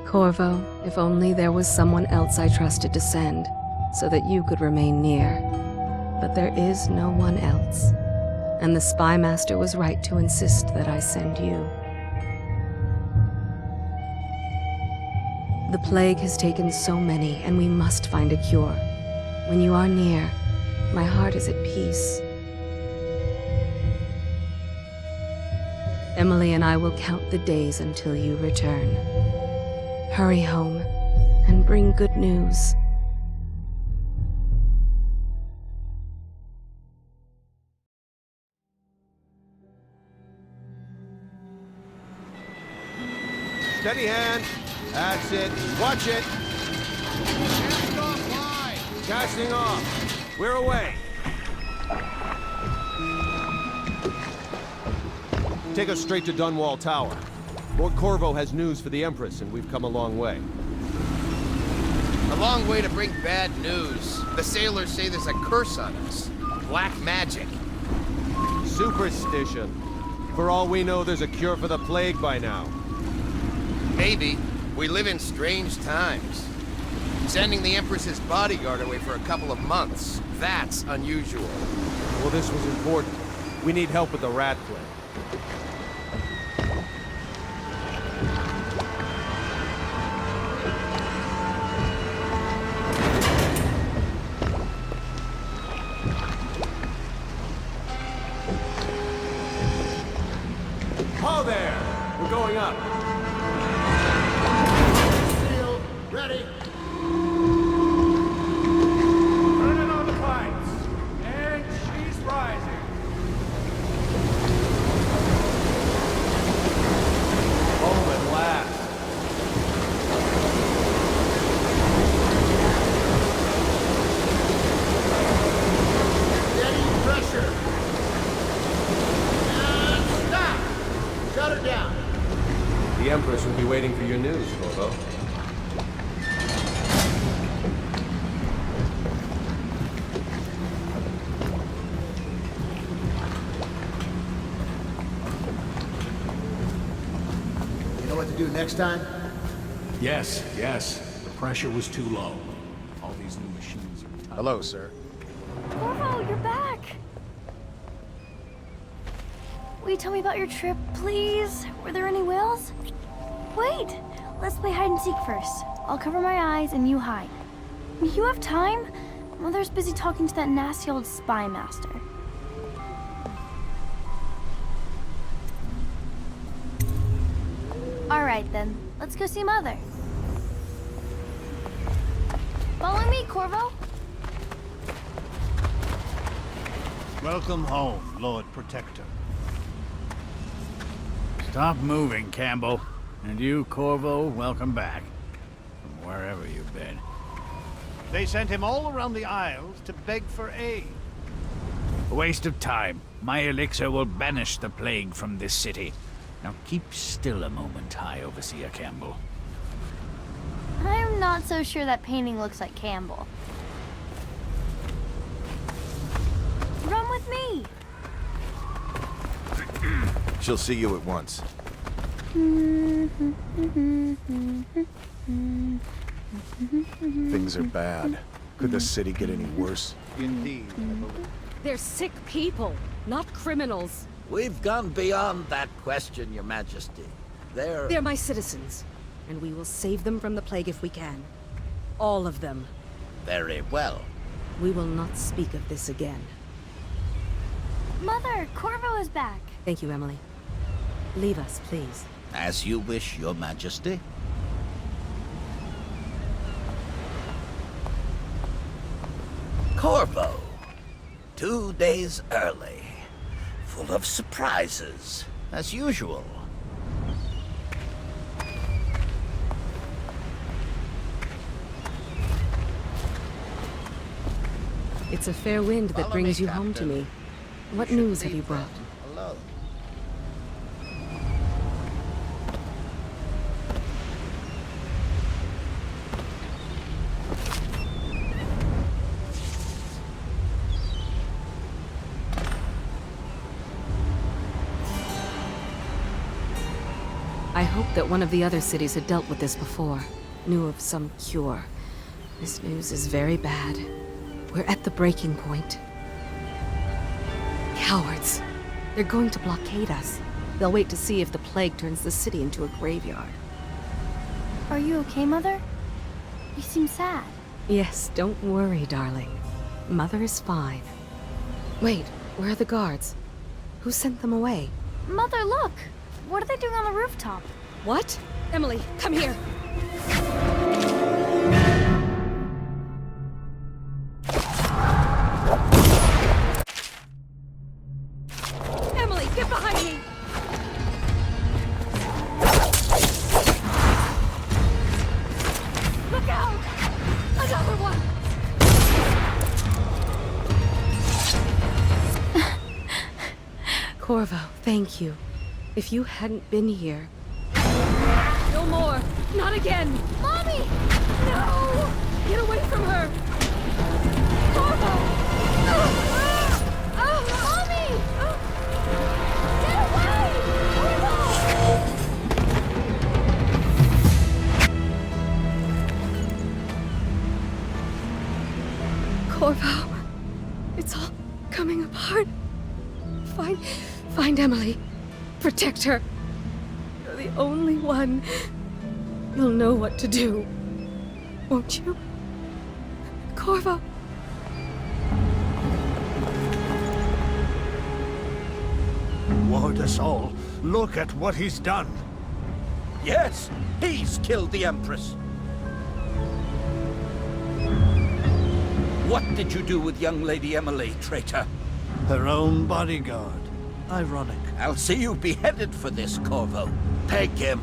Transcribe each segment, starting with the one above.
Corvo, if only there was someone else I trusted to send, so that you could remain near. But there is no one else, and the Spy Master was right to insist that I send you. The plague has taken so many, and we must find a cure. When you are near, my heart is at peace. Emily and I will count the days until you return. Hurry home and bring good news. Steady hand. That's it. Watch it. Casting off line. Casting off. We're away. Take us straight to Dunwall Tower. Lord Corvo has news for the Empress, and we've come a long way. A long way to bring bad news. The sailors say there's a curse on us. Black magic. Superstition. For all we know, there's a cure for the plague by now. Maybe. We live in strange times. Sending the Empress's bodyguard away for a couple of months. That's unusual. Well, this was important. We need help with the rat plague. Ho there! We're going up. Steel, ready. Turning on the pipes. And she's rising. Home at last. Steady pressure. And stop. Shut her down. The Empress will be waiting for your news, Corvo. You know what to do next time? Yes, yes. The pressure was too low. All these new machines are tough. Hello, sir. Corvo, you're back! Will you tell me about your trip, please? Were there any whales? Wait! Let's play hide and seek first. I'll cover my eyes and you hide. You have time? Mother's busy talking to that nasty old spy master. Alright then, let's go see Mother. Follow me, Corvo. Welcome home, Lord Protector. Stop moving, Campbell. And you, Corvo, welcome back. From wherever you've been. They sent him all around the Isles to beg for aid. A waste of time. My elixir will banish the plague from this city. Now keep still a moment, High Overseer Campbell. I'm not so sure that painting looks like Campbell. Run with me! She'll see you at once. Things are bad. Could the city get any worse? Indeed. They're sick people, not criminals. We've gone beyond that question, Your Majesty. They're my citizens, and we will save them from the plague if we can. All of them. Very well. We will not speak of this again. Mother, Corvo is back. Thank you, Emily. Leave us, please. As you wish, Your Majesty. Corvo. 2 days early. Full of surprises, as usual. It's a fair wind that Follow brings me, you home to Captain. me. What Shouldn't news have you leave brought? them alone. I hoped that one of the other cities had dealt with this before, knew of some cure. This news is very bad. We're at the breaking point. Cowards. They're going to blockade us. They'll wait to see if the plague turns the city into a graveyard. Are you okay, Mother? You seem sad. Yes, don't worry, darling. Mother is fine. Wait, where are the guards? Who sent them away? Mother, look! What are they doing on the rooftop? What? Emily, come here! Emily, get behind me! Look out! Another one! Corvo, thank you. If you hadn't been here... No more! Not again! Mommy! No! Get away from her! Corvo! Mommy! Get away! Corvo, it's all coming apart. Find Emily. Protect her. You're the only one. You'll know what to do. Won't you? Corvo. Ward us all. Look at what he's done. Yes, he's killed the Empress. What did you do with young Lady Emily, traitor? Her own bodyguard. Ironic. I'll see you beheaded for this, Corvo. Take him.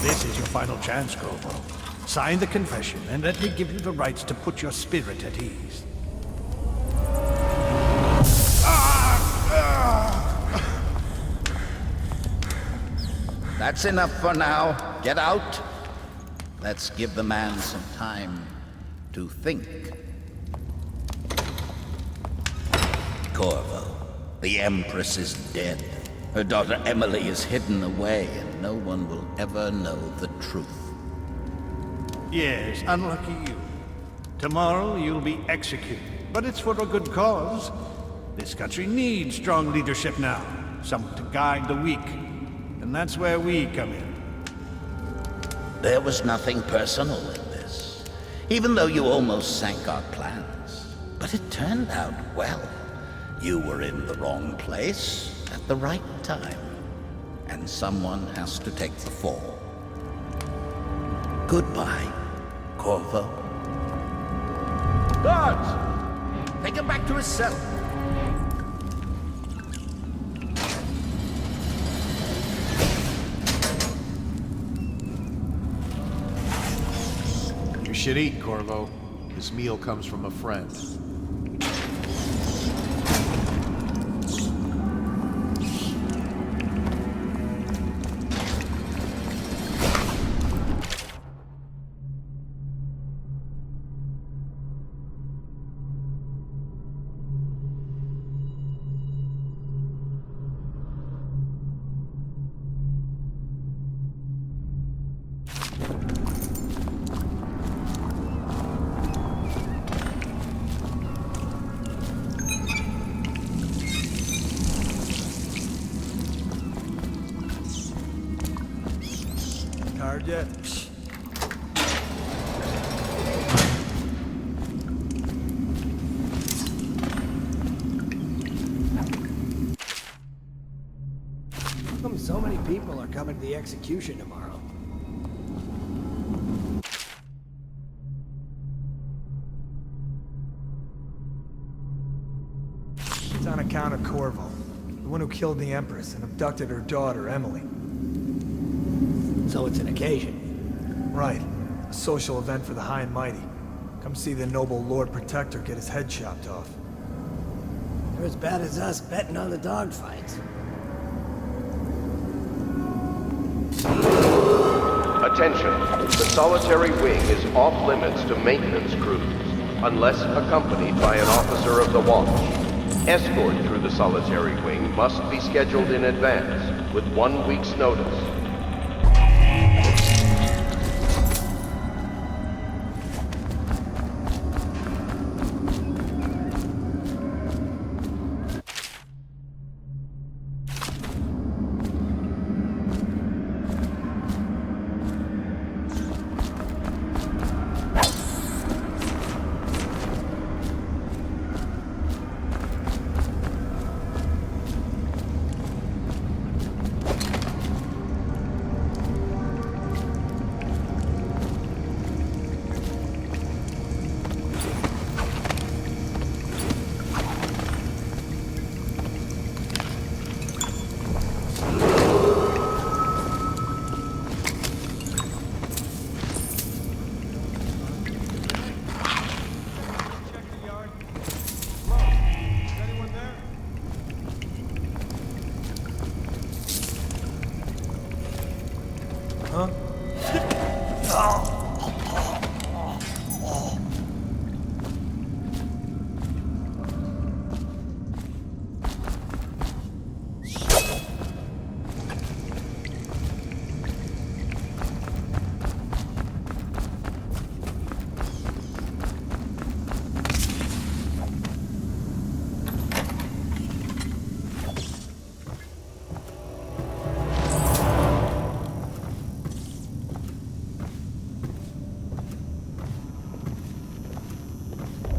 This is your final chance, Corvo. Sign the confession, and let me give you the rights to put your spirit at ease. That's enough for now. Get out. Let's give the man some time to think. Corvo, the Empress is dead. Her daughter Emily is hidden away, and no one will ever know the truth. Yes, unlucky you. Tomorrow you'll be executed, but it's for a good cause. This country needs strong leadership now, someone to guide the weak, and that's where we come in. There was nothing personal in this, even though you almost sank our plans. But it turned out well. You were in the wrong place at the right time, and someone has to take the fall. Goodbye, Corvo. Guards! Take him back to his cell. You should eat, Corvo. This meal comes from a friend. Tired yet? How come so many people are coming to the execution tomorrow? It's on account of Corvo, the one who killed the Empress and abducted her daughter, Emily. So it's an occasion. Right. A social event for the high and mighty. Come see the noble Lord Protector get his head chopped off. They're as bad as us betting on the dogfights. Attention. The solitary wing is off limits to maintenance crews, unless accompanied by an officer of the watch. Escort through the solitary wing must be scheduled in advance, with 1 week's notice.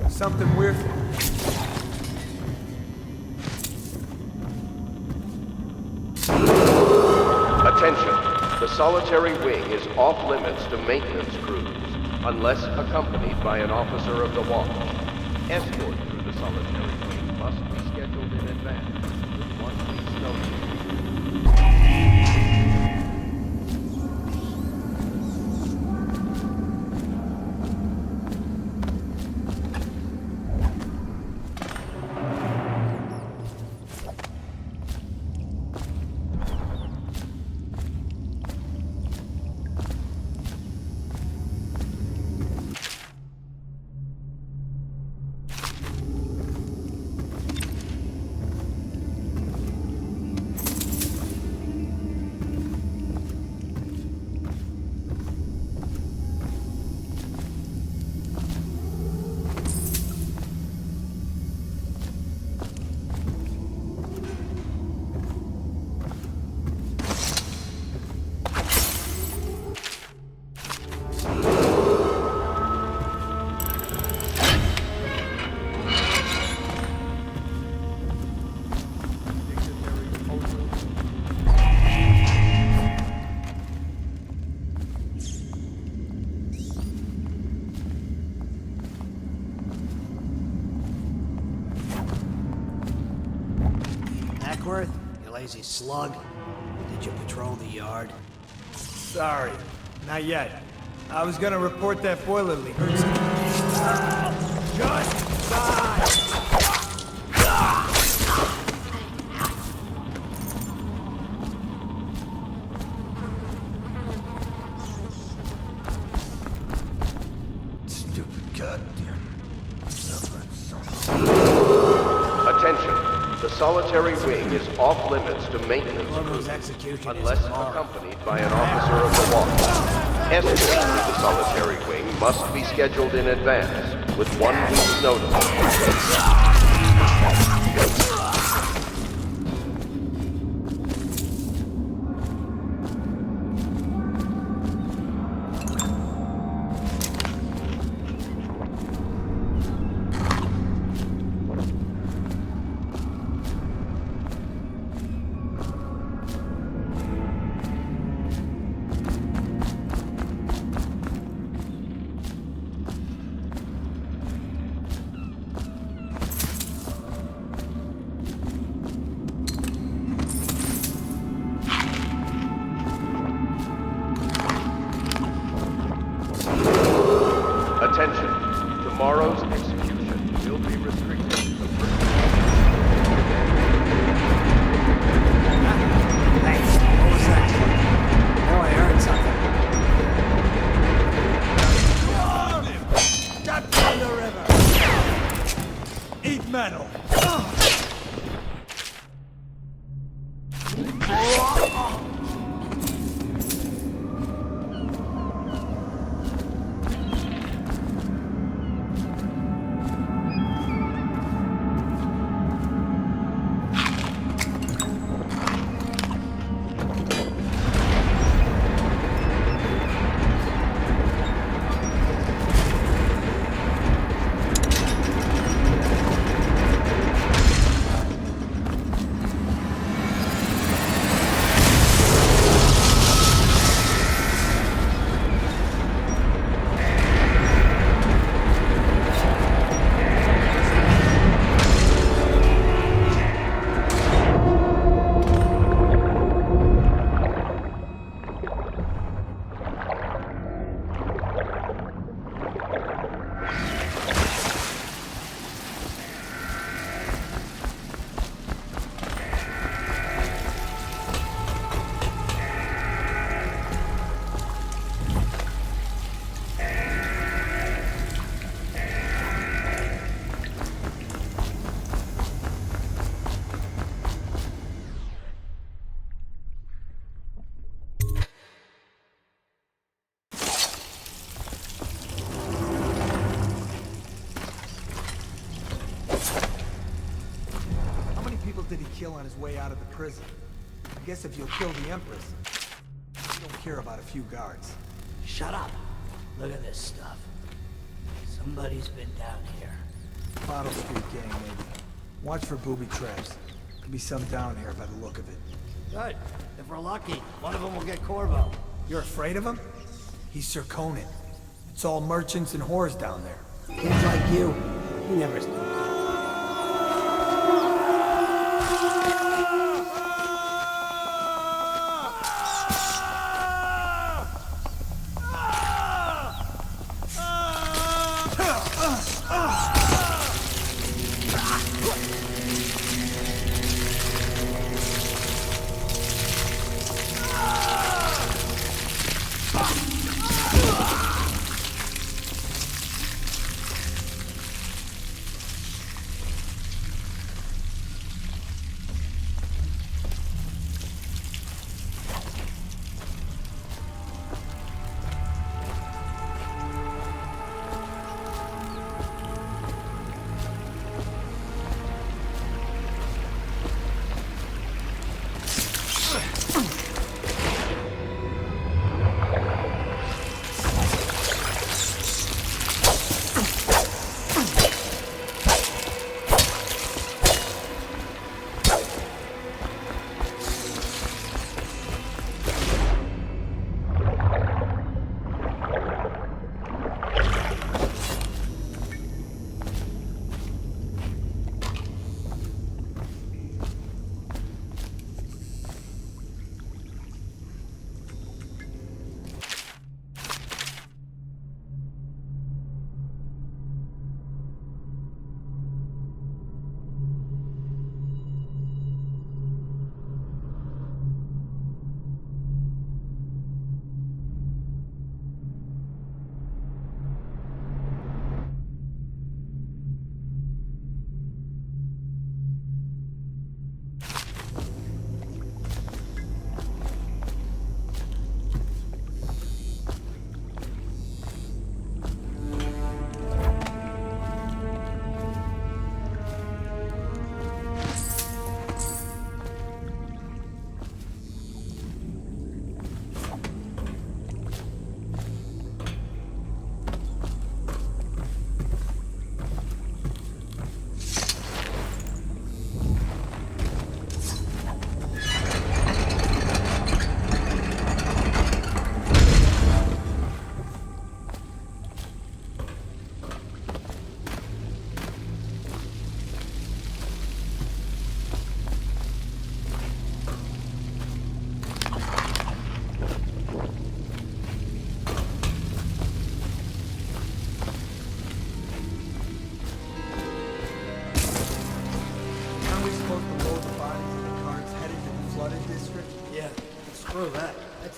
Something weird. Attention. The solitary wing is off limits to maintenance crews, unless accompanied by an officer of the watch. Escort through the solitary wing must be scheduled in advance, with 1 week's notice. You lazy slug. Did you patrol the yard? Sorry, not yet. I was gonna report that boiler leak. Just die! Stupid goddamn. Attention. The solitary wing is off limits to maintenance crews, unless accompanied by an officer of the watch. Escort through the solitary wing must be scheduled in advance, with 1 week's notice. Attention. Tomorrow's execution will be restricted to Thanks. What was that? Now I heard something. Got down the river! Eat metal! On his way out of the prison. I guess if you'll kill the Empress, you don't care about a few guards. Shut up. Look at this stuff. Somebody's been down here. Bottle Street gang, maybe. Watch for booby traps. Could be some down here by the look of it. Good. If we're lucky, one of them will get Corvo. You're afraid of him? He's Sir Conan. It's all merchants and whores down there. Kids like you never...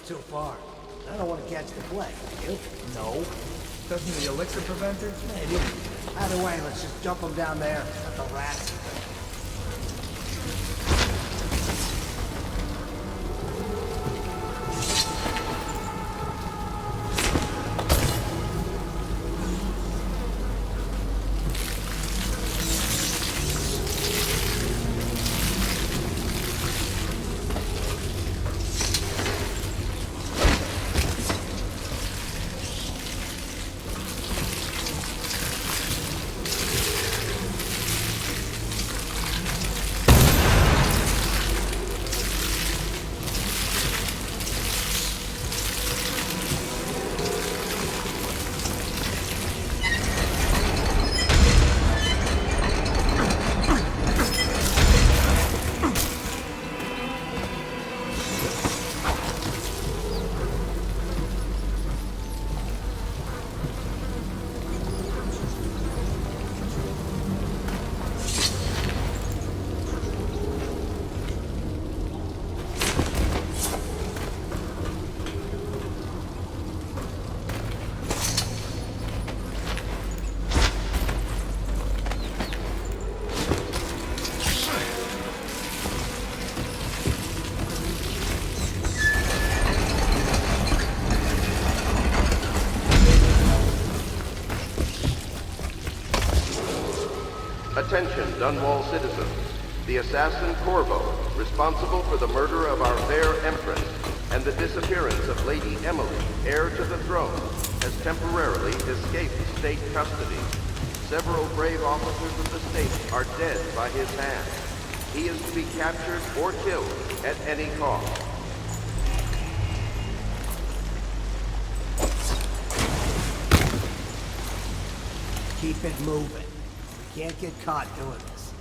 too far. I don't want to catch the plague, you? No. Doesn't the elixir prevent her? Maybe. Either way, let's just dump them down there. Let the rats. Attention, Dunwall citizens. The assassin Corvo, responsible for the murder of our fair Empress and the disappearance of Lady Emily, heir to the throne, has temporarily escaped state custody. Several brave officers of the state are dead by his hand. He is to be captured or killed at any cost. Keep it moving. We can't get caught doing this.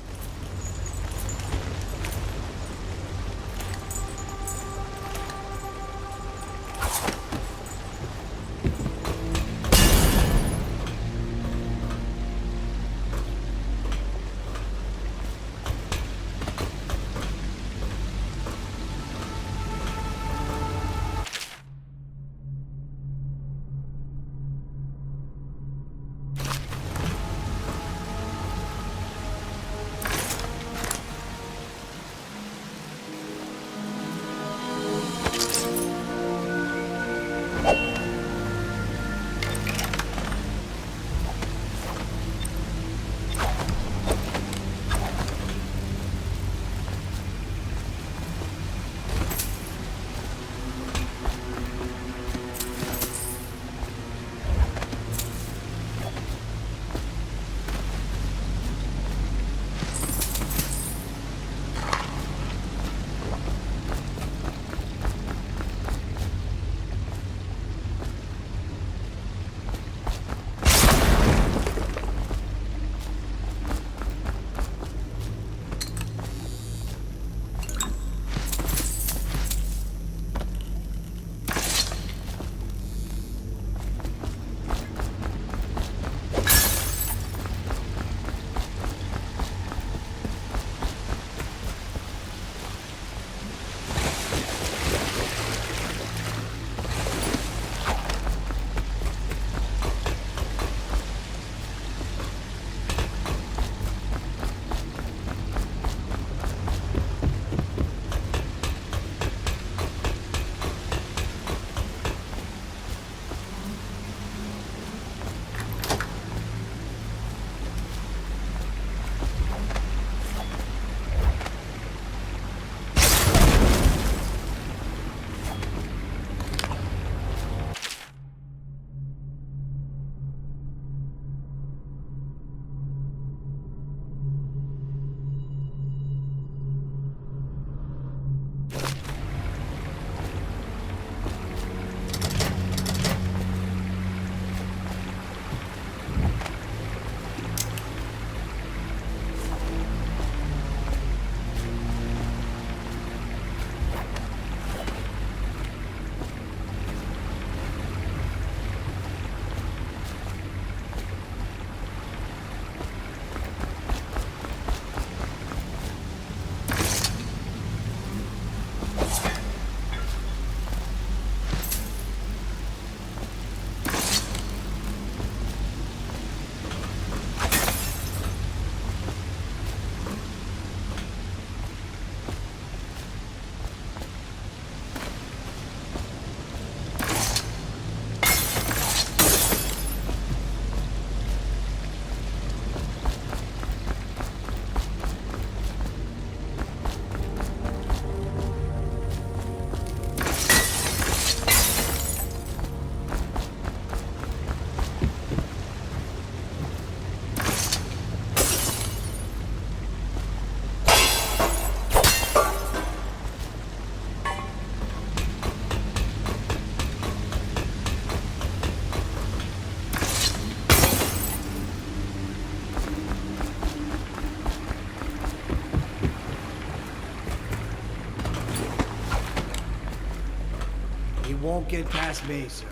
won't get past me, sir.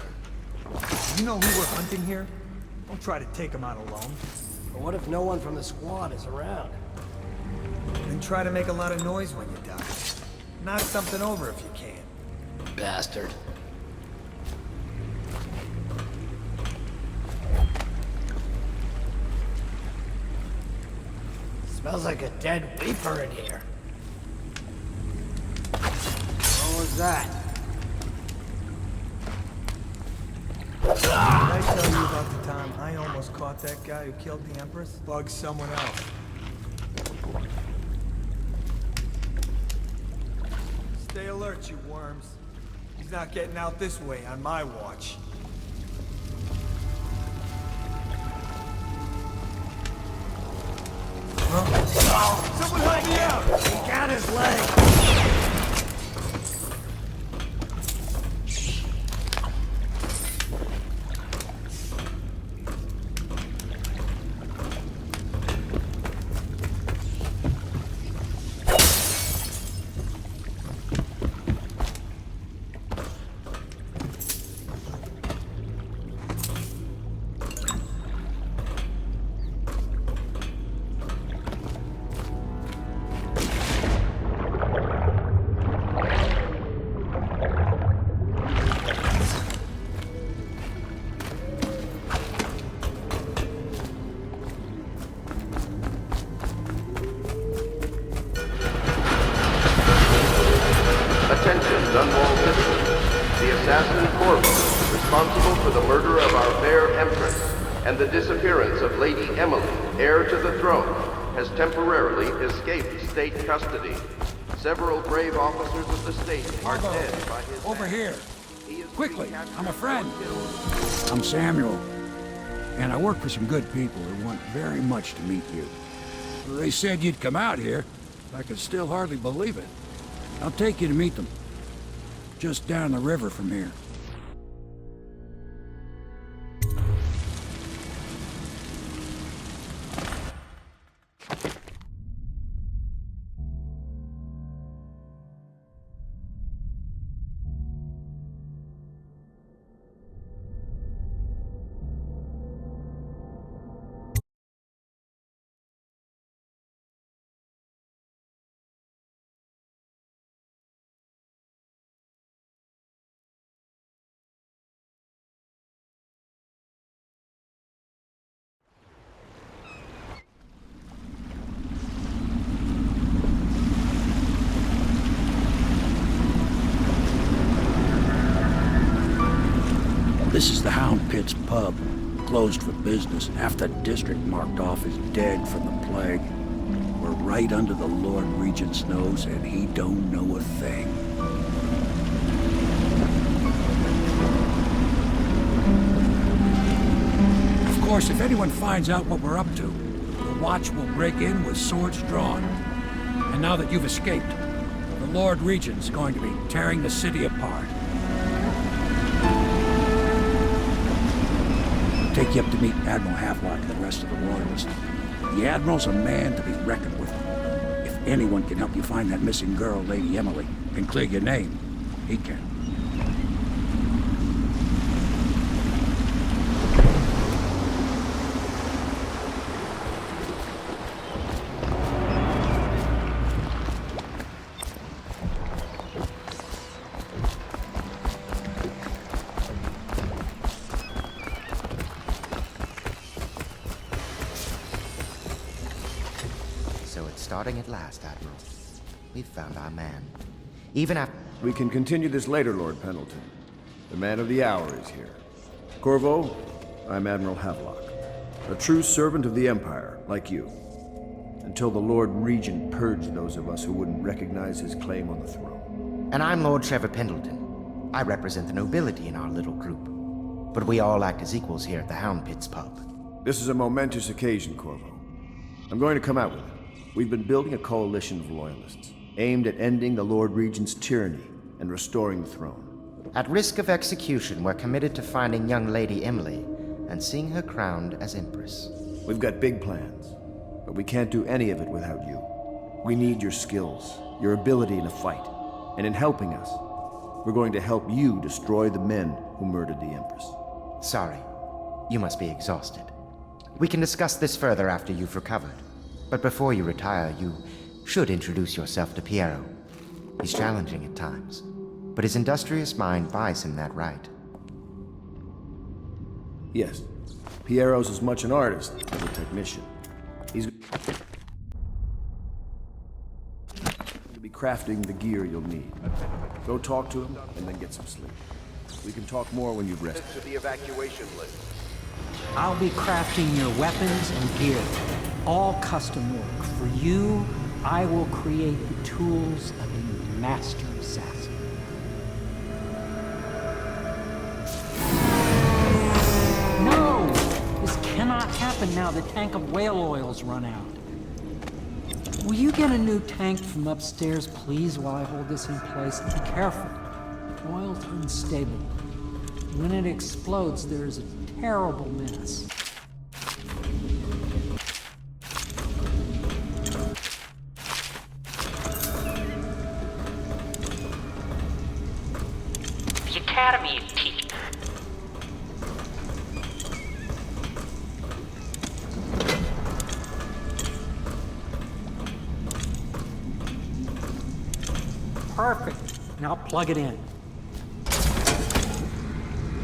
You know who we're hunting here? Don't try to take him out alone. But what if no one from the squad is around? Then try to make a lot of noise when you die. Knock something over if you can. Bastard. Smells like a dead weeper in here. What was that? Did I tell you about the time I almost caught that guy who killed the Empress? Bugged someone else. Stay alert, you worms. He's not getting out this way on my watch. Huh? Someone help me out! He got his leg! And the disappearance of Lady Emily, heir to the throne, has temporarily escaped state custody. Several brave officers of the state are dead by his Over hand. here. Quickly, I'm a friend. I'm Samuel, and I work for some good people who want very much to meet you. They said you'd come out here. I can still hardly believe it. I'll take you to meet them. Just down the river from here. This is the Hound Pit's pub, closed for business. Half the district marked off as dead from the plague. We're right under the Lord Regent's nose, and he don't know a thing. Of course, if anyone finds out what we're up to, the Watch will break in with swords drawn. And now that you've escaped, the Lord Regent's going to be tearing the city apart. Take you up to meet Admiral Havelock and the rest of the Royalists. The Admiral's a man to be reckoned with. If anyone can help you find that missing girl, Lady Emily, and clear your name, he can. Starting at last, Admiral. We've found our man. Even after... We can continue this later, Lord Pendleton. The man of the hour is here. Corvo, I'm Admiral Havelock. A true servant of the Empire, like you. Until the Lord Regent purged those of us who wouldn't recognize his claim on the throne. And I'm Lord Trevor Pendleton. I represent the nobility in our little group. But we all act as equals here at the Hound Pit's pub. This is a momentous occasion, Corvo. I'm going to come out with it. We've been building a coalition of loyalists, aimed at ending the Lord Regent's tyranny and restoring the throne. At risk of execution, we're committed to finding young Lady Emily and seeing her crowned as Empress. We've got big plans, but we can't do any of it without you. We need your skills, your ability in a fight, and in helping us. We're going to help you destroy the men who murdered the Empress. Sorry. You must be exhausted. We can discuss this further after you've recovered. But before you retire, you should introduce yourself to Piero. He's challenging at times, but his industrious mind buys him that right. Yes. Piero's as much an artist as a technician. He's going to be crafting the gear you'll need. Go talk to him and then get some sleep. We can talk more when you've rested. To the evacuation list. I'll be crafting your weapons and gear. All custom work. For you, I will create the tools of a master assassin. No! This cannot happen now. The tank of whale oil's run out. Will you get a new tank from upstairs, please, while I hold this in place? Be careful. Oil's unstable. When it explodes, there's a terrible mess. The Academy is teaching. Perfect. Now plug it in.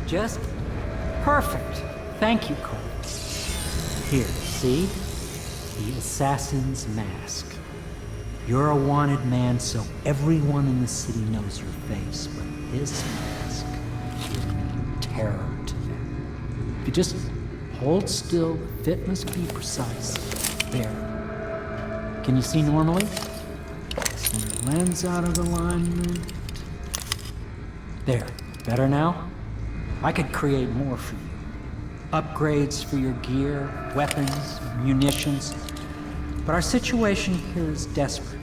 Just perfect. Thank you, Cole. Here, see? The assassin's mask. You're a wanted man, so everyone in the city knows your face, but this mask will mean terror to them. If you just hold still, the fit must be precise. There. Can you see normally? Your lens out of alignment. There. Better now? I could create more for you. Upgrades for your gear, weapons, munitions. But our situation here is desperate.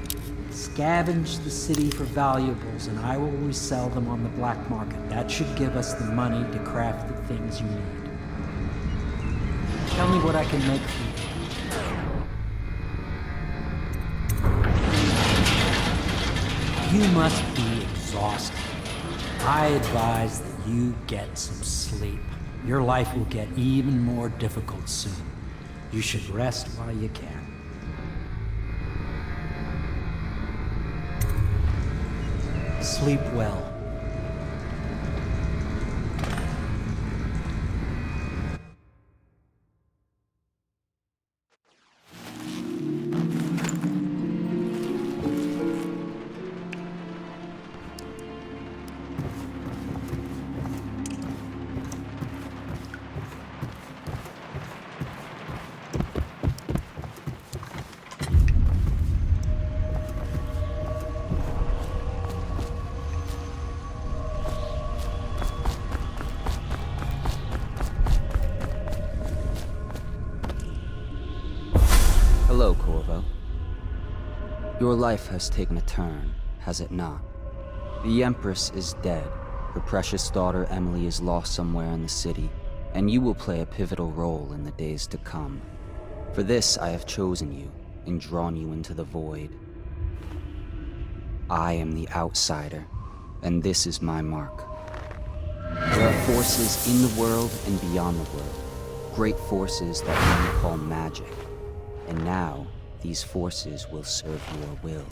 Scavenge the city for valuables and I will resell them on the black market. That should give us the money to craft the things you need. Tell me what I can make for you. You must be exhausted. I advise that you get some sleep. Your life will get even more difficult soon. You should rest while you can. Sleep well. Hello, Corvo. Your life has taken a turn, has it not? The Empress is dead. Her precious daughter Emily is lost somewhere in the city, and you will play a pivotal role in the days to come. For this, I have chosen you and drawn you into the void. I am the outsider, and this is my mark. There are forces in the world and beyond the world, great forces that many call magic. And now, these forces will serve your will.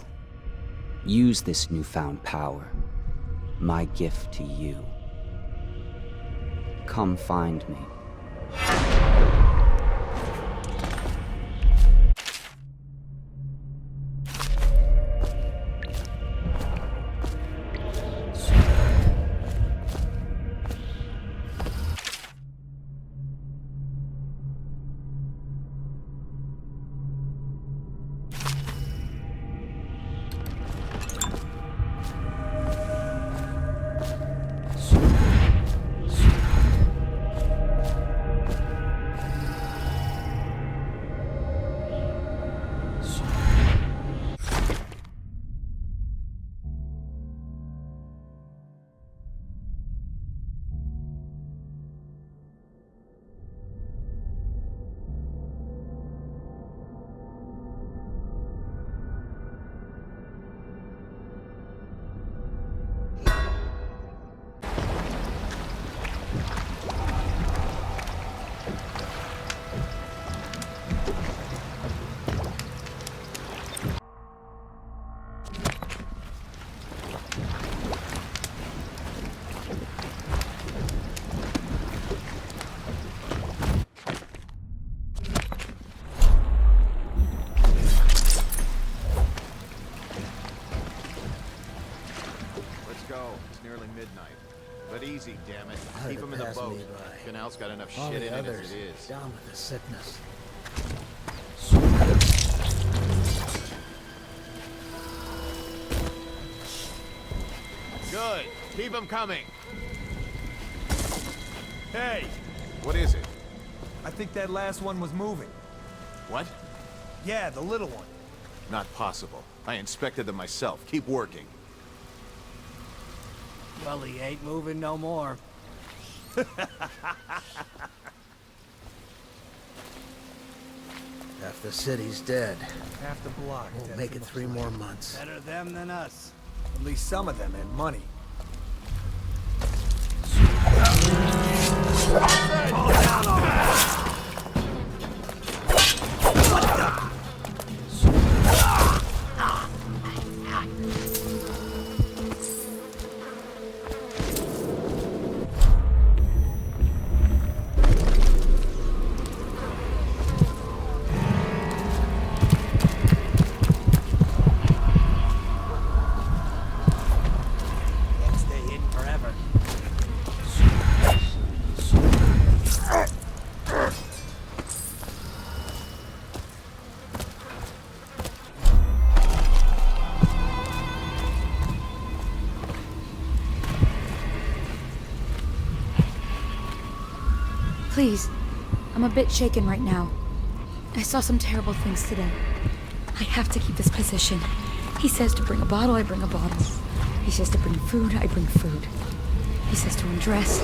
Use this newfound power, my gift to you. Come find me. nearly midnight. But easy, damn it. Keep him in the boat. Canal's got enough shit in it as it is. Down with the sickness. Good. Keep him coming. Hey! What is it? I think that last one was moving. What? Yeah, the little one. Not possible. I inspected them myself. Keep working. Well, he ain't moving no more. Half the city's dead. Half the block. Won't make it 3 more months. Better them than us. At least some of them had money. Fall down already! What the? Please, I'm a bit shaken right now. I saw some terrible things today. I have to keep this position. He says to bring a bottle, I bring a bottle. He says to bring food, I bring food. He says to undress,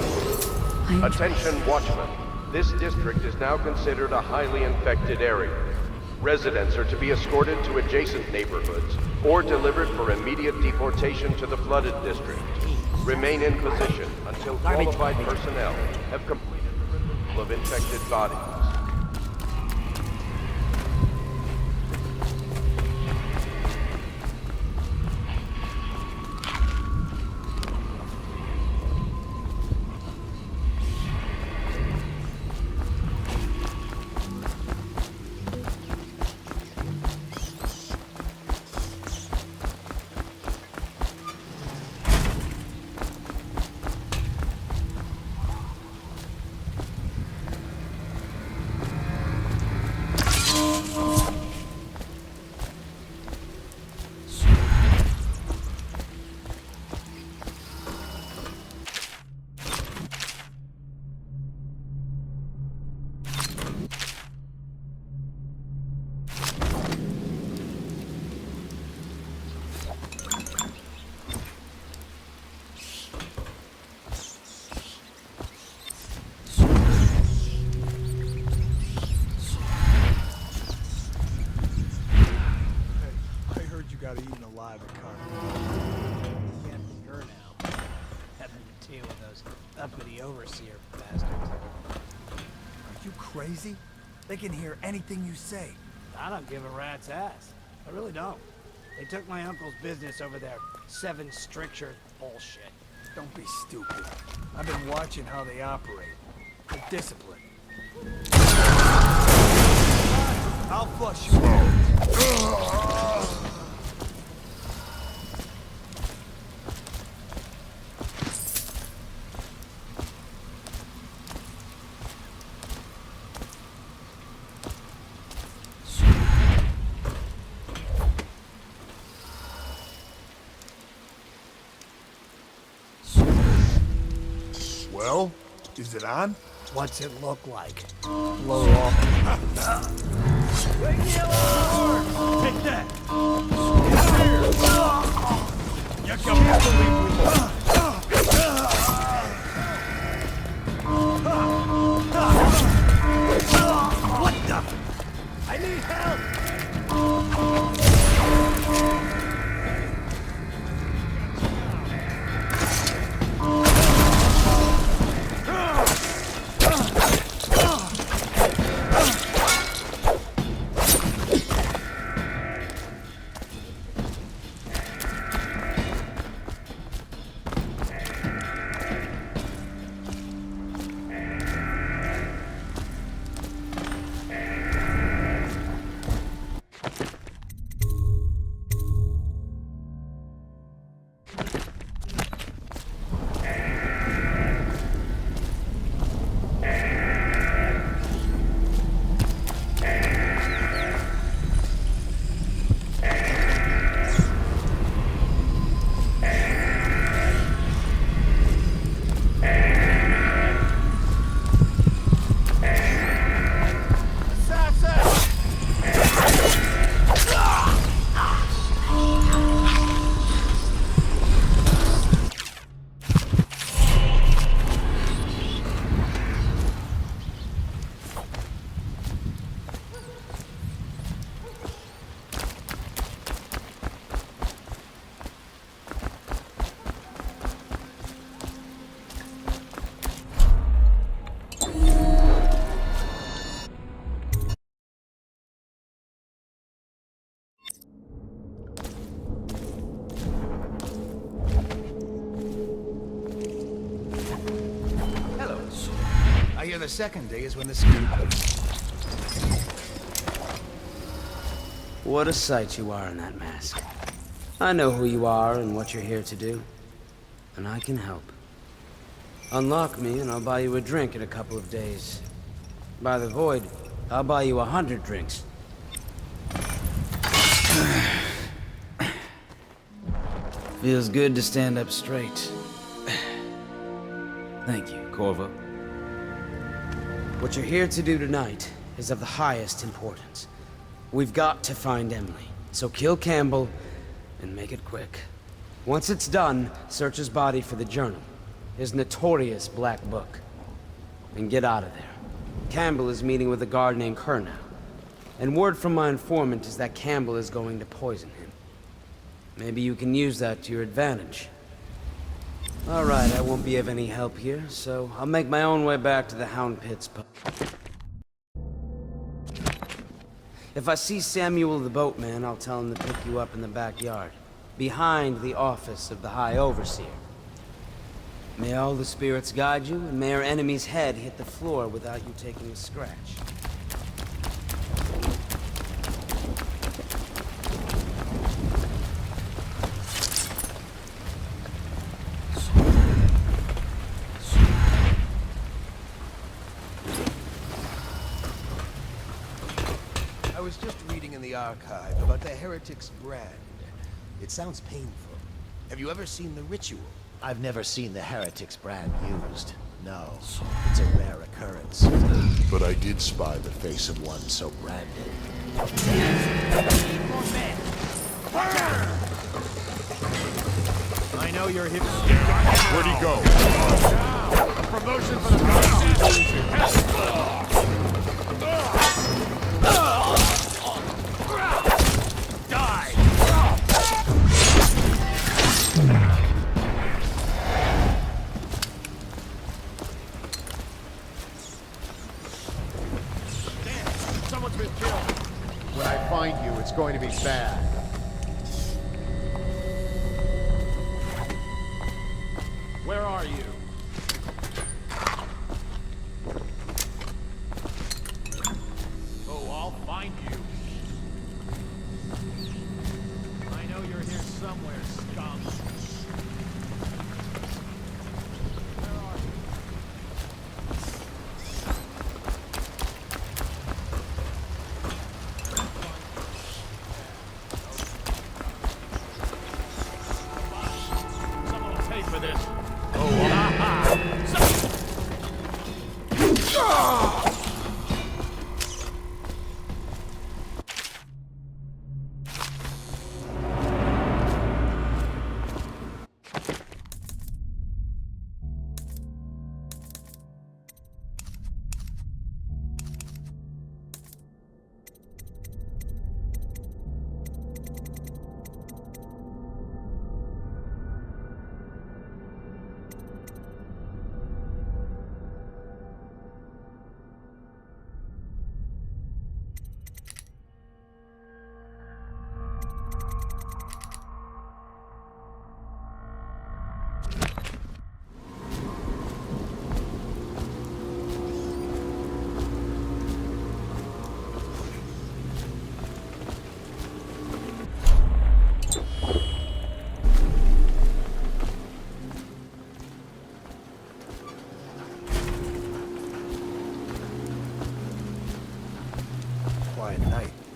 I undress. Attention, watchmen. This district is now considered a highly infected area. Residents are to be escorted to adjacent neighborhoods or delivered for immediate deportation to the flooded district. Remain in position until qualified personnel have completed of infected bodies. Crazy? They can hear anything you say. I don't give a rat's ass. I really don't. They took my uncle's business over their 7 stricture bullshit. Don't be stupid. I've been watching how they operate. They're disciplined. I'll flush you out. Well, is it on? What's it look like? Blow off. Take that! You can't believe What the? I need help! second day is when the ski... What a sight you are in that mask. I know who you are and what you're here to do. And I can help. Unlock me and I'll buy you a drink in a couple of days. By the void, I'll buy you 100 drinks. Feels good to stand up straight. Thank you, Corvo. What you're here to do tonight is of the highest importance. We've got to find Emily, so kill Campbell and make it quick. Once it's done, search his body for the journal, his notorious black book, and get out of there. Campbell is meeting with a guard named Kernow, and word from my informant is that Campbell is going to poison him. Maybe you can use that to your advantage. All right, I won't be of any help here, so I'll make my own way back to the Hound Pits. If I see Samuel the boatman, I'll tell him to pick you up in the backyard, behind the office of the High Overseer. May all the spirits guide you, and may our enemy's head hit the floor without you taking a scratch. I was just reading in the archive about the heretic's brand. It sounds painful. Have you ever seen the ritual? I've never seen the heretic's brand used. No, it's a rare occurrence. But I did spy the face of one so branded. I know you're hip. Where'd he go? A promotion for the When I find you, it's going to be bad. Where are you? Oh, I'll find you. I know you're here somewhere, scum.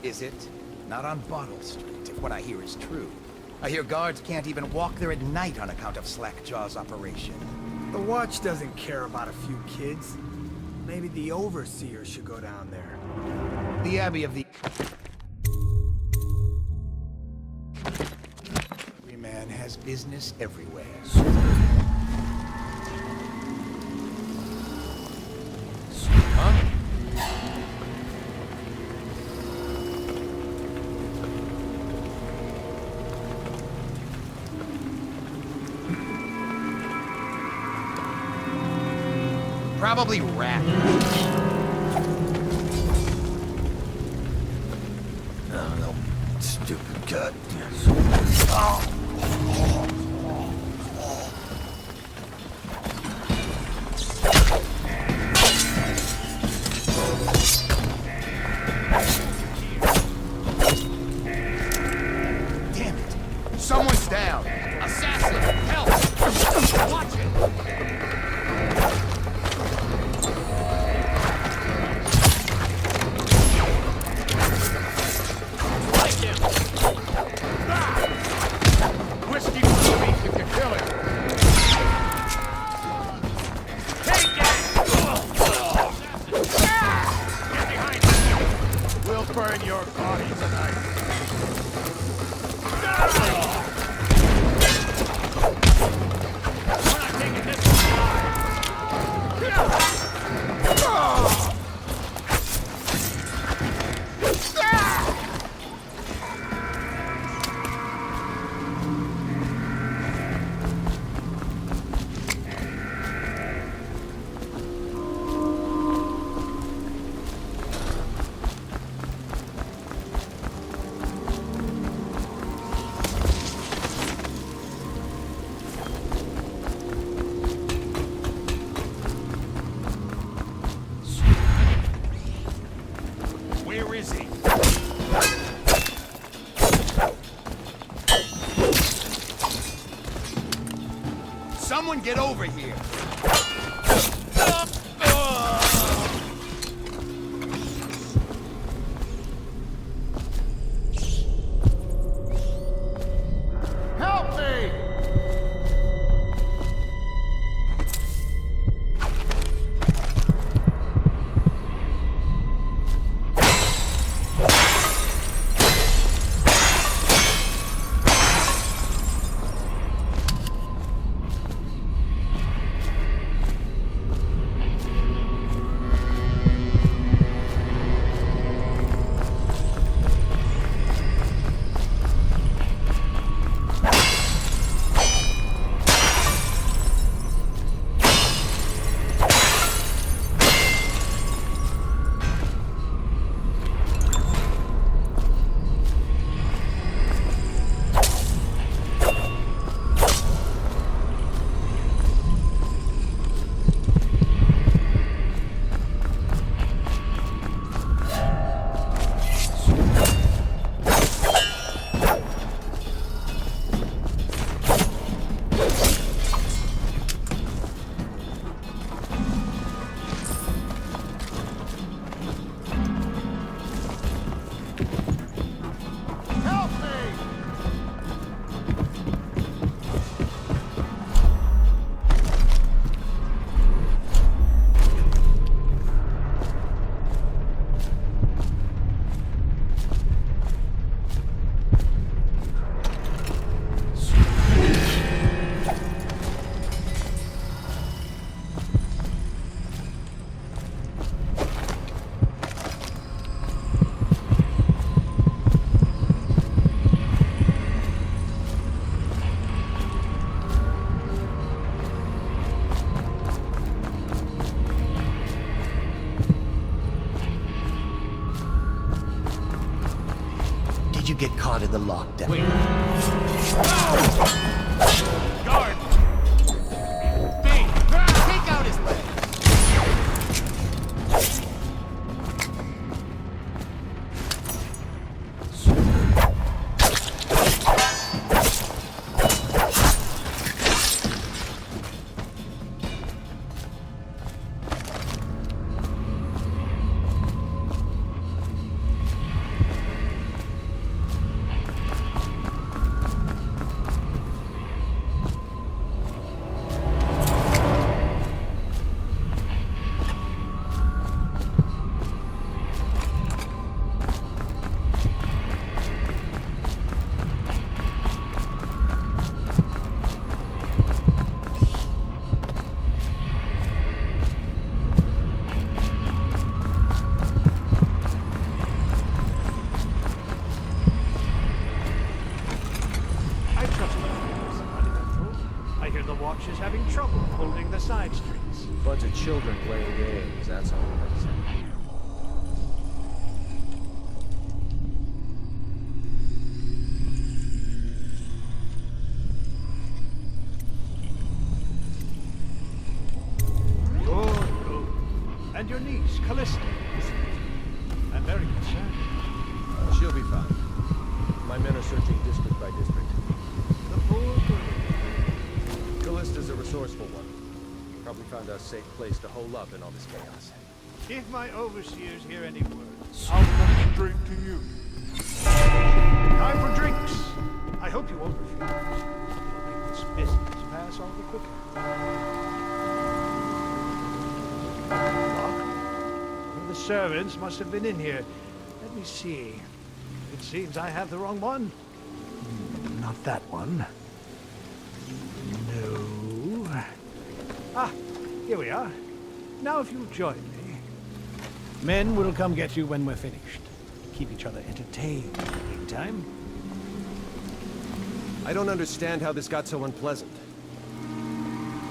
Is it? Not on Bottle Street, if what I hear is true. I hear guards can't even walk there at night on account of Slackjaw's operation. The Watch doesn't care about a few kids. Maybe the Overseer should go down there. The Abbey of the... Every man has business everywhere. Huh? Probably rat. No, stupid gut. I'll burn your body tonight. We're not taking this one alive. Where is he? Someone get over here! Help me! Did you get caught in the lockdown? Wait. Guard! Bing! Take out his leg! Is having trouble holding the side streets. Bunch of children playing games, that's all I'm saying. Good. And your niece, Callista, isn't it? I'm very concerned. She'll be fine. My men are searching district by district. The poor girl. Callista's a resourceful one. Probably found a safe place to hole up in all this chaos. If my overseers hear any words, I'll come straight to you. Time for drinks. I hope you won't refuse. It'll make this business pass all the quicker. Locked. One of the servants must have been in here. Let me see. It seems I have the wrong one. Not that one. No. Ah, here we are. Now if you'll join me. Men will come get you when we're finished. Keep each other entertained in the meantime. I don't understand how this got so unpleasant.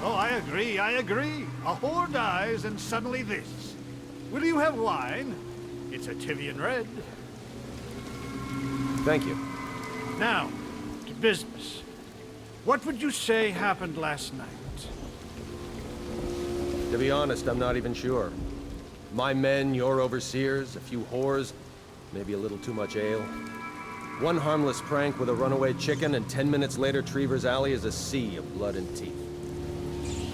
Oh, I agree, I agree. A whore dies and suddenly this. Will you have wine? It's a Tivian red. Thank you. Now, to business. What would you say happened last night? To be honest, I'm not even sure. My men, your overseers, a few whores, maybe a little too much ale. One harmless prank with a runaway chicken, and 10 minutes later, Trevor's Alley is a sea of blood and teeth.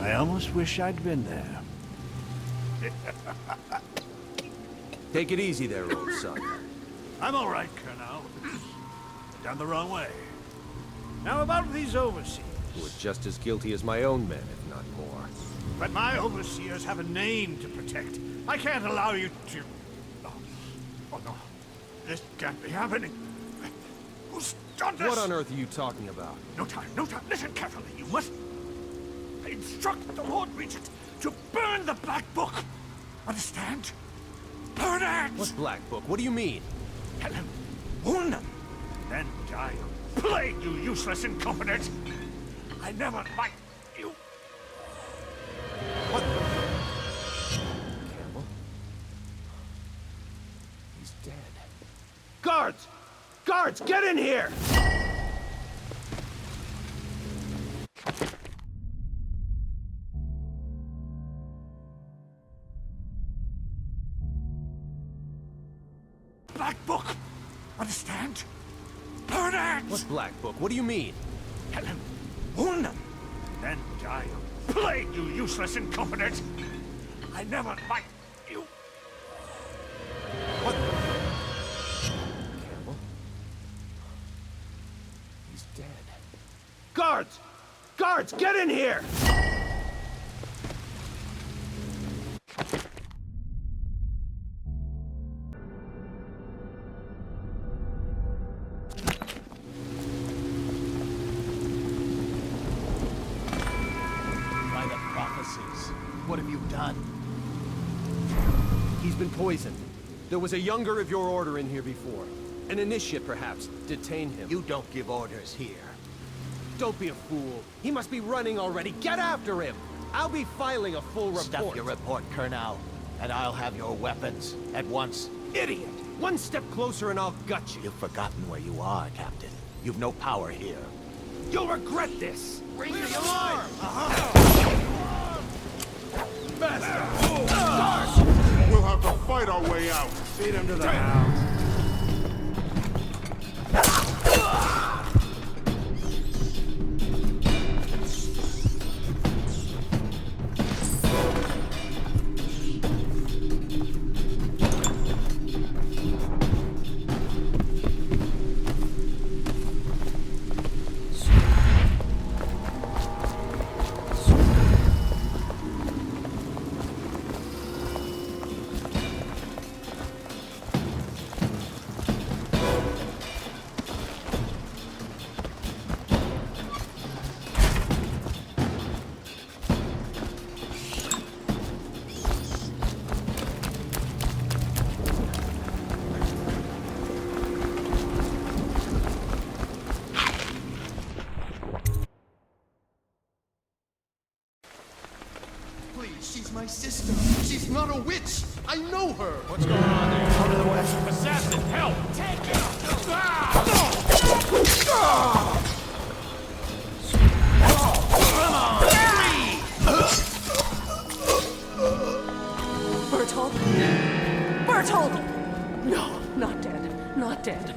I almost wish I'd been there. Take it easy there, old son. I'm all right, Colonel. Down the wrong way. Now about these overseers. Who are just as guilty as my own men, if not more. But my overseers have a name to protect. I can't allow you to... Oh no. This can't be happening. Who's done this? What on earth are you talking about? No time, no time. Listen carefully. You must... instruct the Lord Regent to burn the Black Book. Understand? Burn it! What Black Book? What do you mean? Tell him. Warn them. Then die. Plague you, useless incompetent! I never liked you. What? Campbell? He's dead. Guards! Guards, get in here! Black Book! Understand? Burn it! What Black Book? What do you mean? Tell him. Warn them. Then die. Plague you, useless incompetent! I never liked you. What? Campbell? He's dead. Guards! Guards, get in here! What have you done? He's been poisoned. There was a younger of your order in here before. An initiate, perhaps. Detain him. You don't give orders here. Don't be a fool. He must be running already. Get after him! I'll be filing a full report. Stuff your report, Colonel, and I'll have your weapons at once. Idiot! One step closer and I'll gut you. You've forgotten where you are, Captain. You've no power here. You'll regret this! Ring the alarm! We'll have to fight our way out. Feed him to the house. She's my sister. She's not a witch. I know her. What's going on there? Out of the way. Assassin, help! Take it! Bertold? Bertold! No, not dead. Not dead.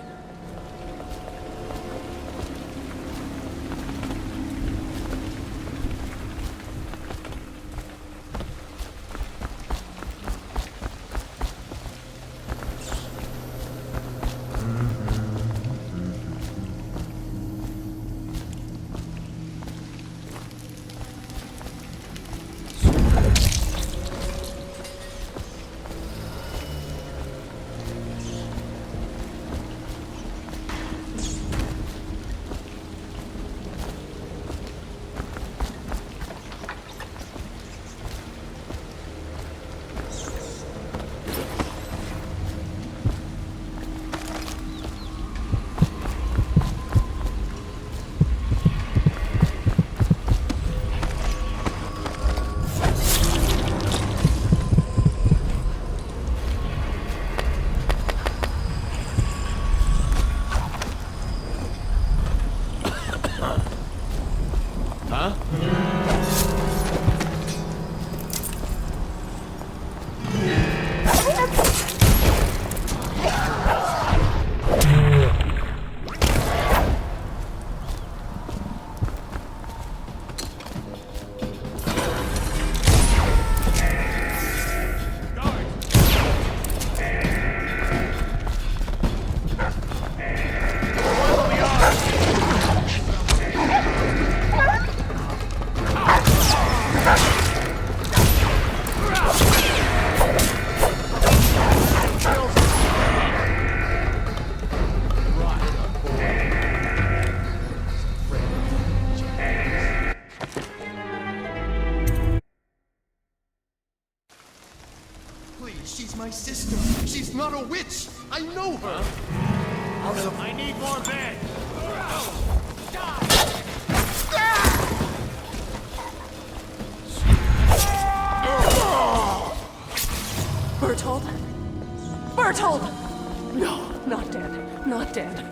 Huh? She's my sister. She's not a witch. I know her. I need more men. Bertold? Bertold! No, not dead. Not dead.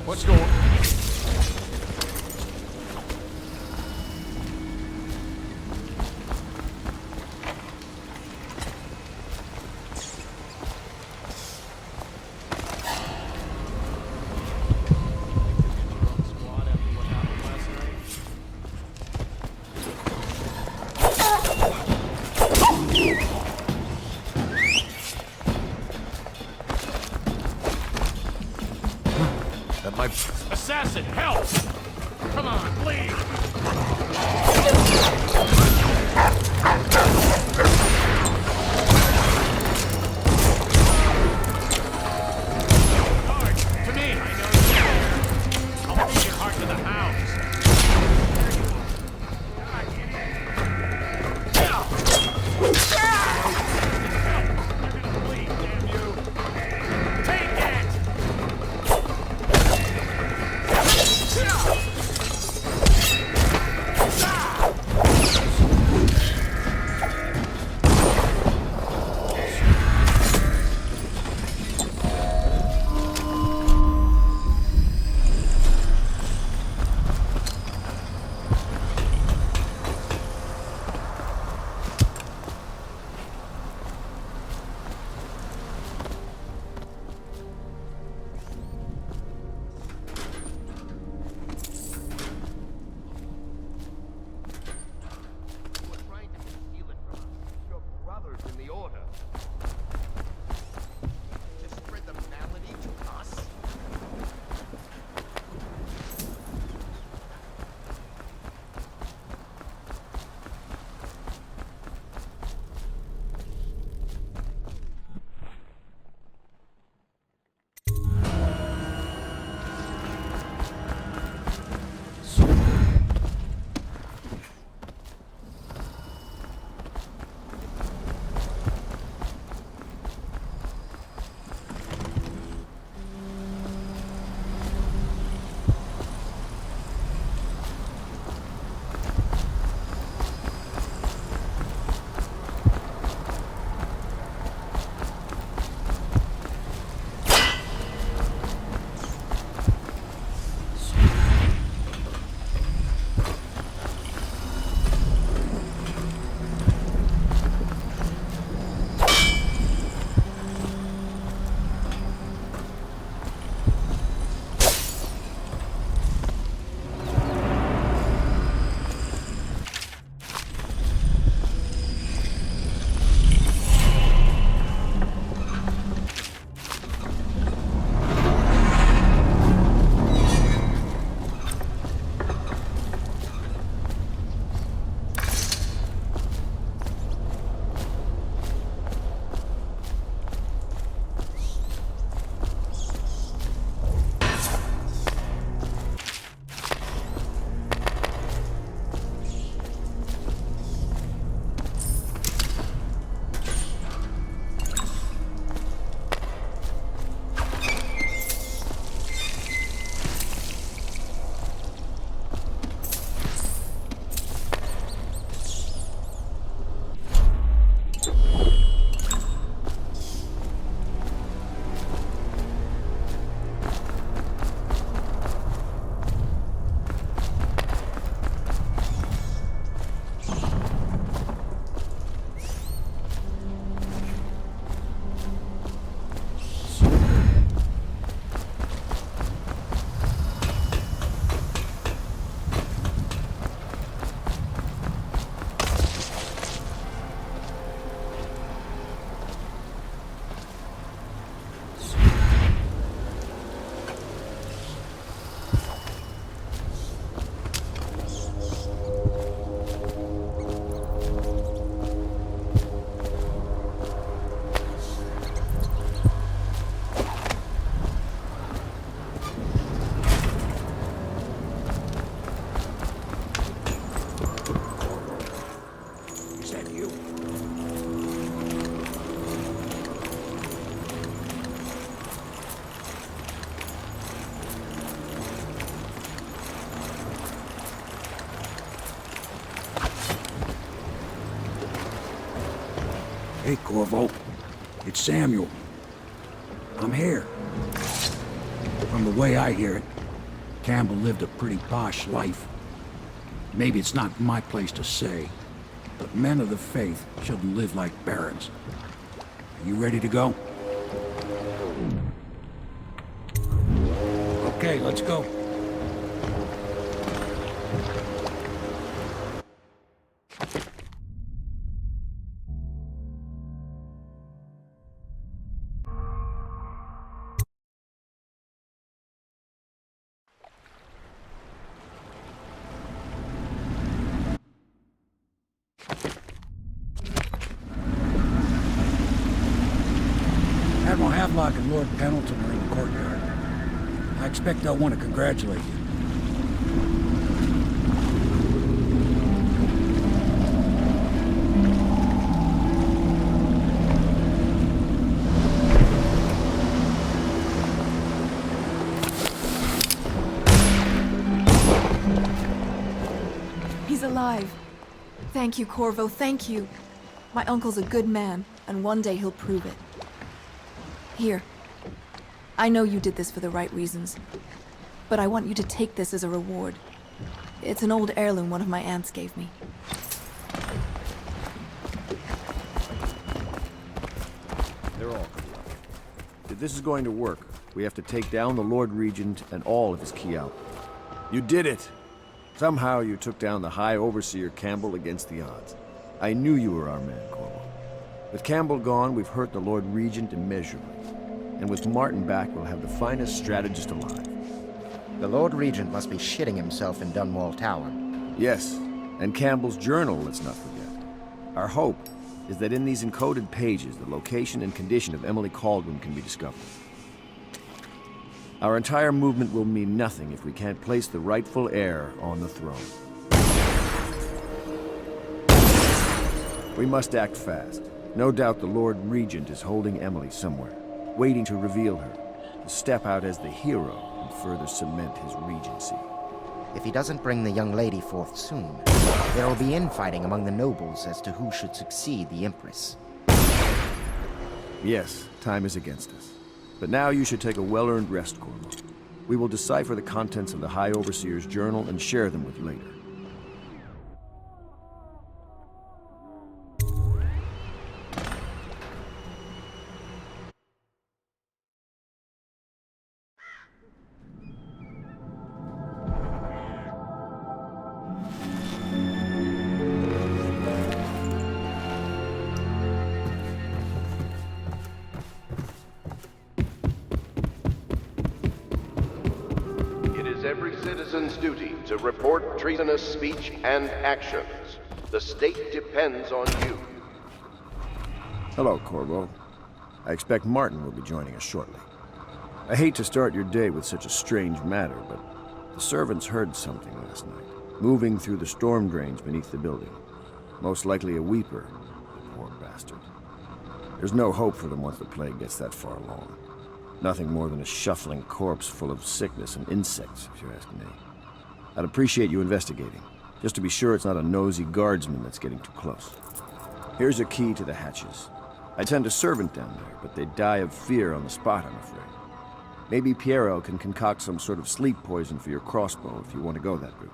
What's going on? Assassin, help! Come on, please! Guard, to me! I know you. I'll bring your heart to the house. Hey, Corvo. It's Samuel. I'm here. From the way I hear it, Campbell lived a pretty posh life. Maybe it's not my place to say, but men of the faith shouldn't live like barons. Are you ready to go? Okay, let's go. Admiral Havelock and Lord Pendleton are in the courtyard. I expect they'll want to congratulate you. He's alive. Thank you, Corvo, thank you. My uncle's a good man, and one day he'll prove it. Here. I know you did this for the right reasons, but I want you to take this as a reward. It's an old heirloom one of my aunts gave me. They're all cool. If this is going to work, we have to take down the Lord Regent and all of his key out. You did it! Somehow you took down the High Overseer Campbell against the odds. I knew you were our man, Corvo. With Campbell gone, we've hurt the Lord Regent immeasurably. And with Martin back, we'll have the finest strategist alive. The Lord Regent must be shitting himself in Dunwall Tower. Yes, and Campbell's journal, let's not forget. Our hope is that in these encoded pages, the location and condition of Emily Kaldwin can be discovered. Our entire movement will mean nothing if we can't place the rightful heir on the throne. We must act fast. No doubt the Lord Regent is holding Emily somewhere, waiting to reveal her, to step out as the hero and further cement his regency. If he doesn't bring the young lady forth soon, there will be infighting among the nobles as to who should succeed the Empress. Yes, time is against us. But now you should take a well-earned rest, Corvo. We will decipher the contents of the High Overseer's journal and share them with you later. Every citizen's duty to report treasonous speech and actions. The state depends on you. Hello, Corvo. I expect Martin will be joining us shortly. I hate to start your day with such a strange matter, but the servants heard something last night, moving through the storm drains beneath the building. Most likely a weeper, the poor bastard. There's no hope for them once the plague gets that far along. Nothing more than a shuffling corpse full of sickness and insects, if you ask me. I'd appreciate you investigating, just to be sure it's not a nosy guardsman that's getting too close. Here's a key to the hatches. I sent a servant down there, but they die of fear on the spot, I'm afraid. Maybe Piero can concoct some sort of sleep poison for your crossbow if you want to go that route.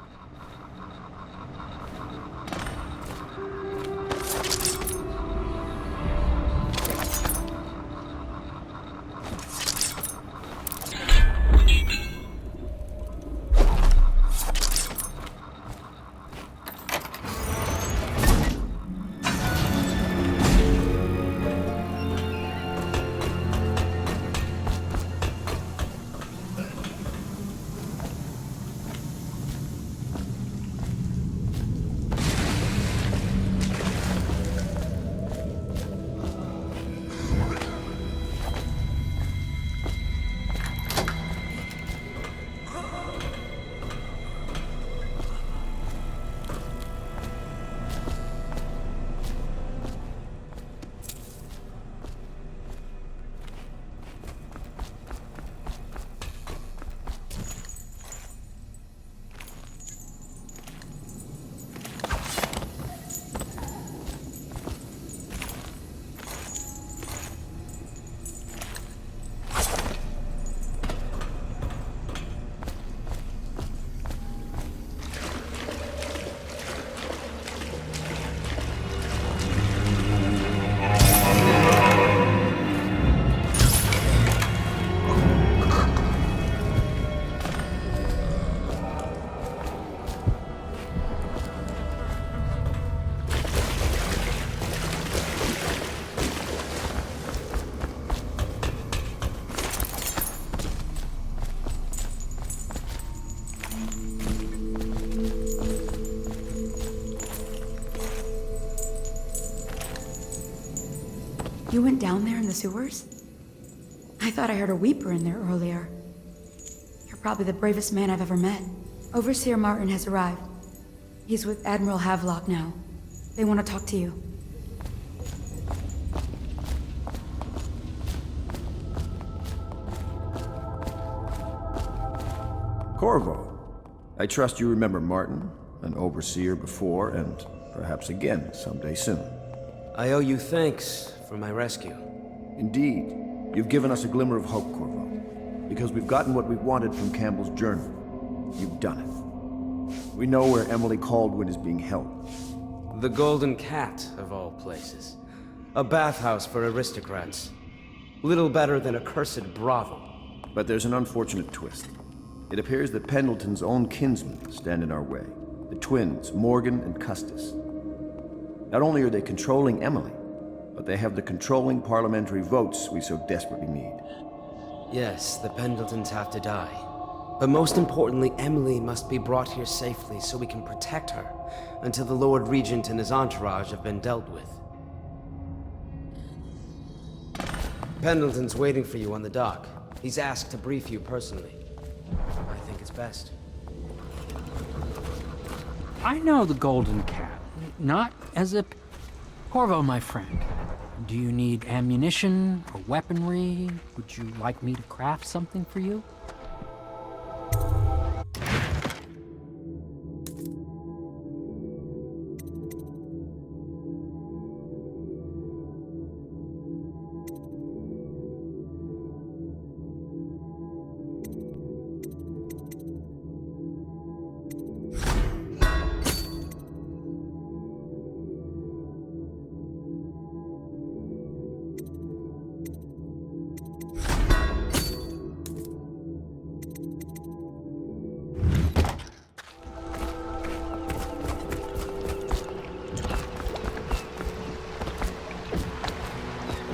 You went down there in the sewers? I thought I heard a weeper in there earlier. You're probably the bravest man I've ever met. Overseer Martin has arrived. He's with Admiral Havelock now. They want to talk to you. Corvo, I trust you remember Martin, an overseer before, and perhaps again someday soon. I owe you thanks for my rescue. Indeed. You've given us a glimmer of hope, Corvo. Because we've gotten what we wanted from Campbell's journal. You've done it. We know where Emily Caldwin is being held. The Golden Cat, of all places. A bathhouse for aristocrats. Little better than a cursed brothel. But there's an unfortunate twist. It appears that Pendleton's own kinsmen stand in our way. The twins, Morgan and Custis. Not only are they controlling Emily, but they have the controlling parliamentary votes we so desperately need. Yes, the Pendletons have to die. But most importantly, Emily must be brought here safely so we can protect her until the Lord Regent and his entourage have been dealt with. Pendleton's waiting for you on the dock. He's asked to brief you personally. I think it's best. I know the Golden Cat. Not as a... Corvo, my friend. Do you need ammunition or weaponry? Would you like me to craft something for you?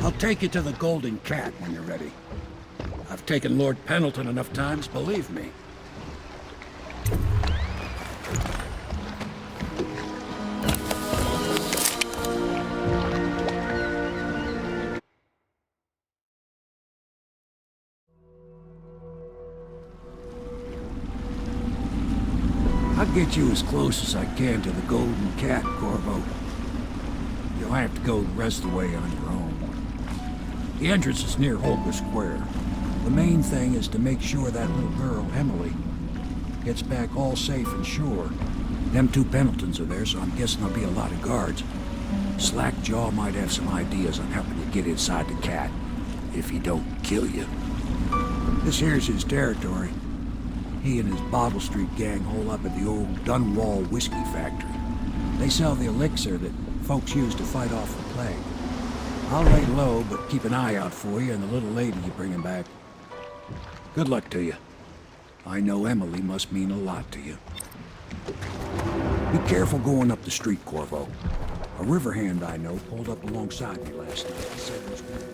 I'll take you to the Golden Cat when you're ready. I've taken Lord Pendleton enough times, believe me. I'll get you as close as I can to the Golden Cat, Corvo. You'll have to go the rest of the way on your own. The entrance is near Holger Square. The main thing is to make sure that little girl, Emily, gets back all safe and sure. Them two Pendletons are there, so I'm guessing there'll be a lot of guards. Slackjaw might have some ideas on helping you get inside the cat, if he don't kill you. This here's his territory. He and his Bottle Street gang hole up at the old Dunwall whiskey factory. They sell the elixir that folks use to fight off the plague. I'll lay low, but keep an eye out for you and the little lady you bring him back. Good luck to you. I know Emily must mean a lot to you. Be careful going up the street, Corvo. A river hand I know pulled up alongside me last night. He said it was gonna be...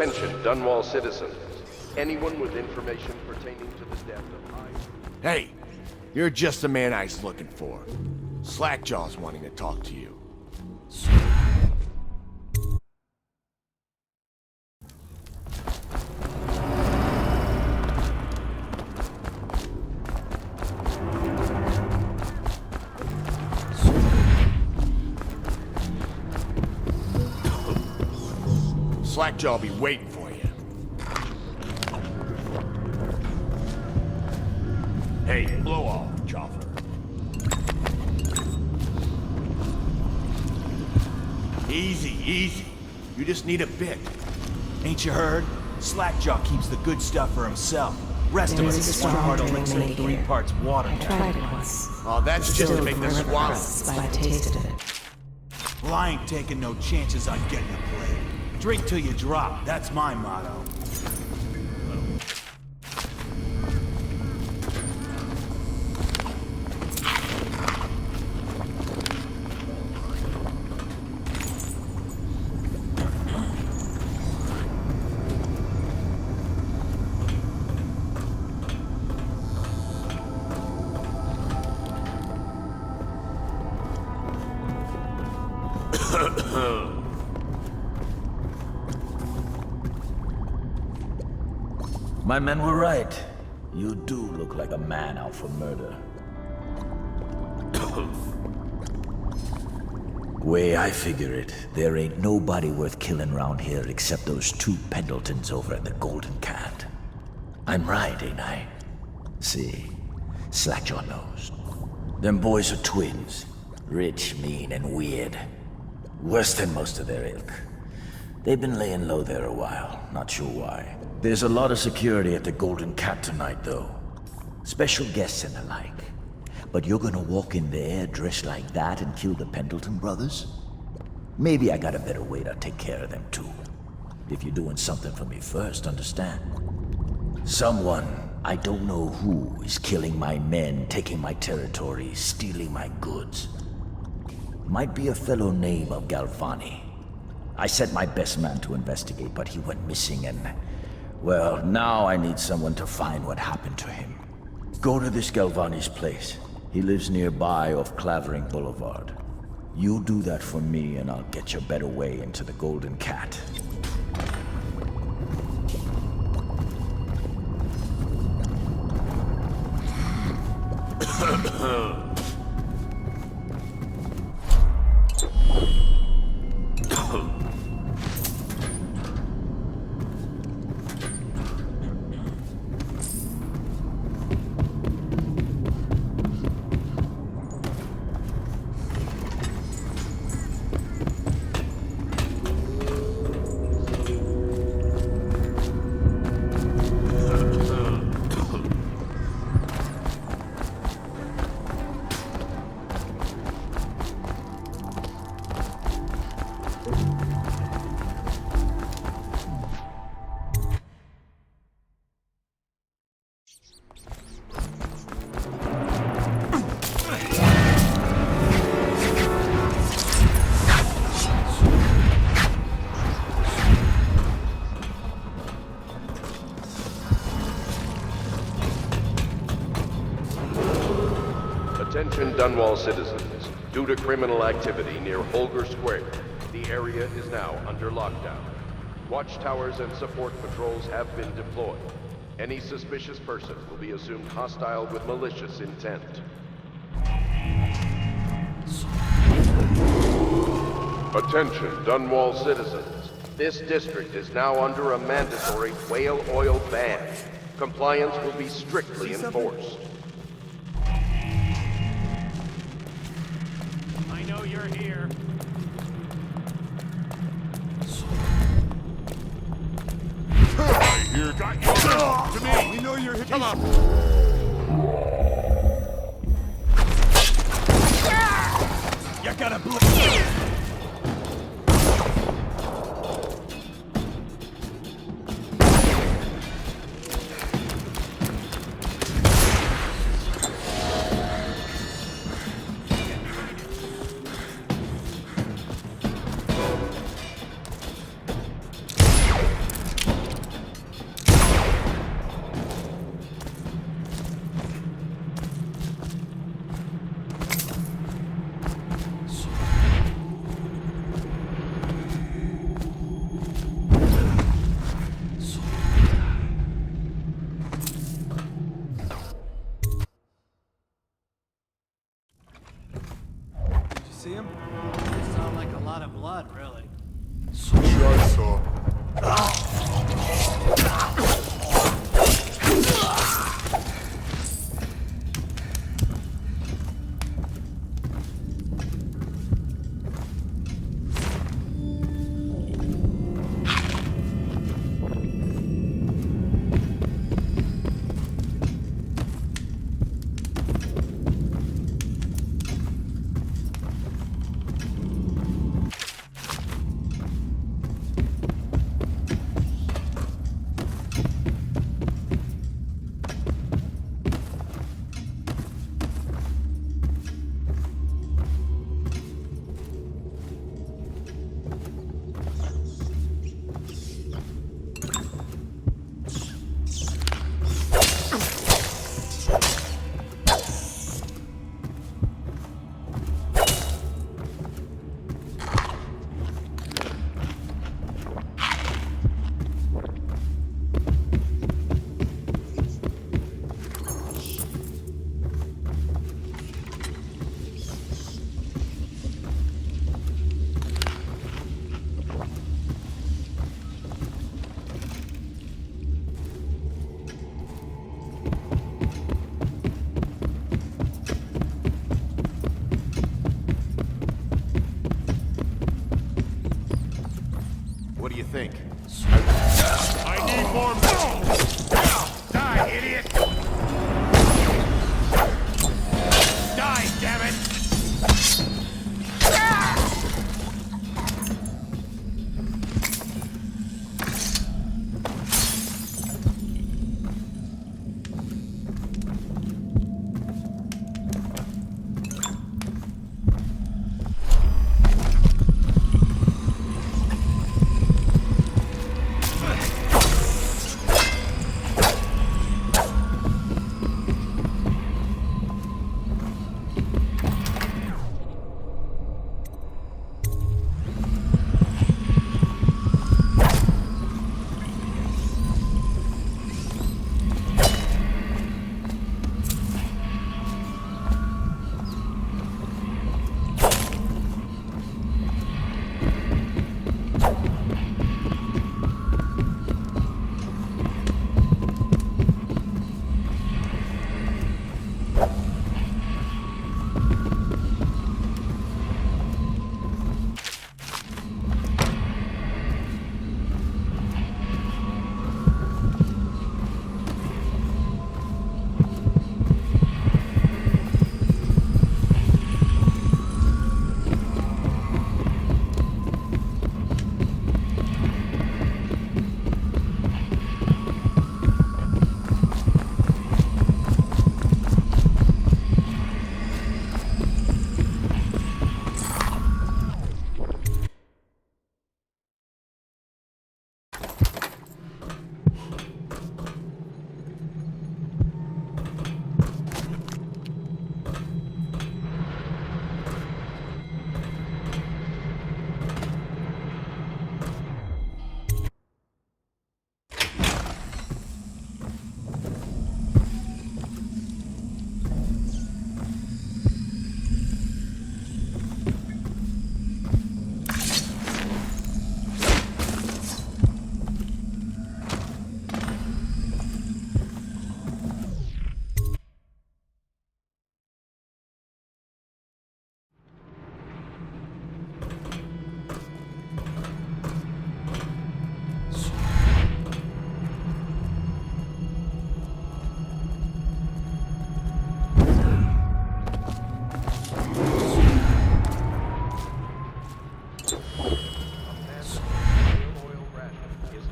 Attention, Dunwall citizens. Anyone with information pertaining to the death of Hey, you're just the man I was looking for. Slackjaw's wanting to talk to you. Slackjaw'll be waiting for you. Hey, blow off, Joffer. Easy, easy. You just need a bit. Ain't you heard? Slackjaw keeps the good stuff for himself. Rest of us is 1 part elixir and 3 parts water. I tried it once. Oh, that's just to make this swallow. I tasted it. Well, I ain't taking no chances on getting a plate. Drink till you drop. That's my motto. My men were right. You do look like a man out for murder. Way I figure it, there ain't nobody worth killing around here except those 2 Pendletons over at the Golden Cat. I'm right, ain't I? See, Slackjaw knows. Them boys are twins. Rich, mean, and weird. Worse than most of their ilk. They've been laying low there a while, not sure why. There's a lot of security at the Golden Cat tonight, though. Special guests and the like. But you're gonna walk in there dressed like that and kill the Pendleton brothers? Maybe I got a better way to take care of them, too. If you're doing something for me first, understand? Someone, I don't know who, is killing my men, taking my territory, stealing my goods. Might be a fellow named of Galvani. I sent my best man to investigate, but he went missing and... well, now I need someone to find what happened to him. Go to this Galvani's place. He lives nearby off Clavering Boulevard. You do that for me and I'll get you a better way into the Golden Cat. Attention Dunwall citizens. Due to criminal activity near Holger Square, the area is now under lockdown. Watchtowers and support patrols have been deployed. Any suspicious person will be assumed hostile with malicious intent. Attention Dunwall citizens. This district is now under a mandatory whale oil ban. Compliance will be strictly enforced. I know you're here. Right here, got you. To me. We know you're here. Come on. You gotta see him? Doesn't sound like a lot of blood, really. What do you think? I need more men! Die, idiot! Die, damn it!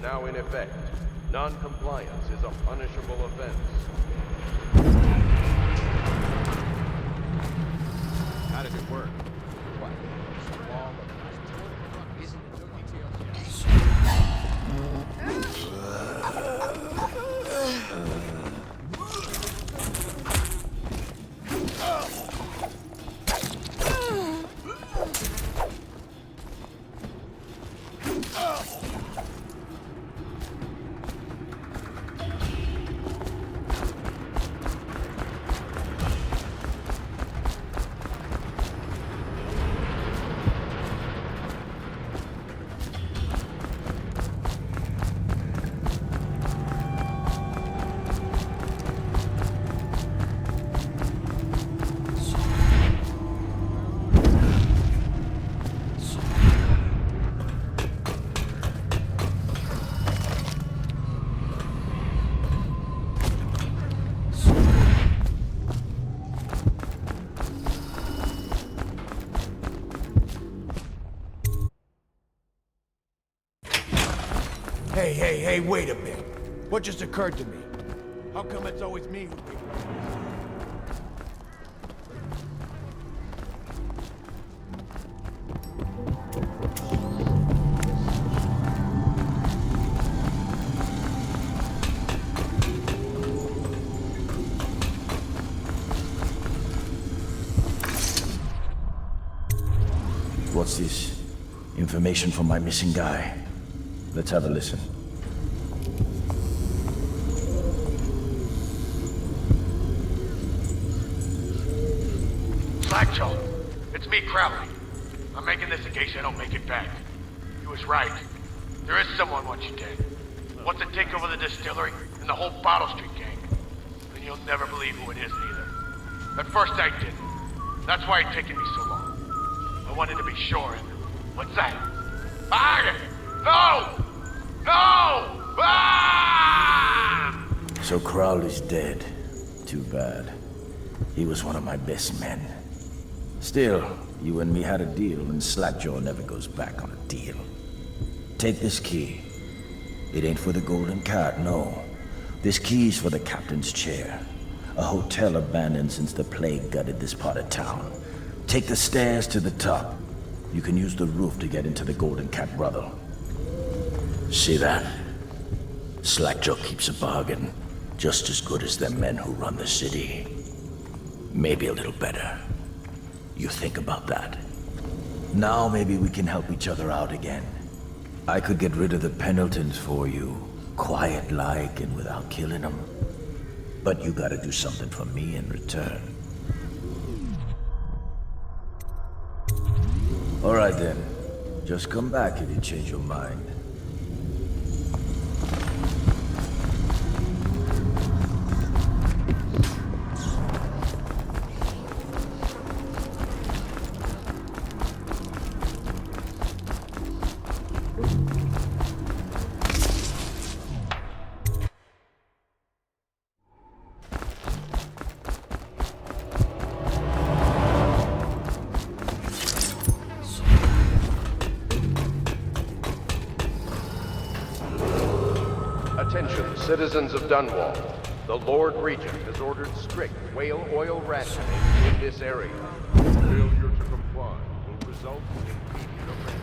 Now in effect, non-compliance is a punishable offense. How does it work? What? Hey, wait a minute. What just occurred to me? How come it's always me who people... What's this? Information from my missing guy. Let's have a listen. Slackjaw, it's me, Crowley. I'm making this in case I don't make it back. He was right. There is someone wants you dead. Wants to take over the distillery and the whole Bottle Street gang. And you'll never believe who it is, neither. At first I didn't. That's why it's taken me so long. I wanted to be sure, and what's that? Ah! No! No! Ah! So Crowley's dead. Too bad. He was one of my best men. Still, you and me had a deal, and Slackjaw never goes back on a deal. Take this key. It ain't for the Golden Cat, no. This key's for the captain's chair. A hotel abandoned since the plague gutted this part of town. Take the stairs to the top. You can use the roof to get into the Golden Cat brothel. See that? Slackjaw keeps a bargain, just as good as the men who run the city. Maybe a little better. You think about that. Now maybe we can help each other out again. I could get rid of the Pendletons for you, quiet-like and without killing them. But you gotta do something for me in return. All right then. Just come back if you change your mind. Attention, citizens of Dunwall. The Lord Regent has ordered strict whale oil rationing in this area. Failure to comply will result in immediate arrest.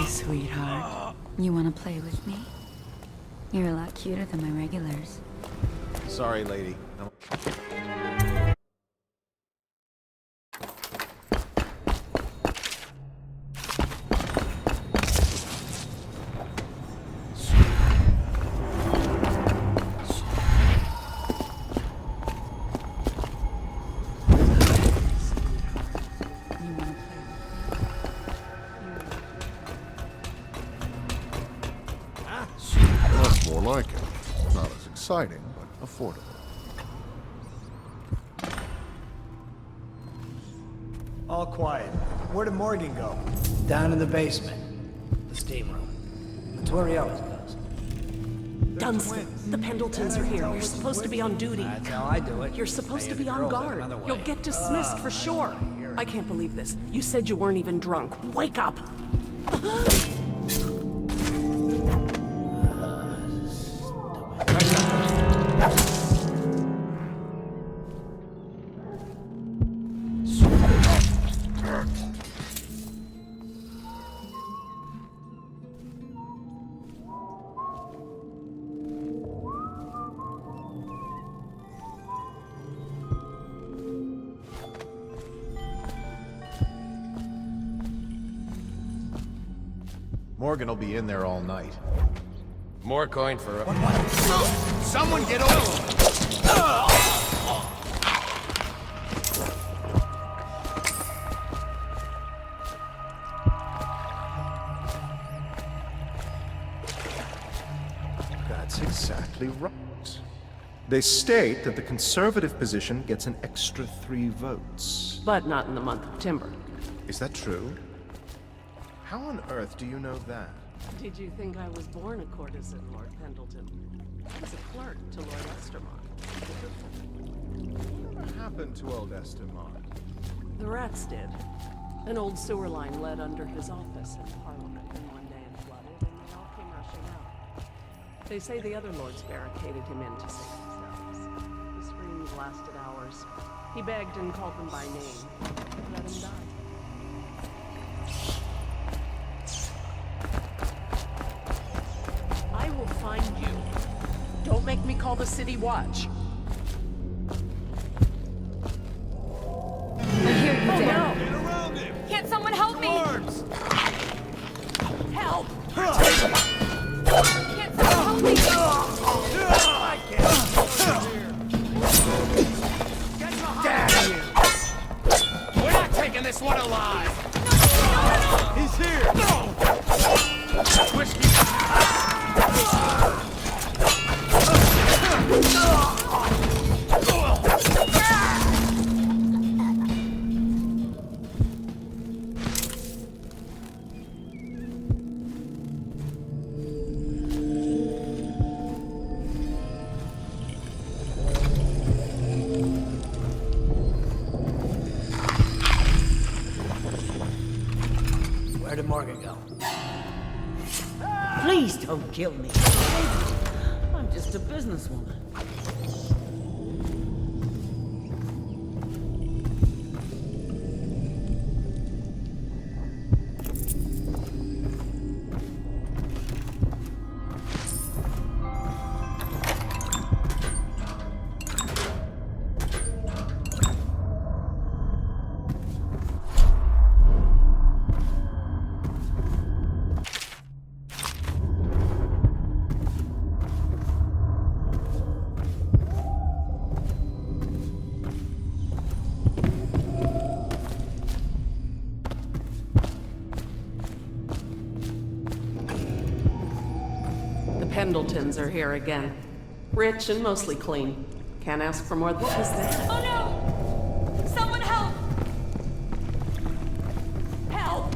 Sweetheart, you want to play with me? You're a lot cuter than my regulars. Sorry, lady. More like it. Not as exciting, but affordable. All quiet. Where did Morgan go? Down in the basement. The steam room. That's where he always goes. Dunstan, the Pendletons are here. You're supposed to be on duty. That's how I do it. You're supposed to be on Girls have guard. another way. You'll get dismissed for sure. I can't believe this. You said you weren't even drunk. Wake up! Morgan will be in there all night. More coin for a... Someone get over! That's exactly right. They state that the conservative position gets an extra 3 votes. But not in the month of Timber. Is that true? How on earth do you know that? Did you think I was born a courtesan, Lord Pendleton? I was a clerk to Lord Estermont. Whatever happened to old Estermont? The rats did. An old sewer line led under his office in Parliament, and one day it flooded, and they all came rushing out. They say the other lords barricaded him in to save themselves. The screams lasted hours. He begged and called them by name. Let him die. I will find you. Don't make me call the city watch. I hear you there. No. Get around him! Can't someone help me? Help! Can't someone help me? I can't. We're not taking this one alive! He's here! Whiskey! Where did Morgan go? Please don't kill me. I'm just a businesswoman. Pendletons are here again. Rich and mostly clean. Can't ask for more than... What was that? Oh no! Someone help! Help!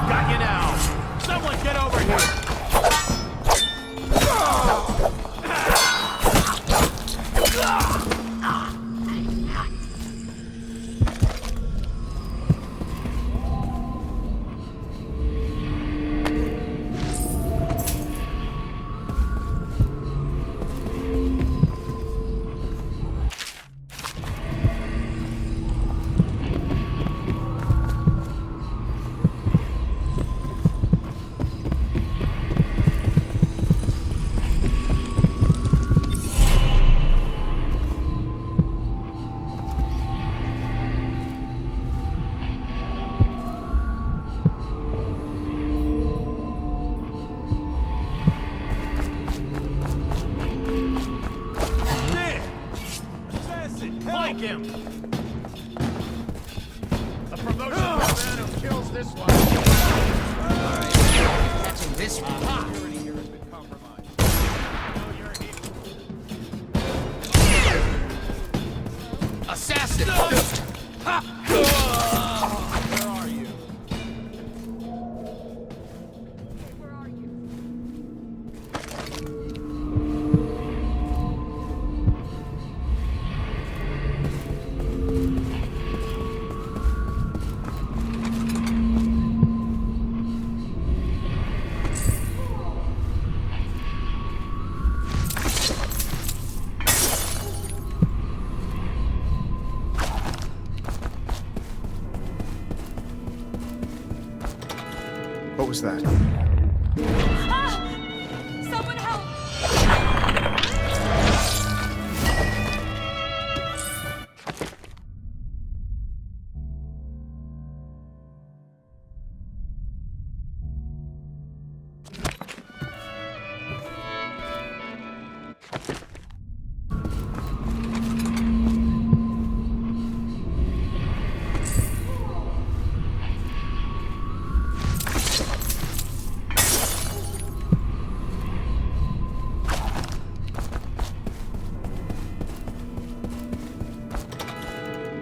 Got you now. Someone get over here. What was that? Someone help!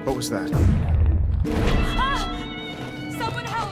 What was that? Someone help!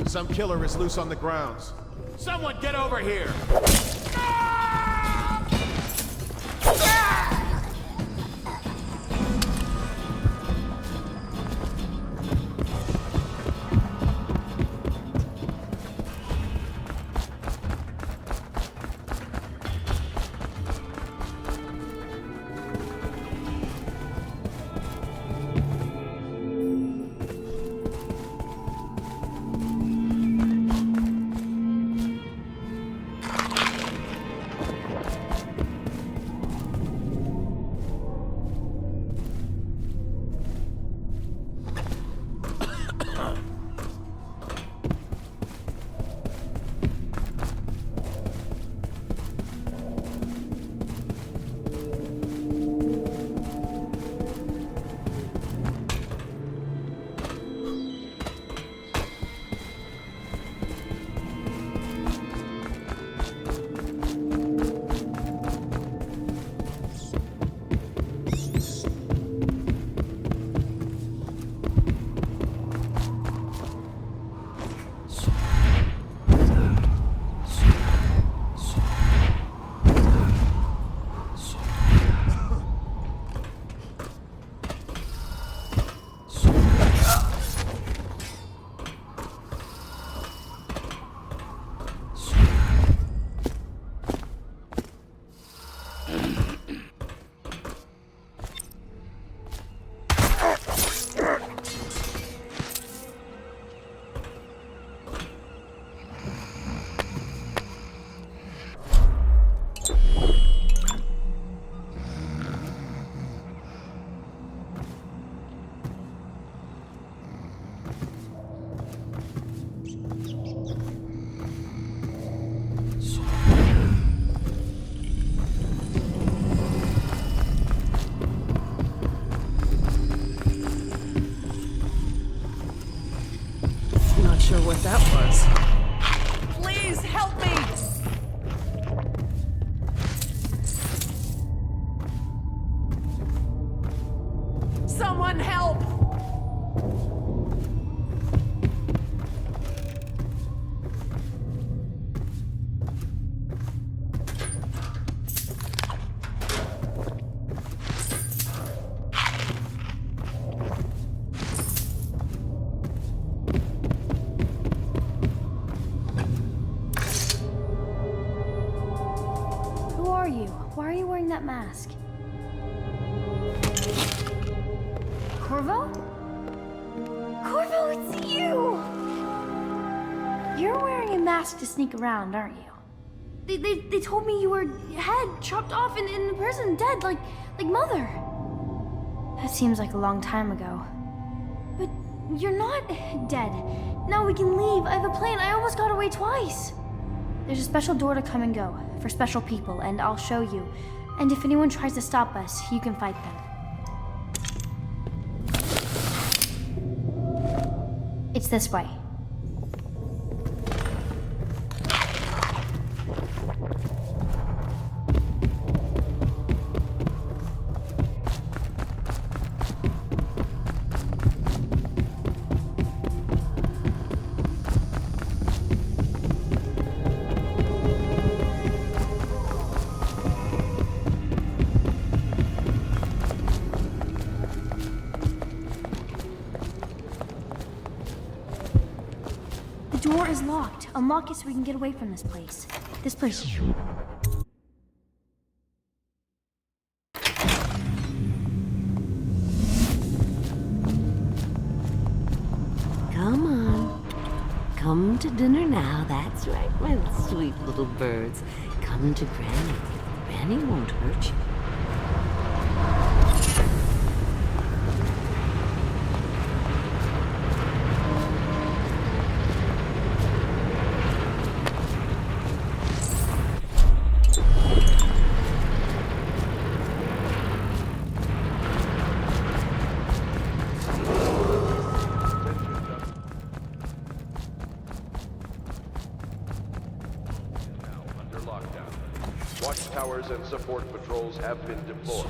Some killer is loose on the grounds. Someone get over here. Someone help! Who are you? Why are you wearing that mask? Corvo? Corvo, it's you! You're wearing a mask to sneak around, aren't you? They told me you were head chopped off in the prison, dead, like Mother. That seems like a long time ago. But you're not dead. Now we can leave. I have a plan. I almost got away twice. There's a special door to come and go for special people, and I'll show you. And if anyone tries to stop us, you can fight them. It's this way. The door is locked. Unlock it so we can get away from this place. This place. Come on. Come to dinner now. That's right, my sweet little birds. Come to Granny. Granny won't hurt you. Watchtowers and support patrols have been deployed.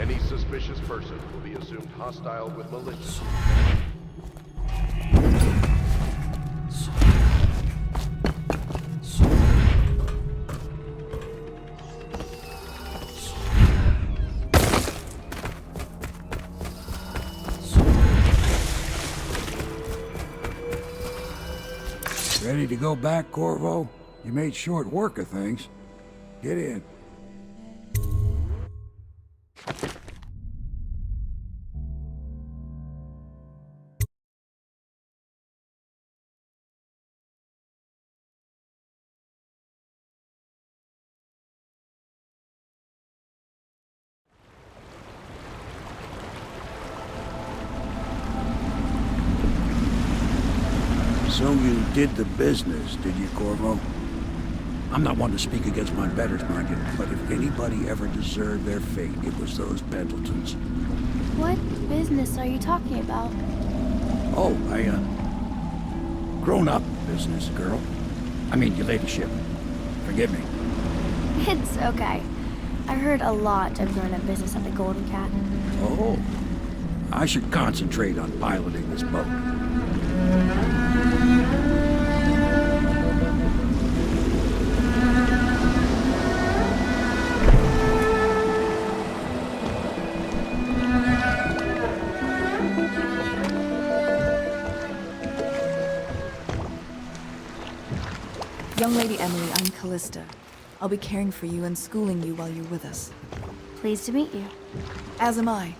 Any suspicious person will be assumed hostile with malicious. Ready to go back, Corvo? You made short work of things. Get in. So you did the business, did you, Corvo? I'm not one to speak against my betters, mind you, but if anybody ever deserved their fate, it was those Pendletons. What business are you talking about? Oh, grown-up business, girl. I mean, your ladyship. Forgive me. It's okay. I heard a lot of grown-up business at the Golden Cat. Oh, I should concentrate on piloting this boat. Young Lady Emily, I'm Callista. I'll be caring for you and schooling you while you're with us. Pleased to meet you. As am I.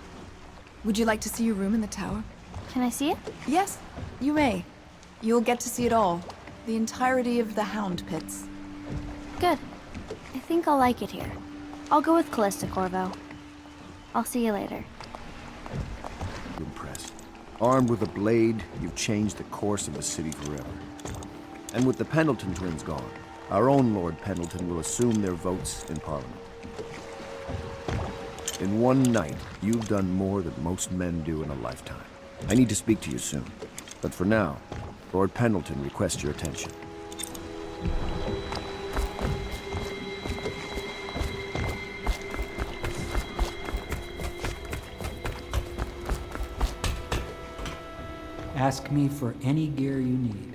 Would you like to see your room in the tower? Can I see it? Yes, you may. You'll get to see it all. The entirety of the Hound Pits. Good. I think I'll like it here. I'll go with Callista, Corvo. I'll see you later. Impressed. Armed with a blade, you've changed the course of the city forever. And with the Pendleton twins gone, our own Lord Pendleton will assume their votes in Parliament. In one night, you've done more than most men do in a lifetime. I need to speak to you soon. But for now, Lord Pendleton requests your attention. Ask me for any gear you need.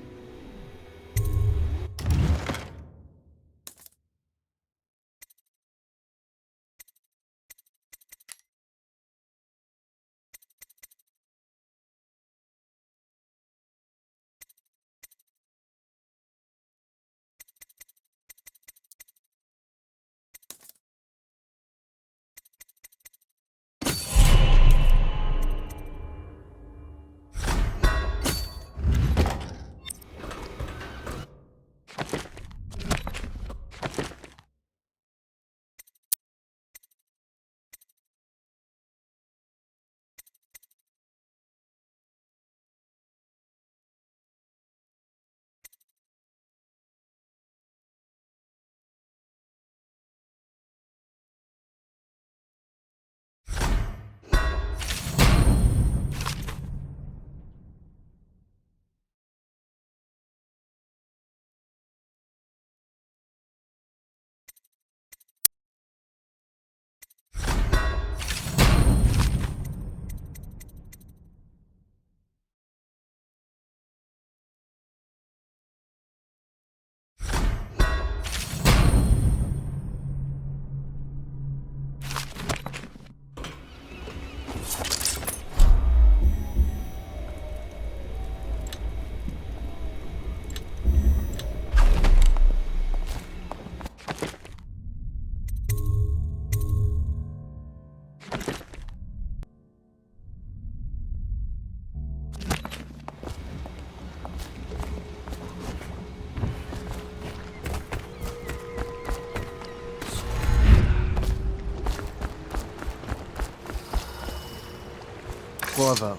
Corvo,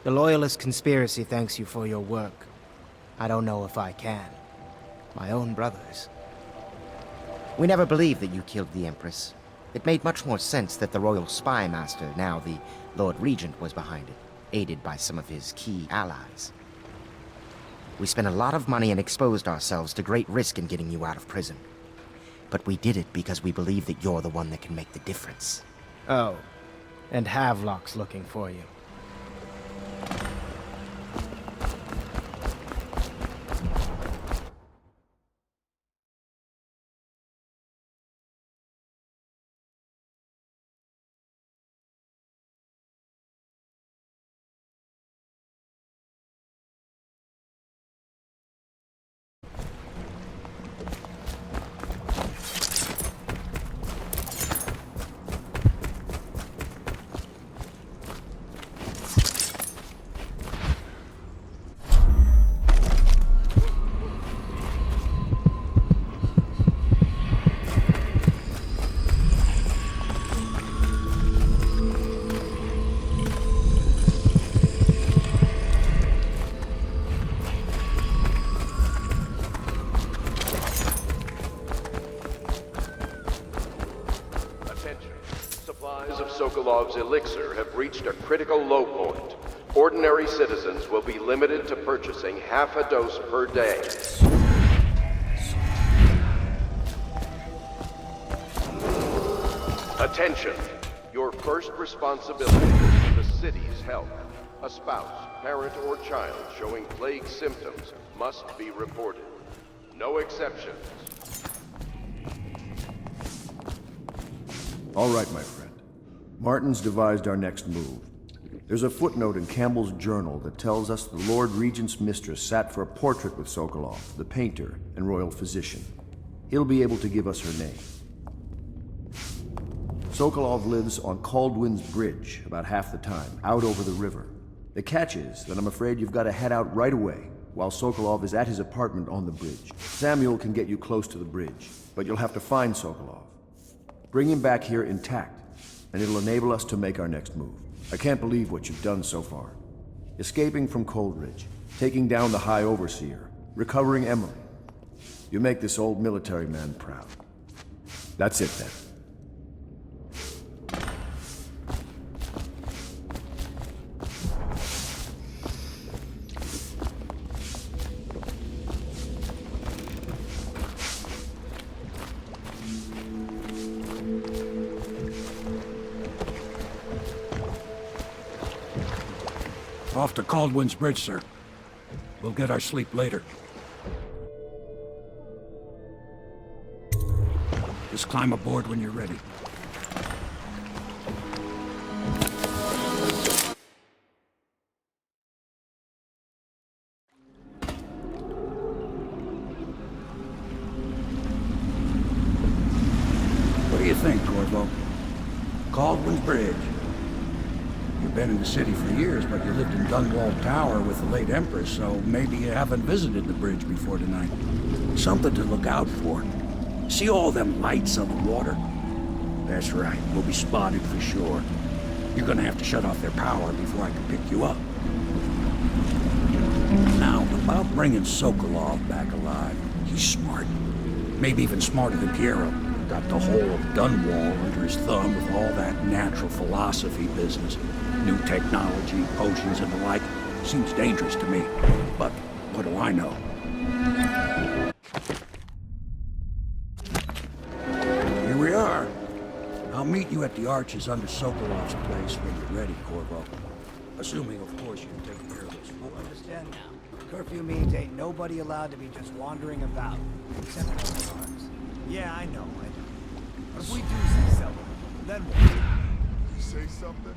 the Loyalist conspiracy thanks you for your work. I don't know if I can. My own brothers. We never believed that you killed the Empress. It made much more sense that the Royal Spy Master, now the Lord Regent, was behind it, aided by some of his key allies. We spent a lot of money and exposed ourselves to great risk in getting you out of prison. But we did it because we believe that you're the one that can make the difference. Oh, and Havelock's looking for you. Sokolov's elixir have reached a critical low point. Ordinary citizens will be limited to purchasing half a dose per day. Attention! Your first responsibility is the city's health. A spouse, parent, or child showing plague symptoms must be reported. No exceptions. All right, my friend. Martin's devised our next move. There's a footnote in Campbell's journal that tells us the Lord Regent's mistress sat for a portrait with Sokolov, the painter and royal physician. He'll be able to give us her name. Sokolov lives on Caldwin's Bridge about half the time, out over the river. The catch is that I'm afraid you've got to head out right away, while Sokolov is at his apartment on the bridge. Samuel can get you close to the bridge, but you'll have to find Sokolov. Bring him back here intact, and it'll enable us to make our next move. I can't believe what you've done so far. Escaping from Coldridge, taking down the High Overseer, recovering Emily. You make this old military man proud. That's it then. Off to Caldwin's Bridge, sir. We'll get our sleep later. Just climb aboard when you're ready. What do you think, Corvo? Caldwin's Bridge. You've been in the city for years, but you lived in Dunwall Tower with the late Empress, so maybe you haven't visited the bridge before tonight. Something to look out for. See all them lights on the water? That's right, we'll be spotted for sure. You're gonna have to shut off their power before I can pick you up. Now, about bringing Sokolov back alive, he's smart. Maybe even smarter than Piero. Got the whole of Dunwall under his thumb with all that natural philosophy business. New technology, potions and the like. Seems dangerous to me. But what do I know? Here we are. I'll meet you at the arches under Sokolov's place when you're ready, Corvo. Assuming, of course, you can take care of this. I understand now. Curfew means ain't nobody allowed to be just wandering about, except for the guards. Yeah, I know. But if we do see someone, then what? You say something?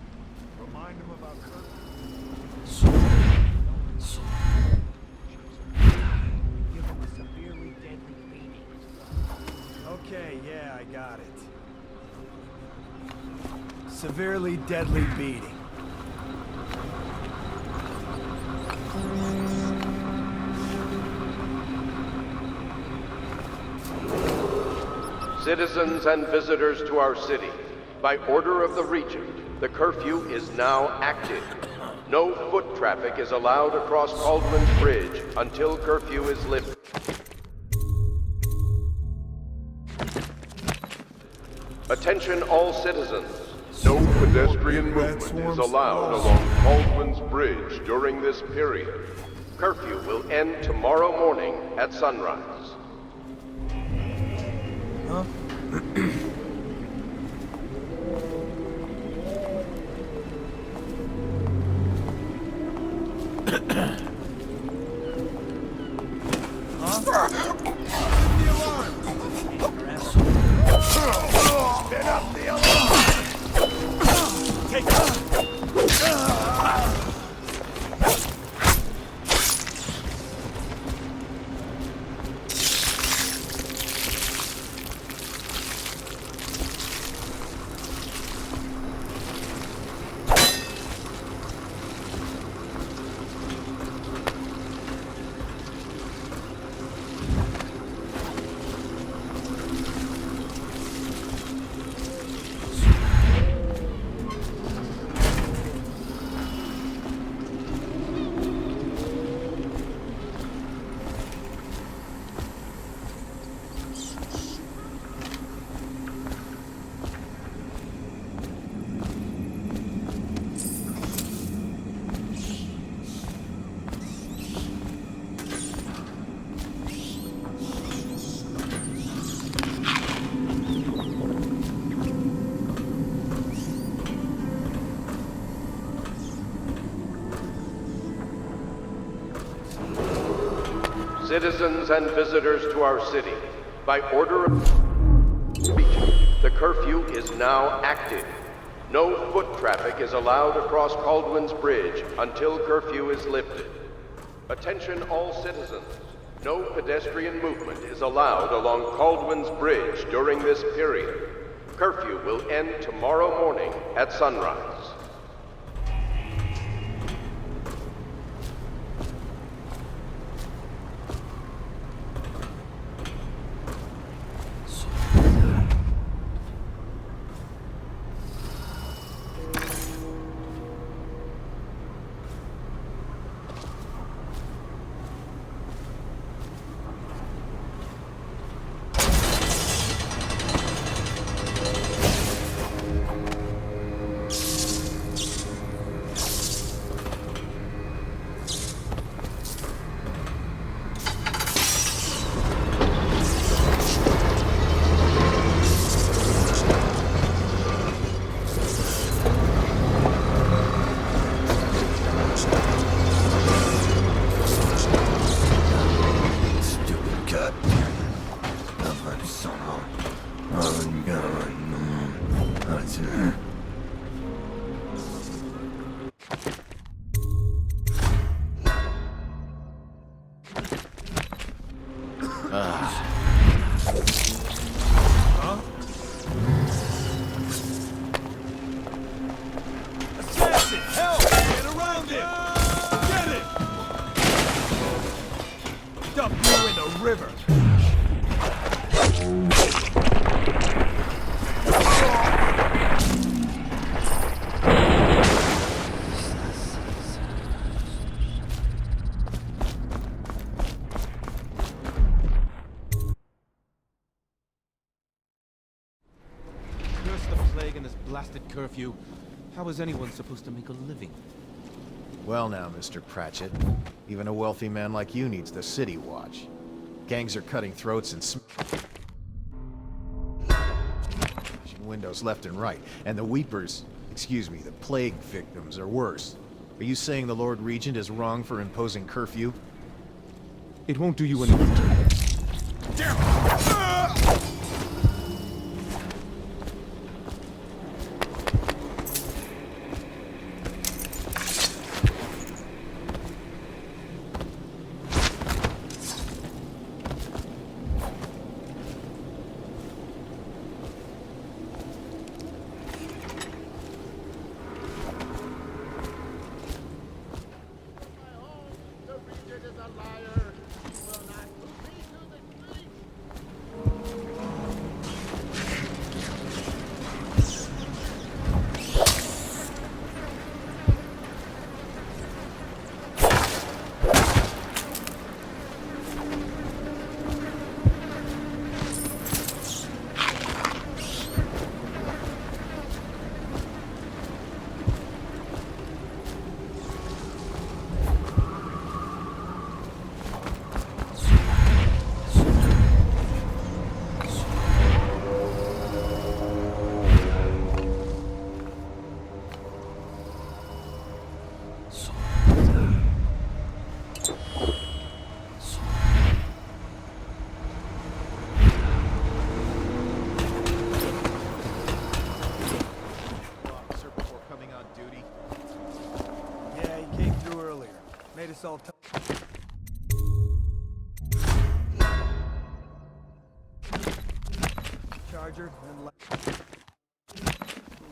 Remind him about Give him a severely deadly beating. Okay, yeah, I got it. Severely deadly beating. Citizens and visitors to our city, by order of the Regent, the curfew is now active. No foot traffic is allowed across Caldwin's Bridge until curfew is lifted. Attention all citizens. No pedestrian movement is allowed along Caldwin's Bridge during this period. Curfew will end tomorrow morning at sunrise. Huh? Spin up the alarm! Take it! Citizens and visitors to our city, by order of the Regent, the curfew is now active. No foot traffic is allowed across Caldwin's Bridge until curfew is lifted. Attention all citizens. No pedestrian movement is allowed along Caldwin's Bridge during this period. Curfew will end tomorrow morning at sunrise. Assassin! Help! Get around him! Get it! Dump you in the river! Curse the plague and this blasted curfew. How is anyone supposed to make a living? Well now, Mr. Pratchett. Even a wealthy man like you needs the city watch. Gangs are cutting throats and smashing windows left and right. And the weepers, excuse me, the plague victims are worse. Are you saying the Lord Regent is wrong for imposing curfew? It won't do you any good. Damn! All Charger and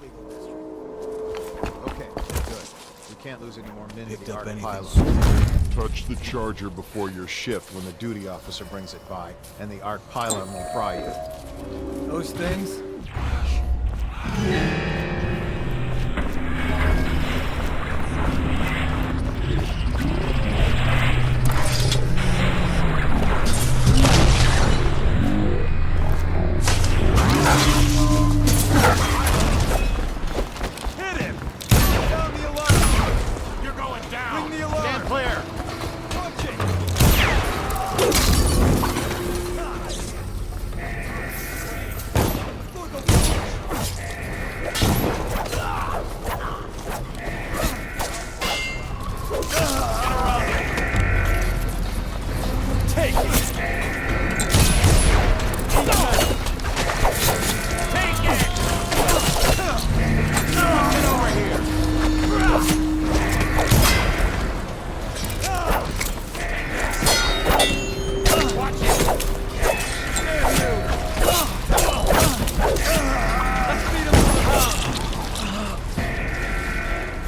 legal district. Okay, good. We can't lose any more men to the Arc pylon. Touch the charger before your shift when the duty officer brings it by, and the Arc pylon will fry you. Those things?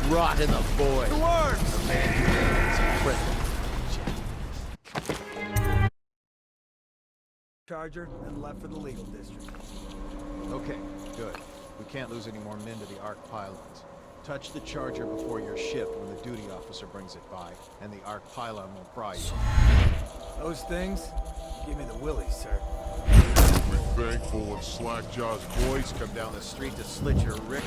Rot in the void. The works! Charger and left for the legal district. Okay, good. We can't lose any more men to the Arc pylons. Touch the charger before your shift when the duty officer brings it by, and the Arc pylon will fry you. Those things? Give me the willies, sir. With Bagful and Slackjaw's boys come down the street to slit your rick.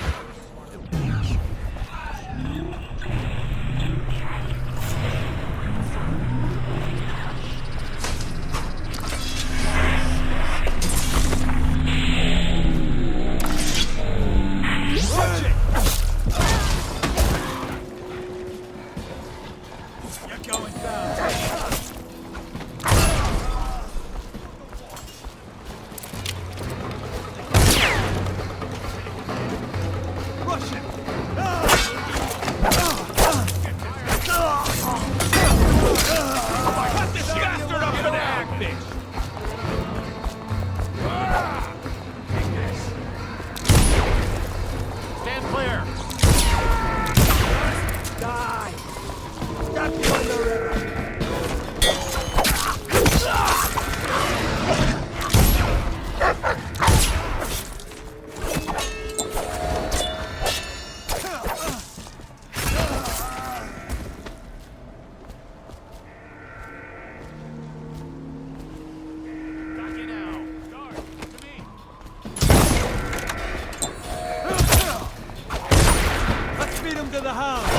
the hound!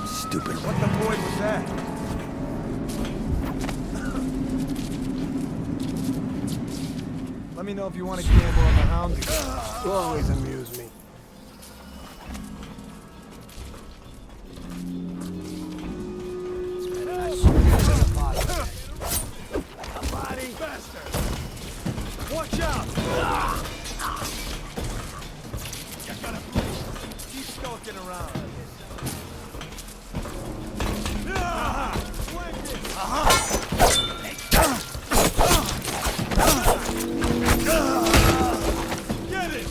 Stupid. What the boy was that? Let me know if you want to gamble on the hound again. You'll always amuse me. Somebody! Bastard! Watch out! You gotta please keep stalking around. Get it!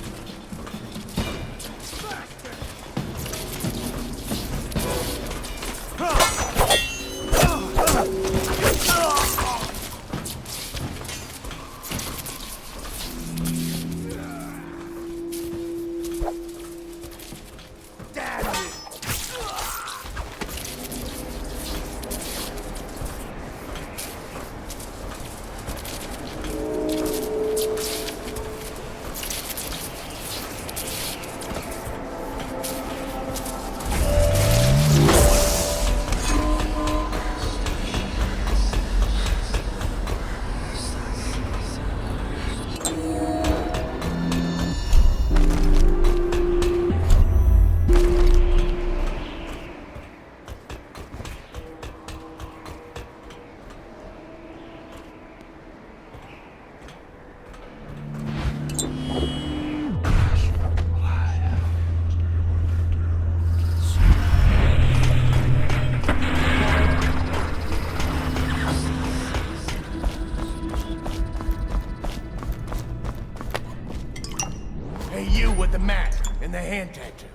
and the hand tattoo.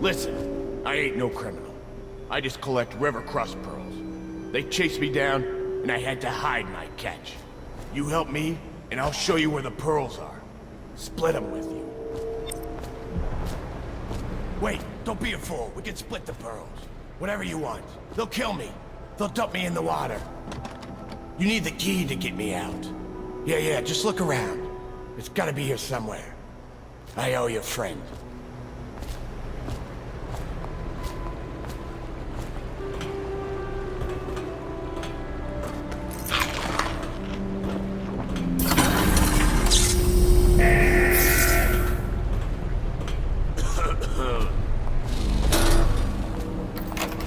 Listen, I ain't no criminal. I just collect river crust pearls. They chased me down, and I had to hide my catch. You help me, and I'll show you where the pearls are. Split them with you. Wait, don't be a fool. We can split the pearls. Whatever you want. They'll kill me. They'll dump me in the water. You need the key to get me out. Yeah, just look around. It's gotta be here somewhere. I owe you a friend.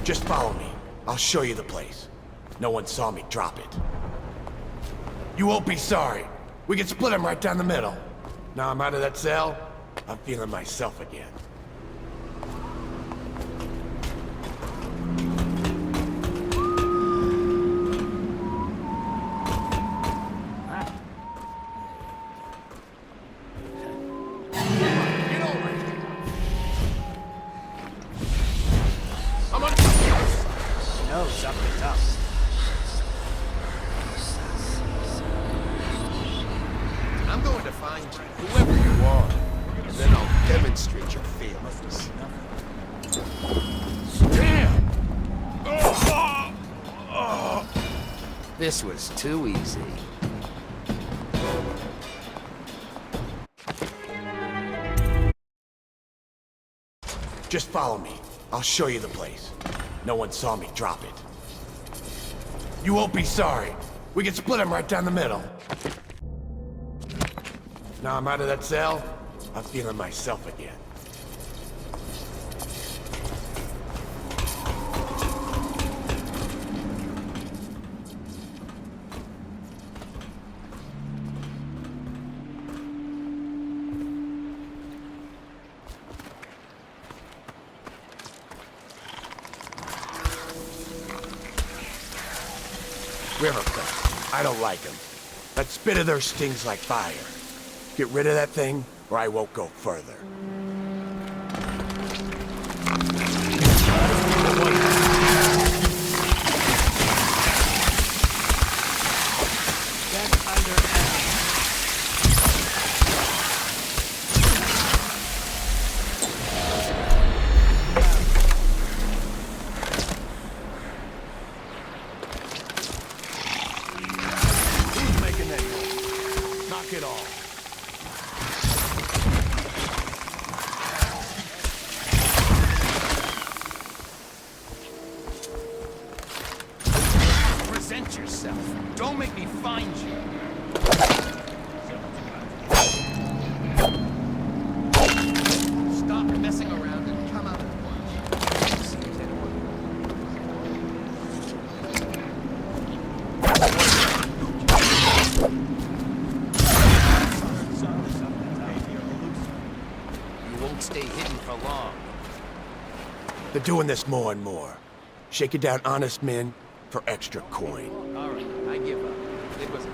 Just follow me. I'll show you the place. No one saw me drop it. You won't be sorry. We can split them right down the middle. Now I'm out of that cell, I'm feeling myself again. I'm going to find you, whoever you are, and then I'll demonstrate your failings. Damn! This was too easy. Just follow me. I'll show you the place. No one saw me drop it. You won't be sorry. We can split them right down the middle. Now I'm out of that cell, I'm feeling myself again. River crust. I don't like them. That spit of theirs stings like fire. Get rid of that thing, or I won't go further. Who's making that noise? Knock it off. Present yourself. Don't make me find you. Stop messing around and come out and watch. See if anyone. You won't stay hidden for long. They're doing this more and more. Shaking down honest men for extra coin. All right, I give up. It was.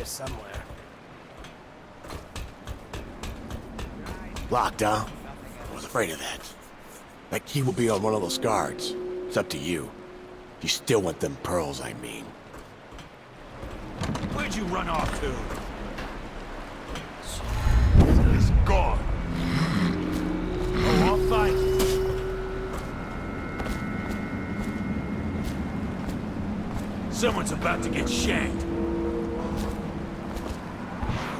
Somewhere. Locked, huh? I was afraid of that. That key will be on one of those guards. It's up to you. You still want them pearls, I mean. Where'd you run off to? It's gone. Oh, I'll find it. Someone's about to get shanked.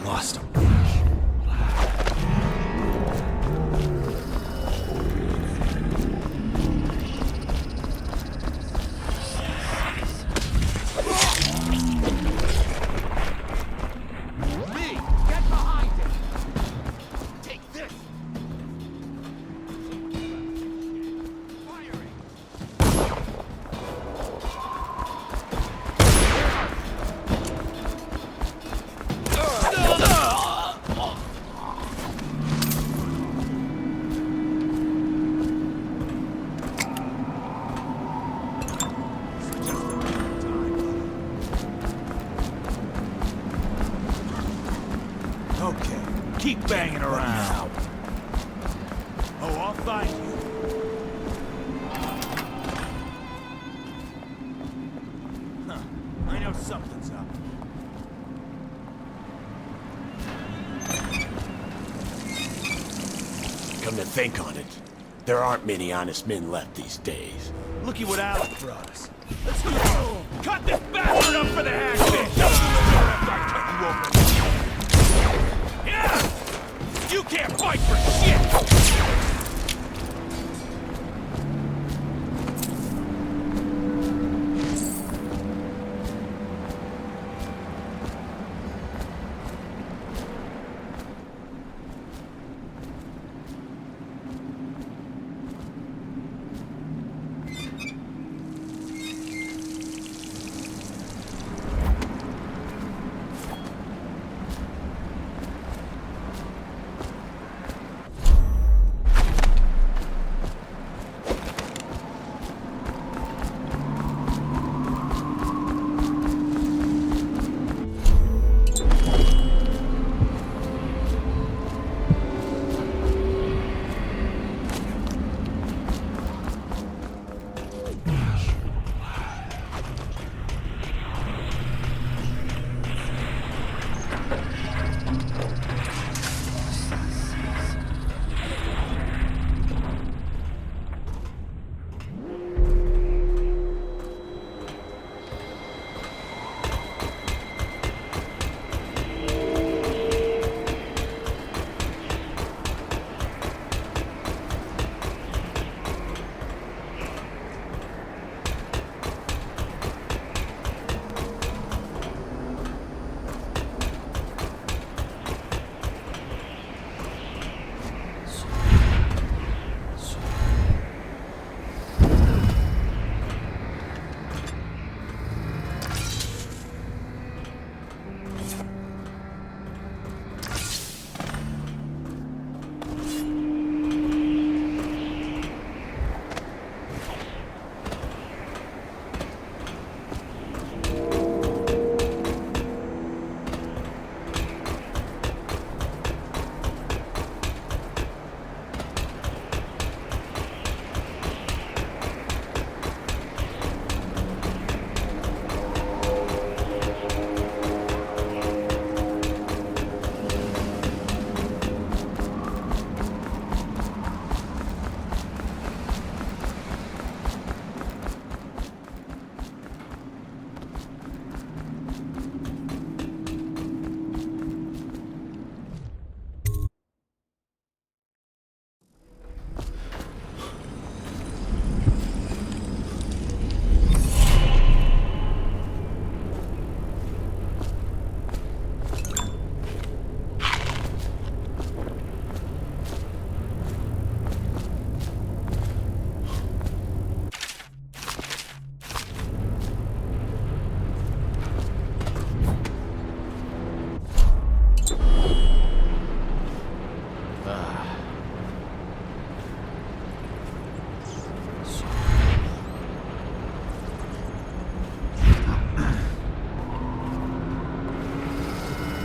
Lost him. Keep banging around. Oh, I'll find you. Huh. I know something's up. Come to think on it, there aren't many honest men left these days. Looky what Alec brought us. Let's go! Cut this bastard up for the hackfish! Yeah! You can't fight for shit!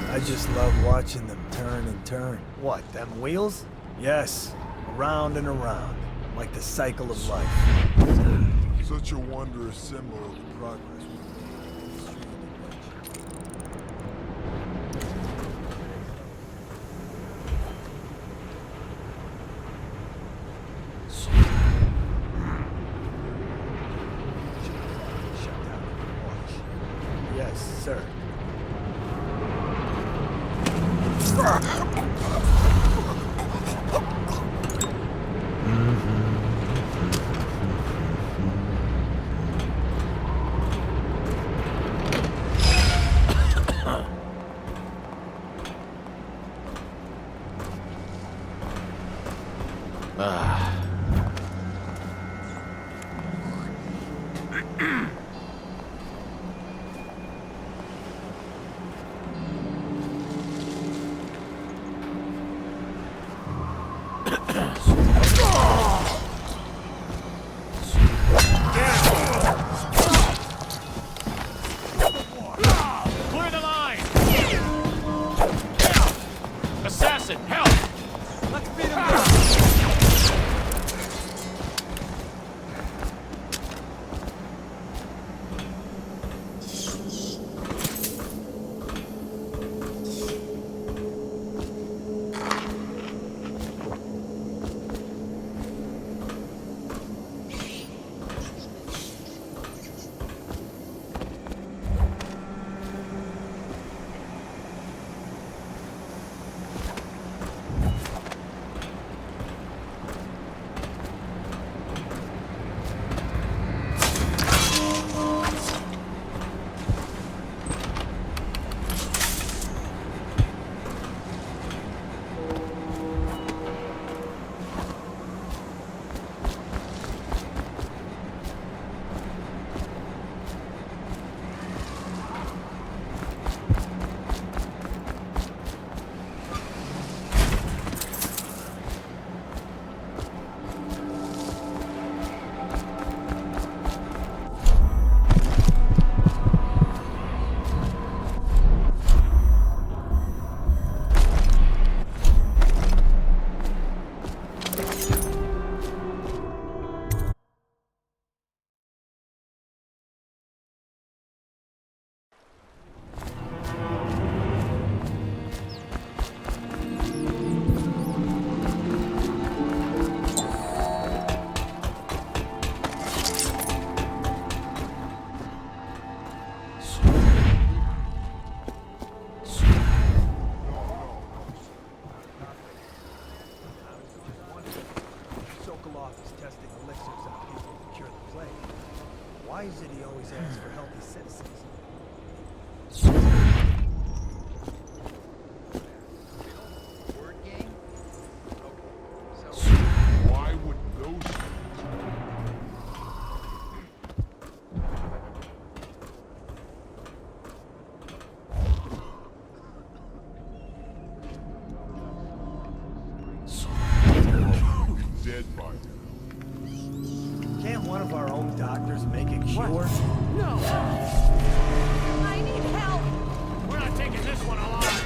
I just love watching them turn and turn. What, them wheels? Yes, around and around, like the cycle of life. Such a wondrous symbol of progress. Yes, sir. Listen, help! Let's beat him down! Why is it he always asks for healthy citizens? Why would those... dead by now. Can't one of our own doctors make a cure? No! I need help! We're not taking this one alive!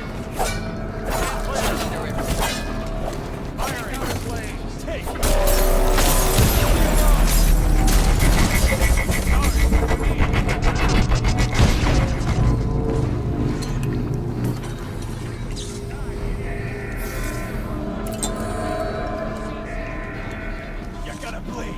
Firing flames! Take! You're gonna bleed!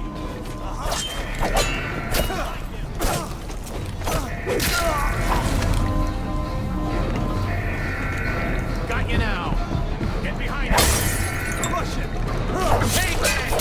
Got you now! Get behind him! Push him! Take it!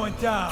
going down.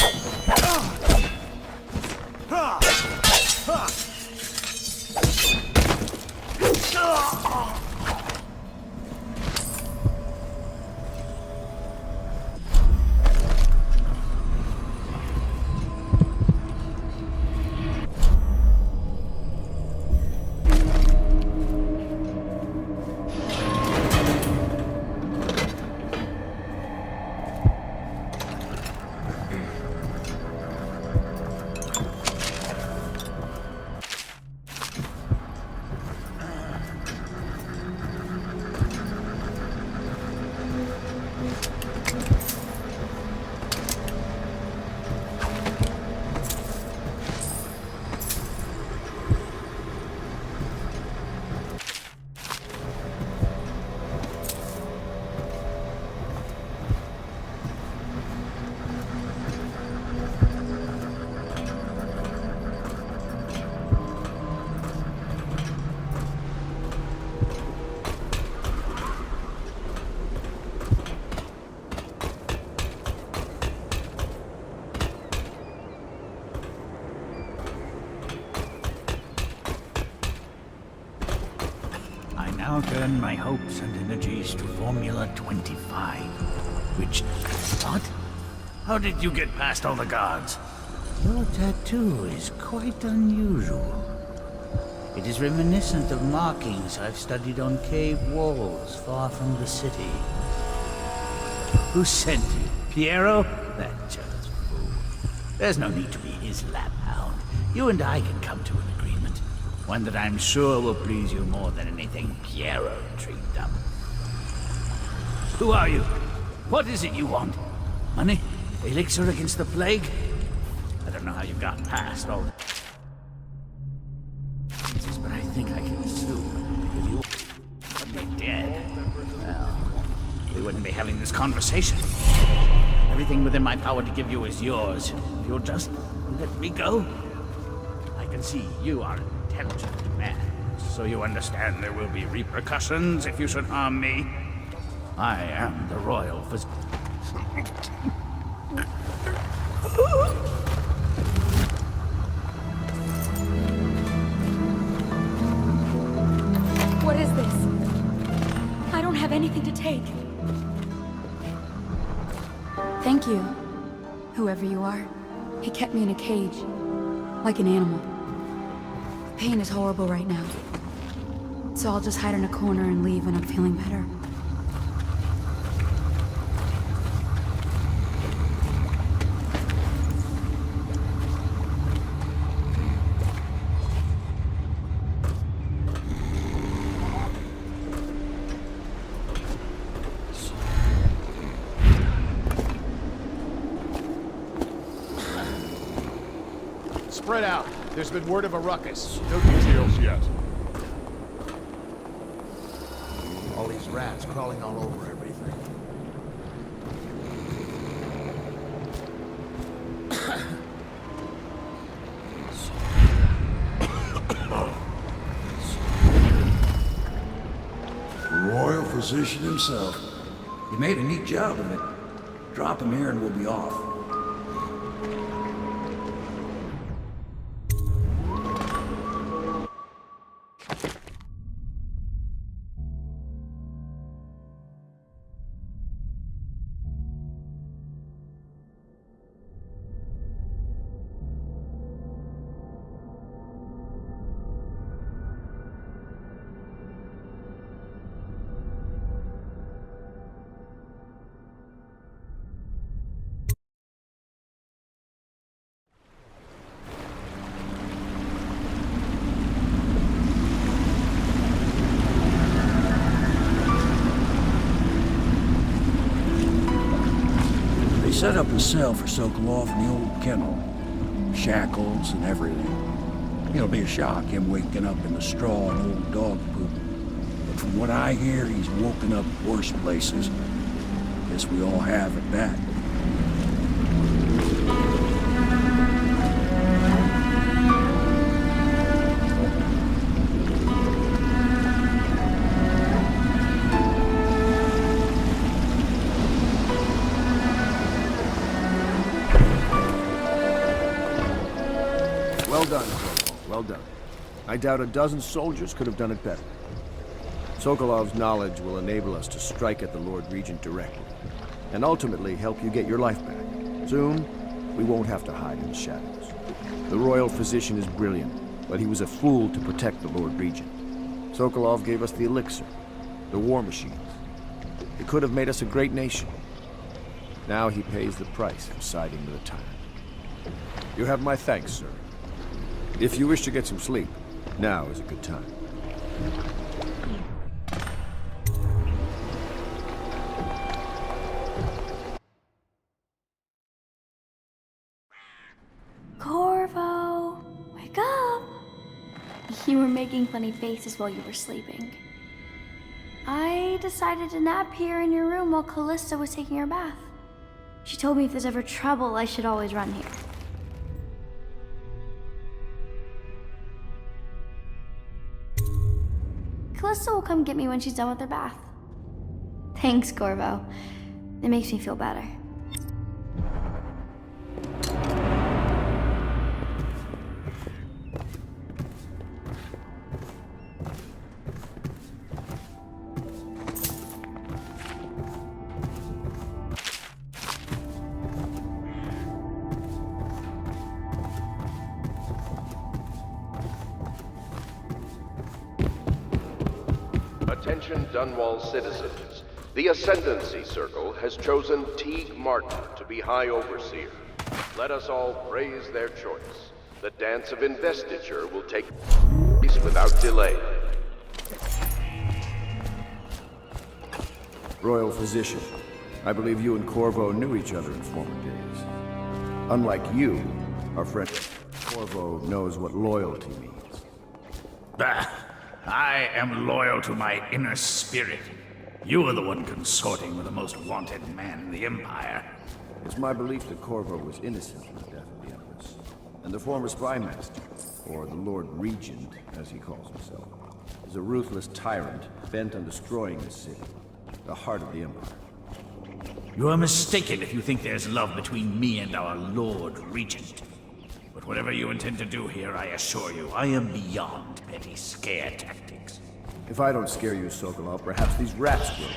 Now turn my hopes and energies to Formula 25. Which... what? How did you get past all the guards? Your tattoo is quite unusual. It is reminiscent of markings I've studied on cave walls far from the city. Who sent you? Piero? That jealous fool. There's no need to be his laphound. You and I can come to an agreement. One that I'm sure will please you more than anything Piero dreamed up. Who are you? What is it you want? Money? Elixir against the plague? I don't know how you got past all that. But I think I can sue. If you would be dead, well, we wouldn't be having this conversation. Everything within my power to give you is yours. If you'll just let me go. I can see you are an intelligent man, so you understand there will be repercussions if you should harm me. I am the royal physician. What is this? I don't have anything to take. Thank you, whoever you are. He kept me in a cage, like an animal. The pain is horrible right now, so I'll just hide in a corner and leave when I'm feeling better. Spread out. There's been word of a ruckus. No details yet. All these rats crawling all over everything. Royal physician himself. You made a neat job of it. Drop him here and we'll be off. Set up a cell for Sokolov in the old kennel. Shackles and everything. It'll be a shock, him waking up in the straw and old dog poop. But from what I hear, he's woken up worse places. Guess we all have at that. I doubt a dozen soldiers could have done it better. Sokolov's knowledge will enable us to strike at the Lord Regent directly, and ultimately help you get your life back. Soon, we won't have to hide in the shadows. The royal physician is brilliant, but he was a fool to protect the Lord Regent. Sokolov gave us the elixir, the war machines. He could have made us a great nation. Now he pays the price for siding with a tyrant. You have my thanks, sir. If you wish to get some sleep, now is a good time. Corvo, wake up! You were making funny faces while you were sleeping. I decided to nap here in your room while Callista was taking her bath. She told me if there's ever trouble, I should always run here. Callista will come get me when she's done with her bath. Thanks, Corvo. It makes me feel better. Attention Dunwall citizens. The Ascendancy Circle has chosen Teague Martin to be High Overseer. Let us all praise their choice. The dance of investiture will take place without delay. Royal Physician, I believe you and Corvo knew each other in former days. Unlike you, our friend Corvo knows what loyalty means. Bah! I am loyal to my inner spirit. You are the one consorting with the most wanted man in the Empire. It's my belief that Corvo was innocent in the death of the Empress, and the former spy master, or the Lord Regent, as he calls himself, is a ruthless tyrant bent on destroying the city, the heart of the Empire. You are mistaken if you think there's love between me and our Lord Regent. But whatever you intend to do here, I assure you, I am beyond petty scare tactics. If I don't scare you, Sokolov, perhaps these rats will.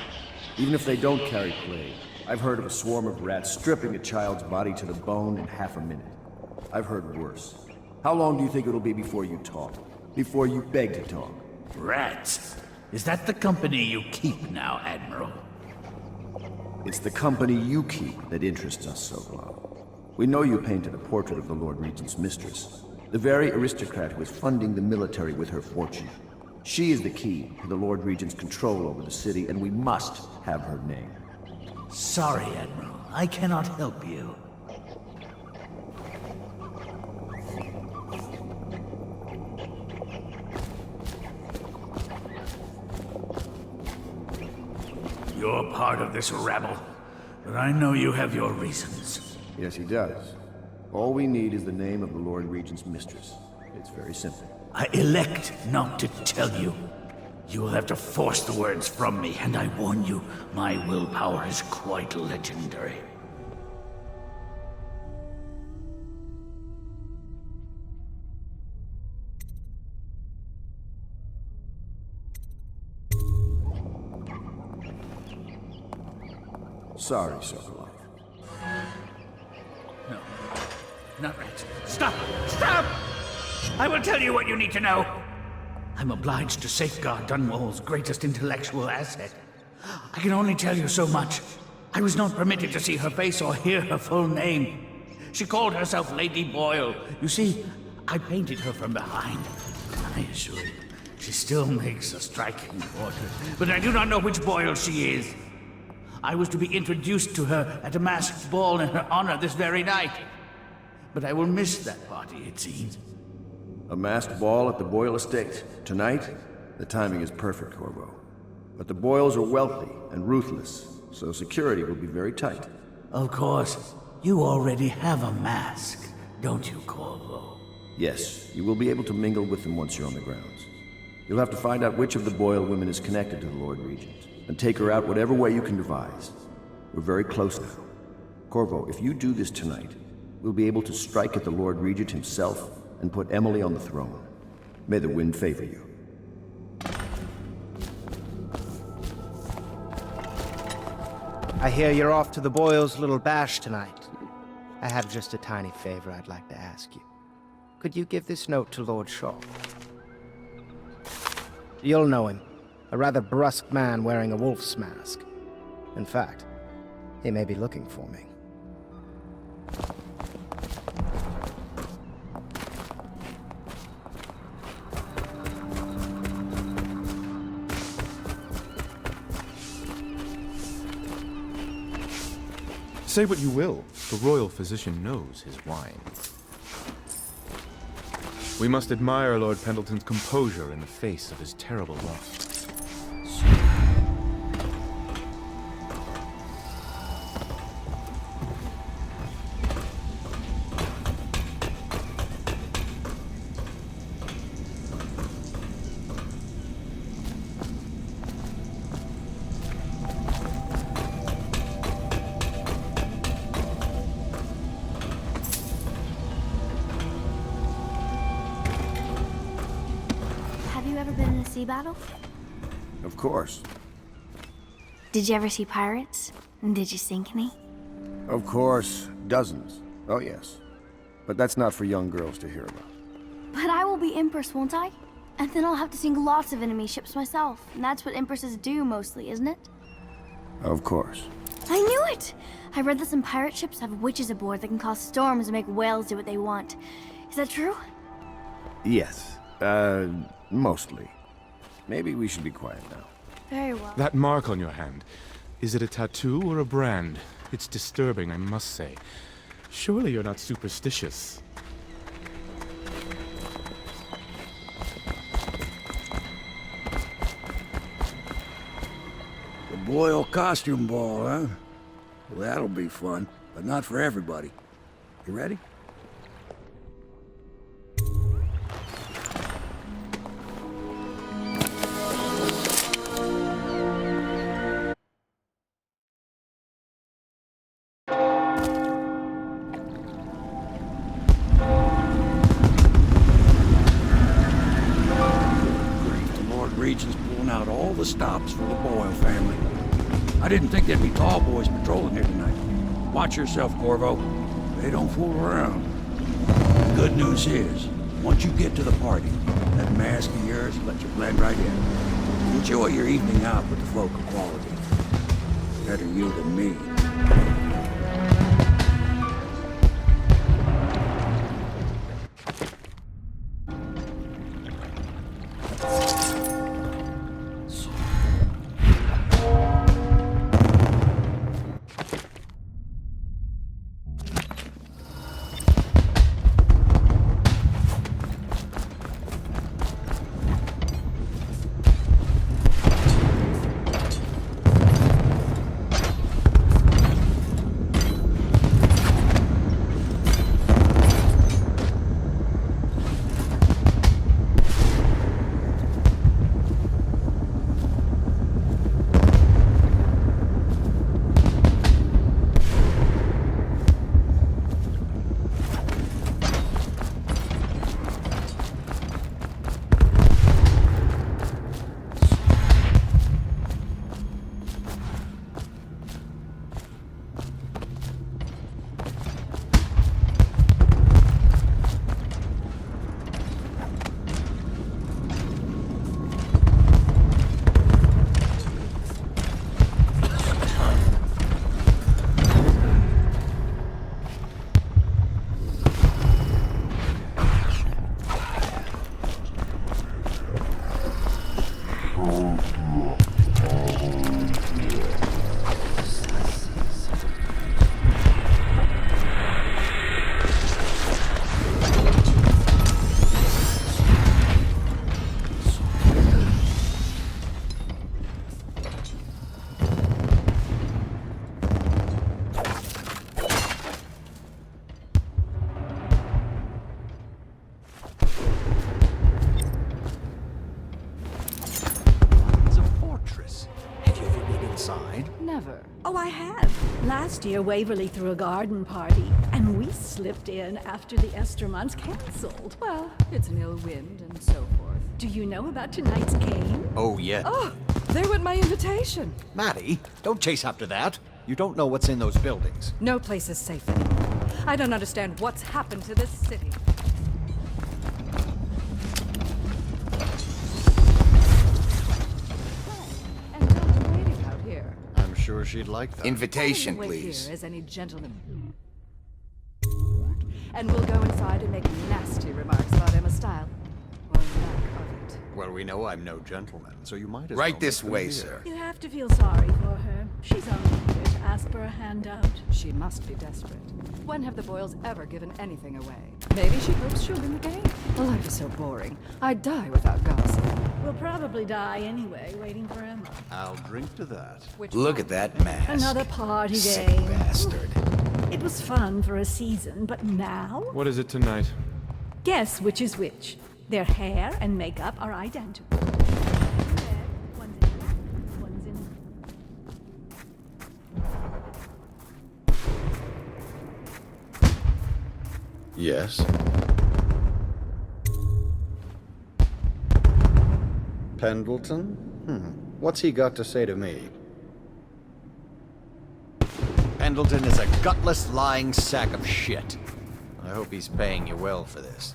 Even if they don't carry plague. I've heard of a swarm of rats stripping a child's body to the bone in half a minute. I've heard worse. How long do you think it'll be before you talk? Before you beg to talk? Rats? Is that the company you keep now, Admiral? It's the company you keep that interests us, Sokolov. We know you painted a portrait of the Lord Regent's mistress, the very aristocrat who is funding the military with her fortune. She is the key to the Lord Regent's control over the city, and we must have her name. Sorry, Admiral. I cannot help you. You're part of this rabble, but I know you have your reasons. Yes, he does. All we need is the name of the Lord Regent's mistress. It's very simple. I elect not to tell you. You will have to force the words from me, and I warn you, my willpower is quite legendary. Sorry, Sokolov. No. Not rats. Stop! Stop! I will tell you what you need to know. I'm obliged to safeguard Dunwall's greatest intellectual asset. I can only tell you so much. I was not permitted to see her face or hear her full name. She called herself Lady Boyle. You see, I painted her from behind. I assure you, she still makes a striking portrait, but I do not know which Boyle she is. I was to be introduced to her at a masked ball in her honor this very night. But I will miss that party, it seems. A masked ball at the Boyle estate. Tonight? The timing is perfect, Corvo. But the Boyles are wealthy and ruthless, so security will be very tight. Of course. You already have a mask, don't you, Corvo? Yes, you will be able to mingle with them once you're on the grounds. You'll have to find out which of the Boyle women is connected to the Lord Regent, and take her out whatever way you can devise. We're very close now. Corvo, if you do this tonight, we'll be able to strike at the Lord Regent himself and put Emily on the throne. May the wind favor you. I hear you're off to the Boyles' little bash tonight. I have just a tiny favor I'd like to ask you. Could you give this note to Lord Shaw? You'll know him. A rather brusque man wearing a wolf's mask. In fact, he may be looking for me. Say what you will, the royal physician knows his wine. We must admire Lord Pendleton's composure in the face of his terrible loss. Sea battle? Of course. Did you ever see pirates? Did you sink any? Of course. Dozens. Oh, yes. But that's not for young girls to hear about. But I will be Empress, won't I? And then I'll have to sink lots of enemy ships myself. And that's what Empresses do mostly, isn't it? Of course. I knew it! I read that some pirate ships have witches aboard that can cause storms and make whales do what they want. Is that true? Yes. Mostly. Maybe we should be quiet now. Very well. That mark on your hand, is it a tattoo or a brand? It's disturbing, I must say. Surely you're not superstitious. The Boyle costume ball, huh? Well, that'll be fun, but not for everybody. You ready? Stops for the Boyle family. I didn't think there'd be tall boys patrolling here tonight. Watch yourself, Corvo. They don't fool around. The good news is, once you get to the party, that mask of yours will let you blend right in. Enjoy your evening out with the folk of quality. Better you than me. ever. Oh, I have. Last year, Waverly threw a garden party, and we slipped in after the Estermonts cancelled. Well, it's an ill wind and so forth. Do you know about tonight's game? Oh, yeah. Oh, there went my invitation. Maddie, don't chase after that. You don't know what's in those buildings. No place is safe anymore. I don't understand what's happened to this city. I'm sure she'd like that. Invitation, Wait please. here as any gentleman. And we'll go inside and make nasty remarks about Emma's style. Or lack of it. Well, we know I'm no gentleman, so you might as Right well this make them way, here. sir. You have to feel sorry for her. She's only here to ask for a handout. She must be desperate. When have the Boyles ever given anything away? Maybe she hopes she'll win the game. Life is so boring. I'd die without gossip. We'll probably die anyway, waiting for Emma. I'll drink to that. Look at that mask. Another party Sick game. bastard. It was fun for a season, but now? What is it tonight? Guess which is which. Their hair and makeup are identical. Yes. Pendleton? What's he got to say to me? Pendleton is a gutless, lying sack of shit. I hope he's paying you well for this.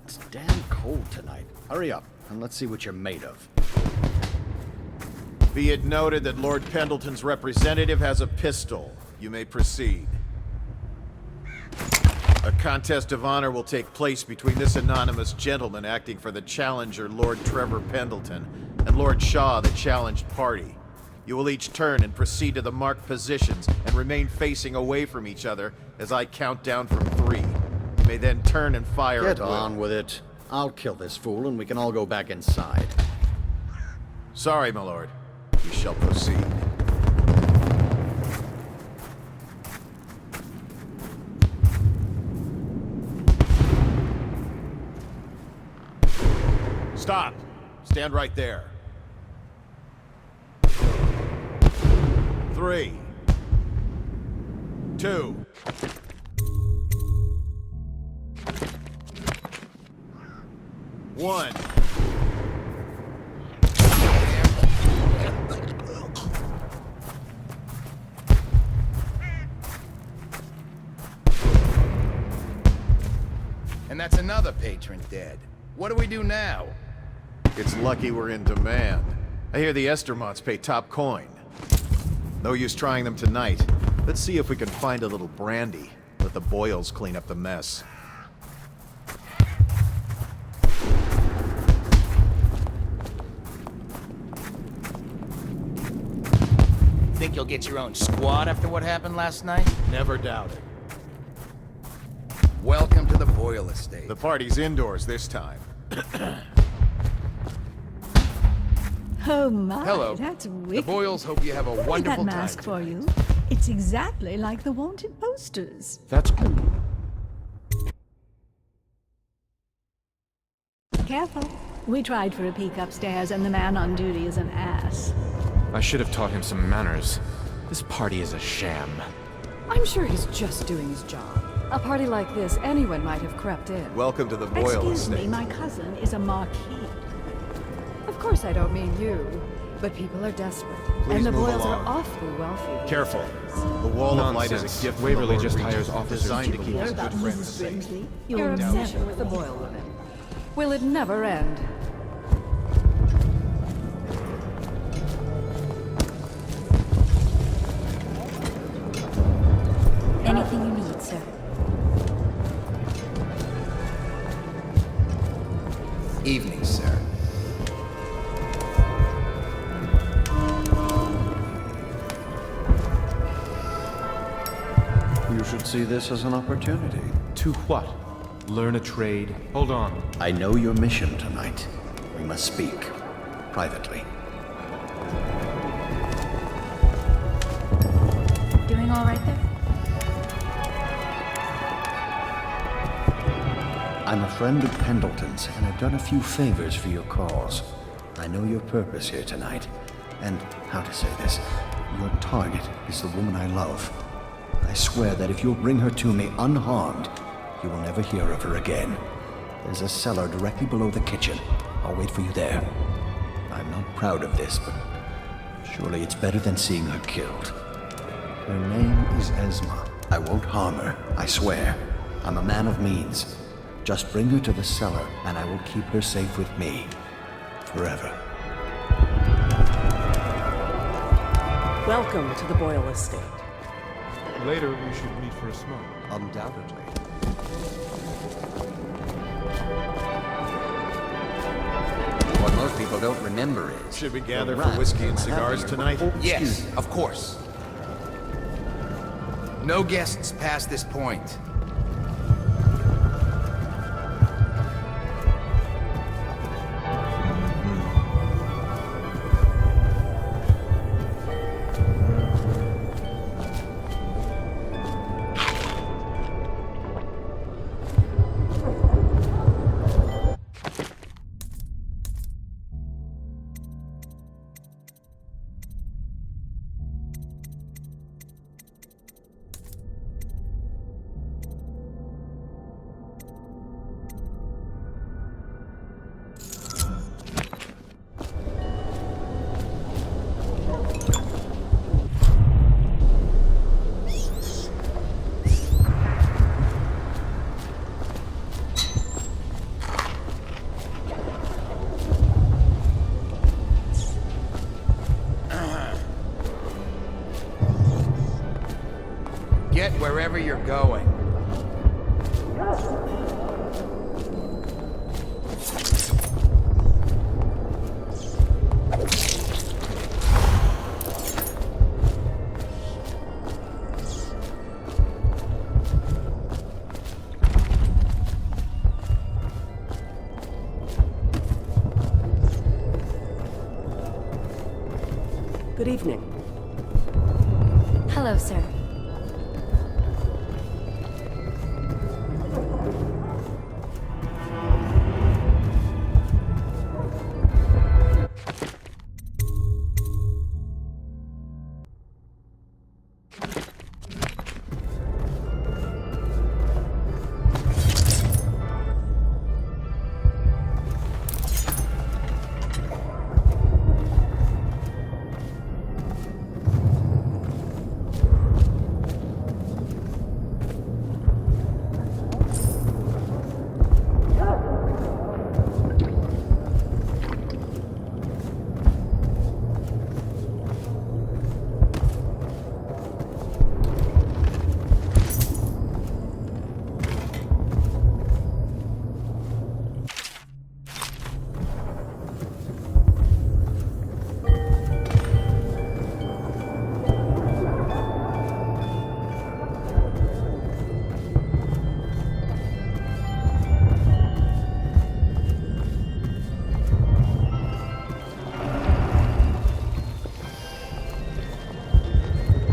It's damn cold tonight. Hurry up, and let's see what you're made of. Be it noted that Lord Pendleton's representative has a pistol. You may proceed. A contest of honor will take place between this anonymous gentleman acting for the challenger, Lord Trevor Pendleton, and Lord Shaw, the challenged party. You will each turn and proceed to the marked positions and remain facing away from each other as I count down from 3. You may then turn and fire Get at will. on with it. I'll kill this fool and we can all go back inside. Sorry, my lord. You shall proceed. Stop! Stand right there. 3, 2, 1. And that's another patron dead. What do we do now? It's lucky we're in demand. I hear the Estermonts pay top coin. No use trying them tonight. Let's see if we can find a little brandy. Let the Boyles clean up the mess. Think you'll get your own squad after what happened last night? Never doubt it. Welcome to the Boyle estate. The party's indoors this time. Oh my, Hello. that's The wicked. Boyles hope you have a Look at wonderful that time. mask for you. It's exactly like the wanted posters. That's... Careful. We tried for a peek upstairs and the man on duty is an ass. I should have taught him some manners. This party is a sham. I'm sure he's just doing his job. A party like this, anyone might have crept in. Welcome to the Boyle Excuse me, estate. my cousin is a marquis. Of course I don't mean you, but people are desperate. Please and the move Boyles along. are awfully wealthy. Careful. The wall of light is a Nonsense. gift from Waverly the Lord just Regent, hires officers designed to to keep hear his about good friends Mrs. safe. Brinsley. Your You'll obsession never with the fall. Boyle women. Will it never end? Anything you need, sir. Evening, sir. You should see this as an opportunity. To what? Learn a trade? Hold on. I know your mission tonight. We must speak. Privately. Doing all right there? I'm a friend of Pendleton's, and I've done a few favors for your cause. I know your purpose here tonight, and how to say this, your target is the woman I love. I swear that if you'll bring her to me unharmed, you will never hear of her again. There's a cellar directly below the kitchen. I'll wait for you there. I'm not proud of this, but surely it's better than seeing her killed. Her name is Esma. I won't harm her, I swear. I'm a man of means. Just bring her to the cellar, and I will keep her safe with me. Forever. Welcome to the Boyle estate. Later, we should meet for a smoke. Undoubtedly. What most people don't remember is... Should we gather for whiskey and cigars tonight? Yes, of course. No guests past this point. Get wherever you're going. Good evening. Hello, sir.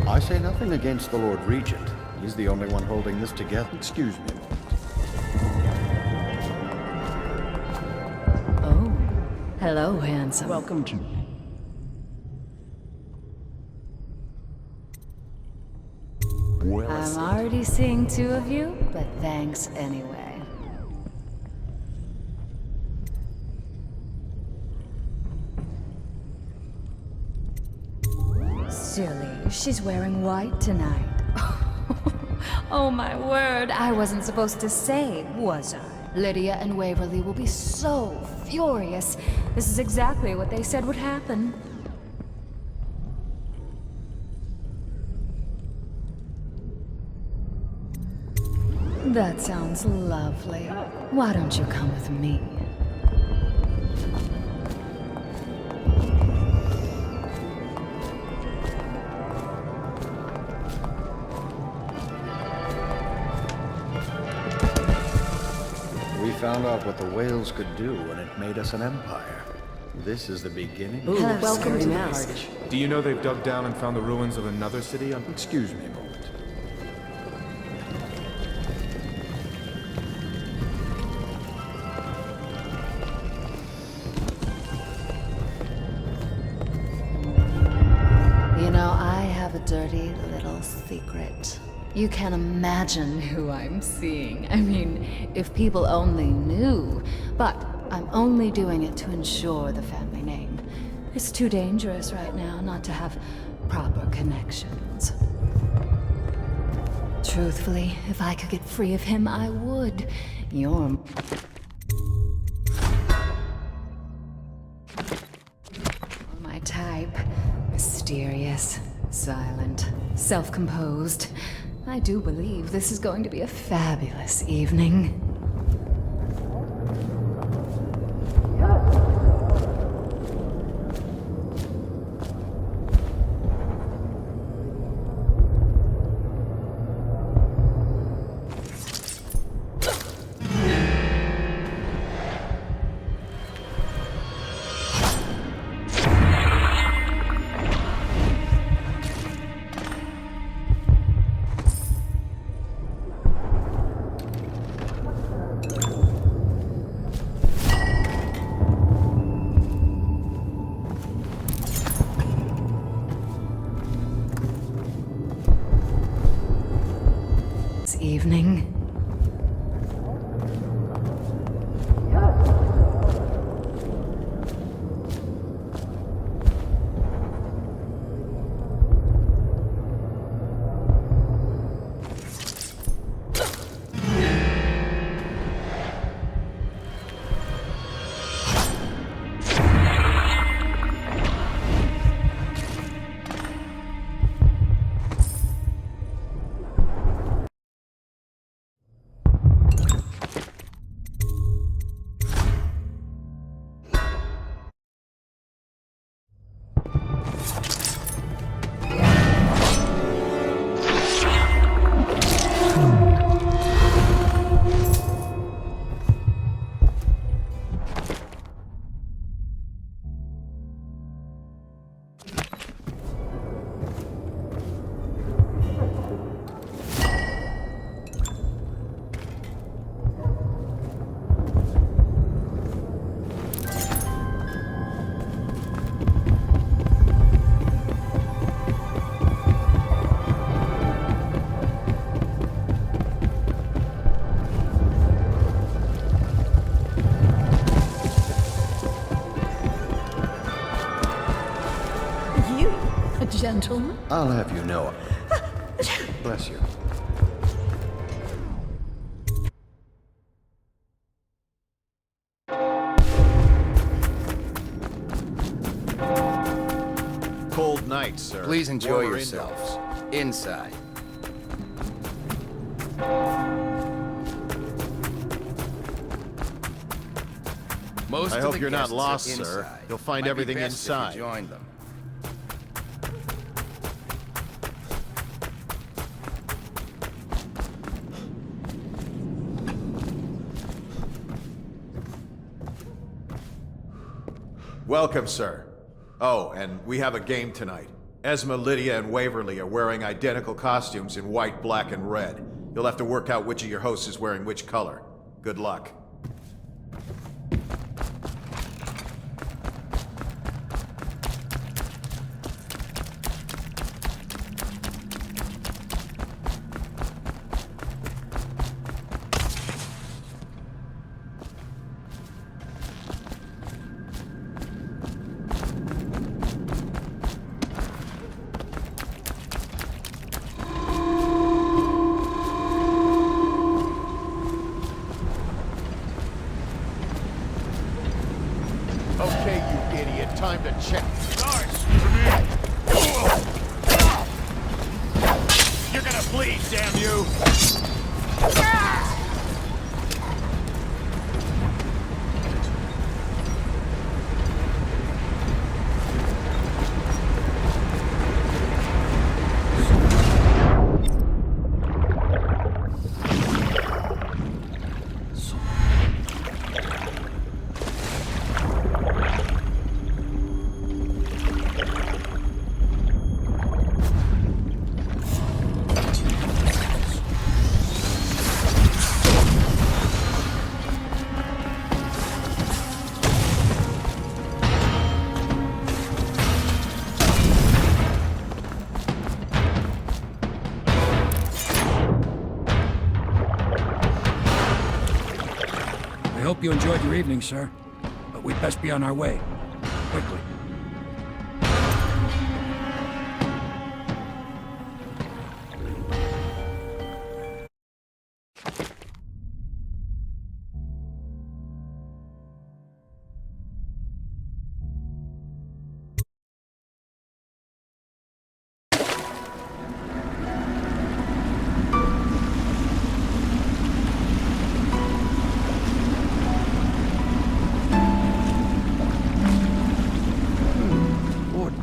I say nothing against the Lord Regent. He's the only one holding this together. Excuse me. Oh, hello, handsome. Welcome to... I'm already seeing two of you, but thanks anyway. Silly, she's wearing white tonight. Oh my word, I wasn't supposed to say, was I? Lydia and Waverly will be so furious. This is exactly what they said would happen. That sounds lovely. Why don't you come with me? We found out what the whales could do, and it made us an empire. This is the beginning. Ooh, welcome to the party. Do you know they've dug down and found the ruins of another city on... Excuse me a moment. secret. You can imagine who I'm seeing. I mean, if people only knew. But I'm only doing it to ensure the family name. It's too dangerous right now not to have proper connections. Truthfully, if I could get free of him, I would. You're... my type. Mysterious, silent, self-composed. I do believe this is going to be a fabulous evening. Evening. Gentlemen? I'll have you know. Bless you. Cold night, sir. Please enjoy Warmer yourselves. Inside. Most I of hope the you're not guests lost, are sir. inside. You'll find Might be everything best if you inside. join them. Welcome, sir. Oh, and we have a game tonight. Esma, Lydia, and Waverly are wearing identical costumes in white, black, and red. You'll have to work out which of your hosts is wearing which color. Good luck. Okay, you idiot. Time to check. Nice. You're gonna bleed, damn you! I hope you enjoyed your evening, sir. But we'd best be on our way. Quickly.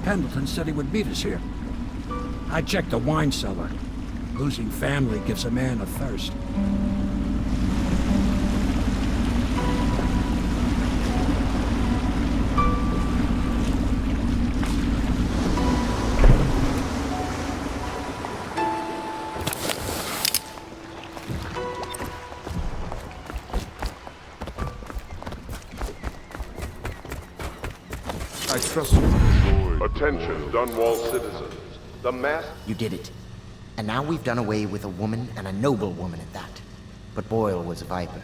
Pendleton said he would meet us here. I checked the wine cellar. Losing family gives a man a thirst. I trust you. Attention, Dunwall citizens. The mass... You did it. And now we've done away with a woman, and a noble woman at that. But Boyle was a viper.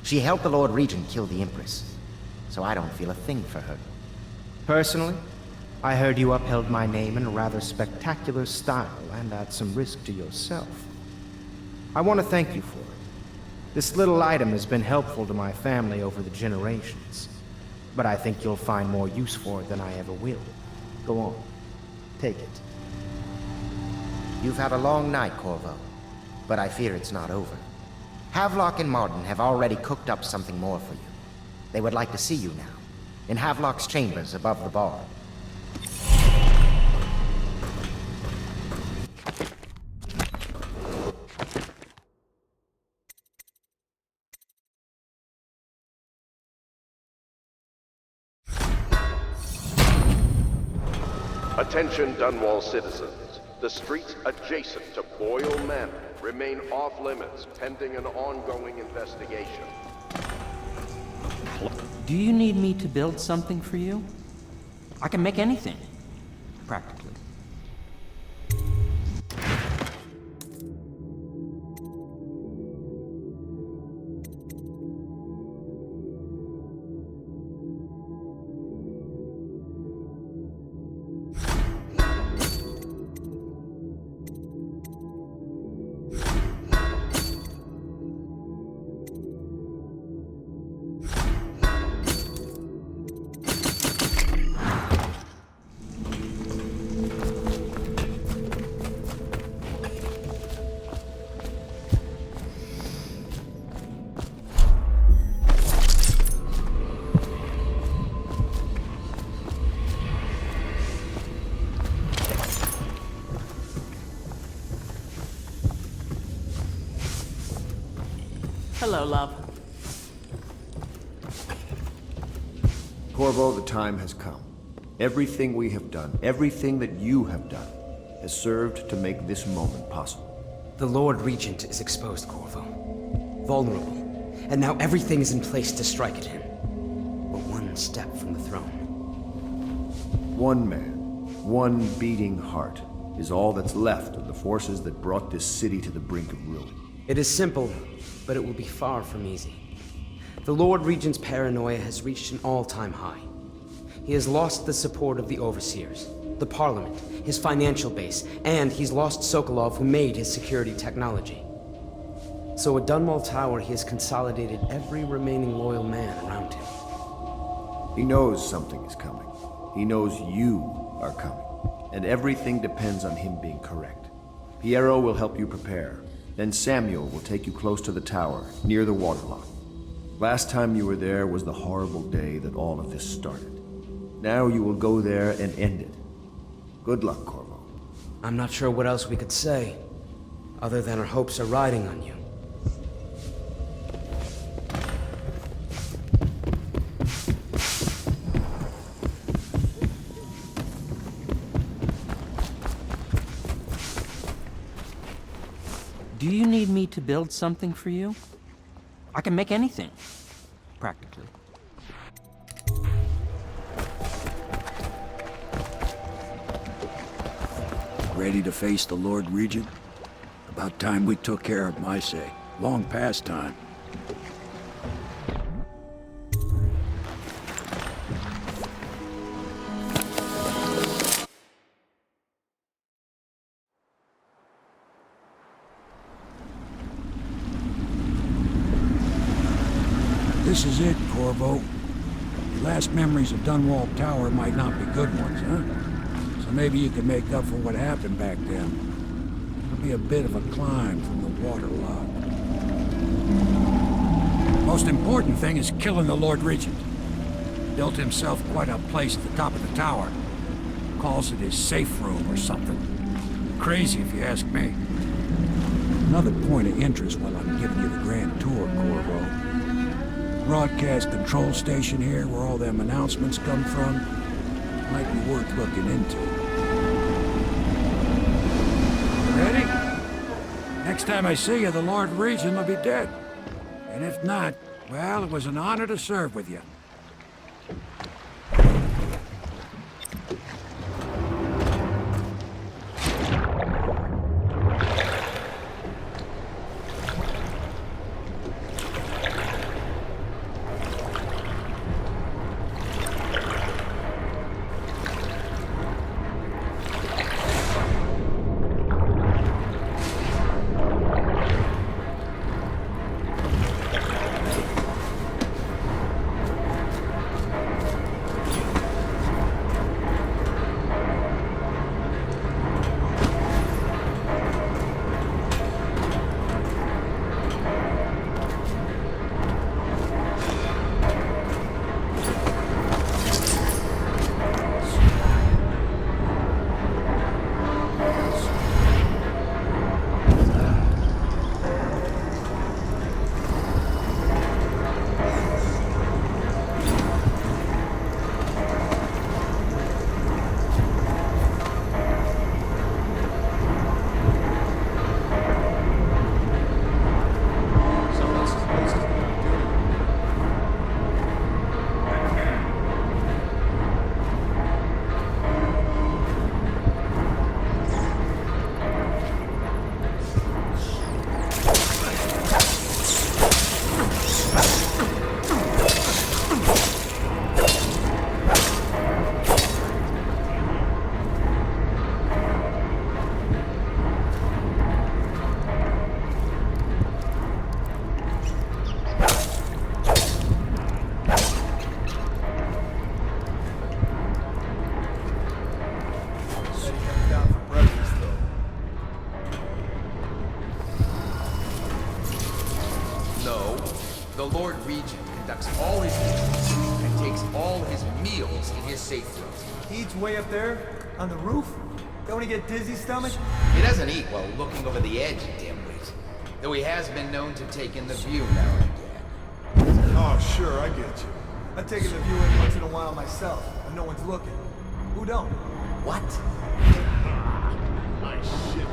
She helped the Lord Regent kill the Empress. So I don't feel a thing for her. Personally, I heard you upheld my name in a rather spectacular style and at some risk to yourself. I want to thank you for it. This little item has been helpful to my family over the generations. But I think you'll find more use for it than I ever will. Go on. Take it. You've had a long night, Corvo. But I fear it's not over. Havelock and Martin have already cooked up something more for you. They would like to see you now. In Havelock's chambers above the bar. Attention, Dunwall citizens. The streets adjacent to Boyle Manor remain off-limits pending an ongoing investigation. Do you need me to build something for you? I can make anything, practically. Hello, love. Corvo, the time has come. Everything we have done, everything that you have done, has served to make this moment possible. The Lord Regent is exposed, Corvo. Vulnerable. And now everything is in place to strike at him. We're one step from the throne. One man, one beating heart, is all that's left of the forces that brought this city to the brink of ruin. It is simple, but it will be far from easy. The Lord Regent's paranoia has reached an all-time high. He has lost the support of the Overseers, the Parliament, his financial base, and he's lost Sokolov, who made his security technology. So at Dunwall Tower, he has consolidated every remaining loyal man around him. He knows something is coming. He knows you are coming. And everything depends on him being correct. Piero will help you prepare. Then Samuel will take you close to the tower, near the waterlock. Last time you were there was the horrible day that all of this started. Now you will go there and end it. Good luck, Corvo. I'm not sure what else we could say, other than our hopes are riding on you. Do you need me to build something for you? I can make anything, practically. Ready to face the Lord Regent? About time we took care of my say. Long past time. This is it, Corvo. Your last memories of Dunwall Tower might not be good ones, huh? So maybe you can make up for what happened back then. It'll be a bit of a climb from the waterlogged. Most important thing is killing the Lord Regent. Built himself quite a place at the top of the tower. Calls it his safe room or something. Crazy if you ask me. Another point of interest while I'm giving you the grand tour, Corvo. Broadcast control station here where all them announcements come from. Might be worth looking into. Ready? Next time I see you, the Lord Regent will be dead. And if not, well, it was an honor to serve with you. The Lord Regent conducts all his business and takes all his meals in his safe room. He eats way up there? On the roof? Don't he get dizzy stomach? He doesn't eat while looking over the edge, dimwit. Though he has been known to take in the view now and again. Oh, sure, I get you. I take in the view in once in a while myself, when no one's looking. Who don't? What? Nice shit.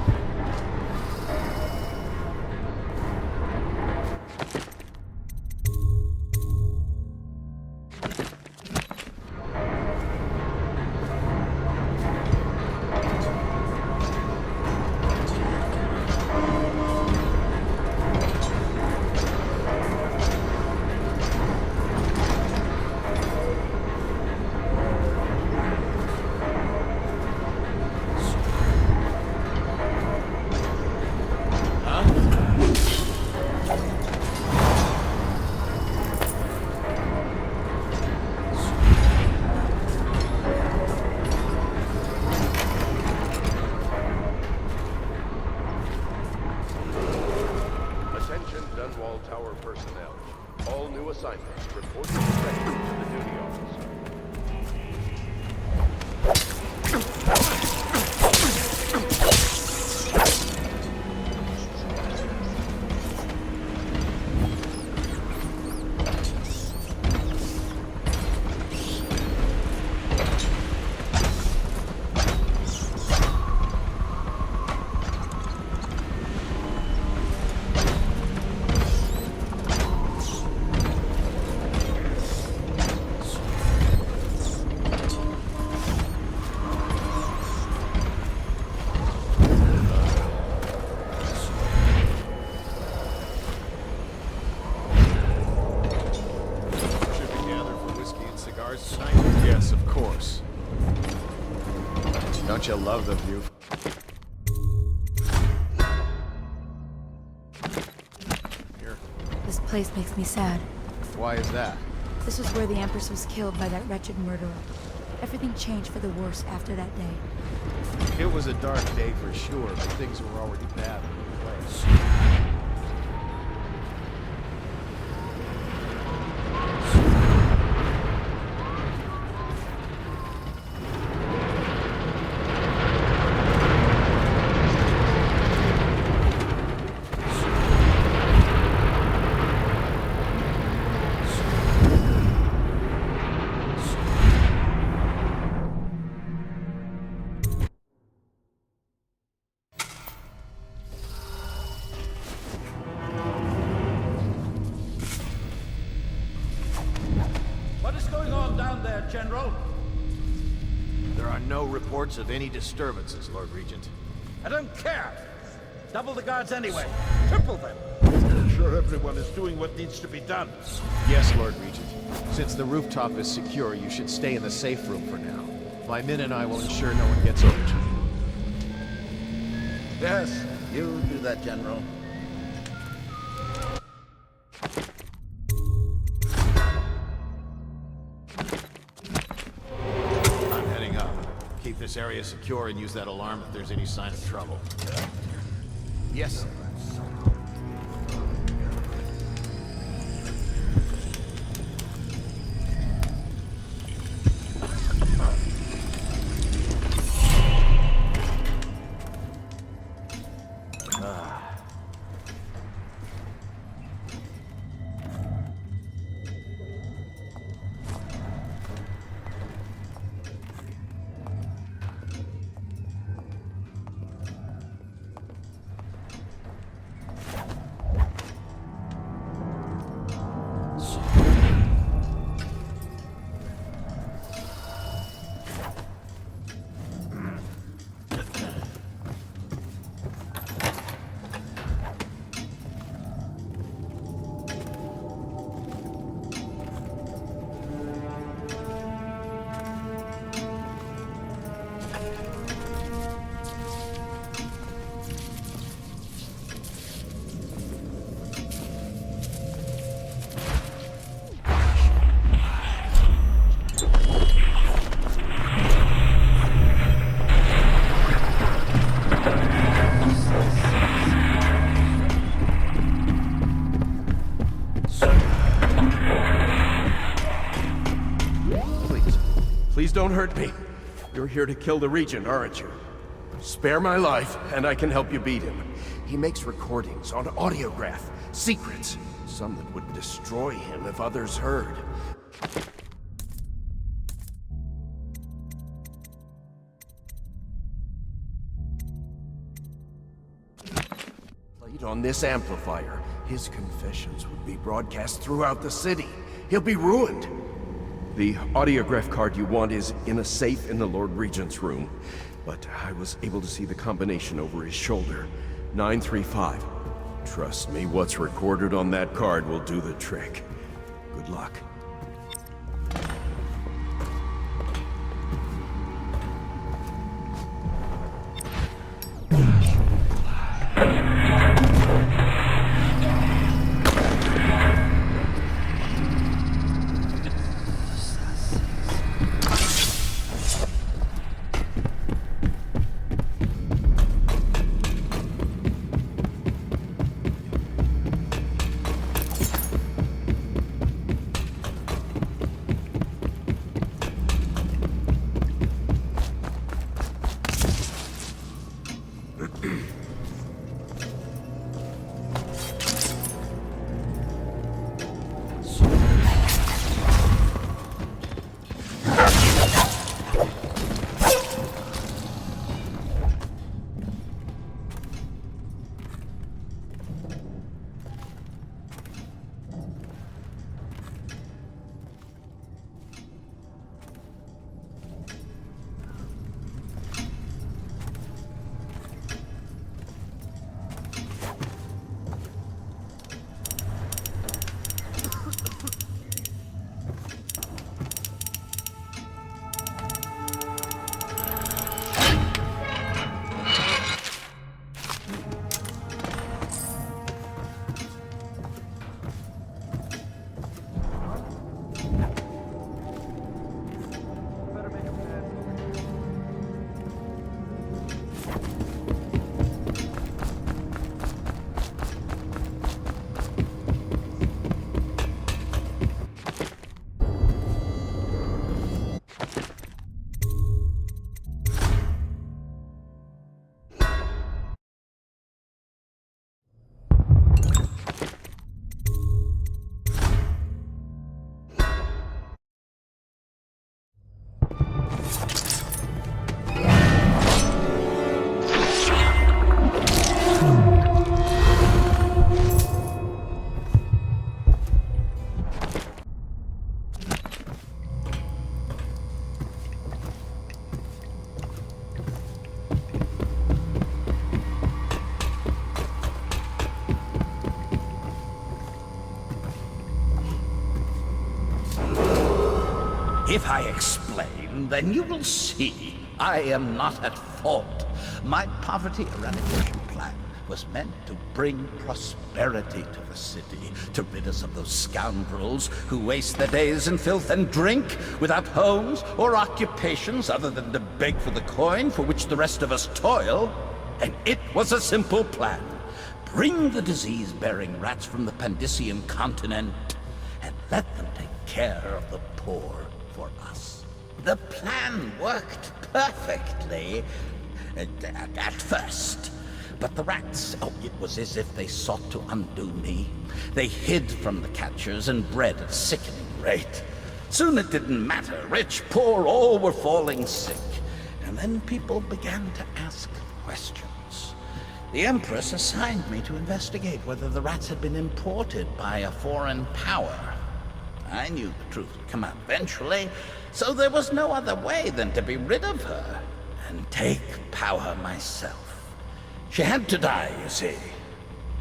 Don't you love the view? This place makes me sad. Why is that? This was where the Empress was killed by that wretched murderer. Everything changed for the worse after that day. It was a dark day for sure, but things were already bad in the place. General? There are no reports of any disturbances, Lord Regent. I don't care. Double the guards anyway. Triple them. I'm sure everyone is doing what needs to be done. Yes, Lord Regent. Since the rooftop is secure, you should stay in the safe room for now. My men and I will ensure no one gets over to you. Yes, you do that, General. Keep this area secure and use that alarm if there's any sign of trouble. Yes. Please don't hurt me. You're here to kill the Regent, aren't you? Spare my life, and I can help you beat him. He makes recordings on audiograph, secrets, some that would destroy him if others heard. Played on this amplifier, his confessions would be broadcast throughout the city. He'll be ruined. The audiograph card you want is in a safe in the Lord Regent's room, but I was able to see the combination over his shoulder. 935. Trust me, what's recorded on that card will do the trick. Good luck. If I explain, then you will see I am not at fault. My poverty eradication plan was meant to bring prosperity to the city, to rid us of those scoundrels who waste their days in filth and drink, without homes or occupations other than to beg for the coin for which the rest of us toil. And it was a simple plan. Bring the disease-bearing rats from the Pandician continent and let them take care of the poor for us. The plan worked perfectly at first. But the rats, it was as if they sought to undo me. They hid from the catchers and bred at a sickening rate. Soon it didn't matter. Rich, poor, all were falling sick. And then people began to ask questions. The Empress assigned me to investigate whether the rats had been imported by a foreign power. I knew the truth would come out eventually, so there was no other way than to be rid of her and take power myself. She had to die, you see.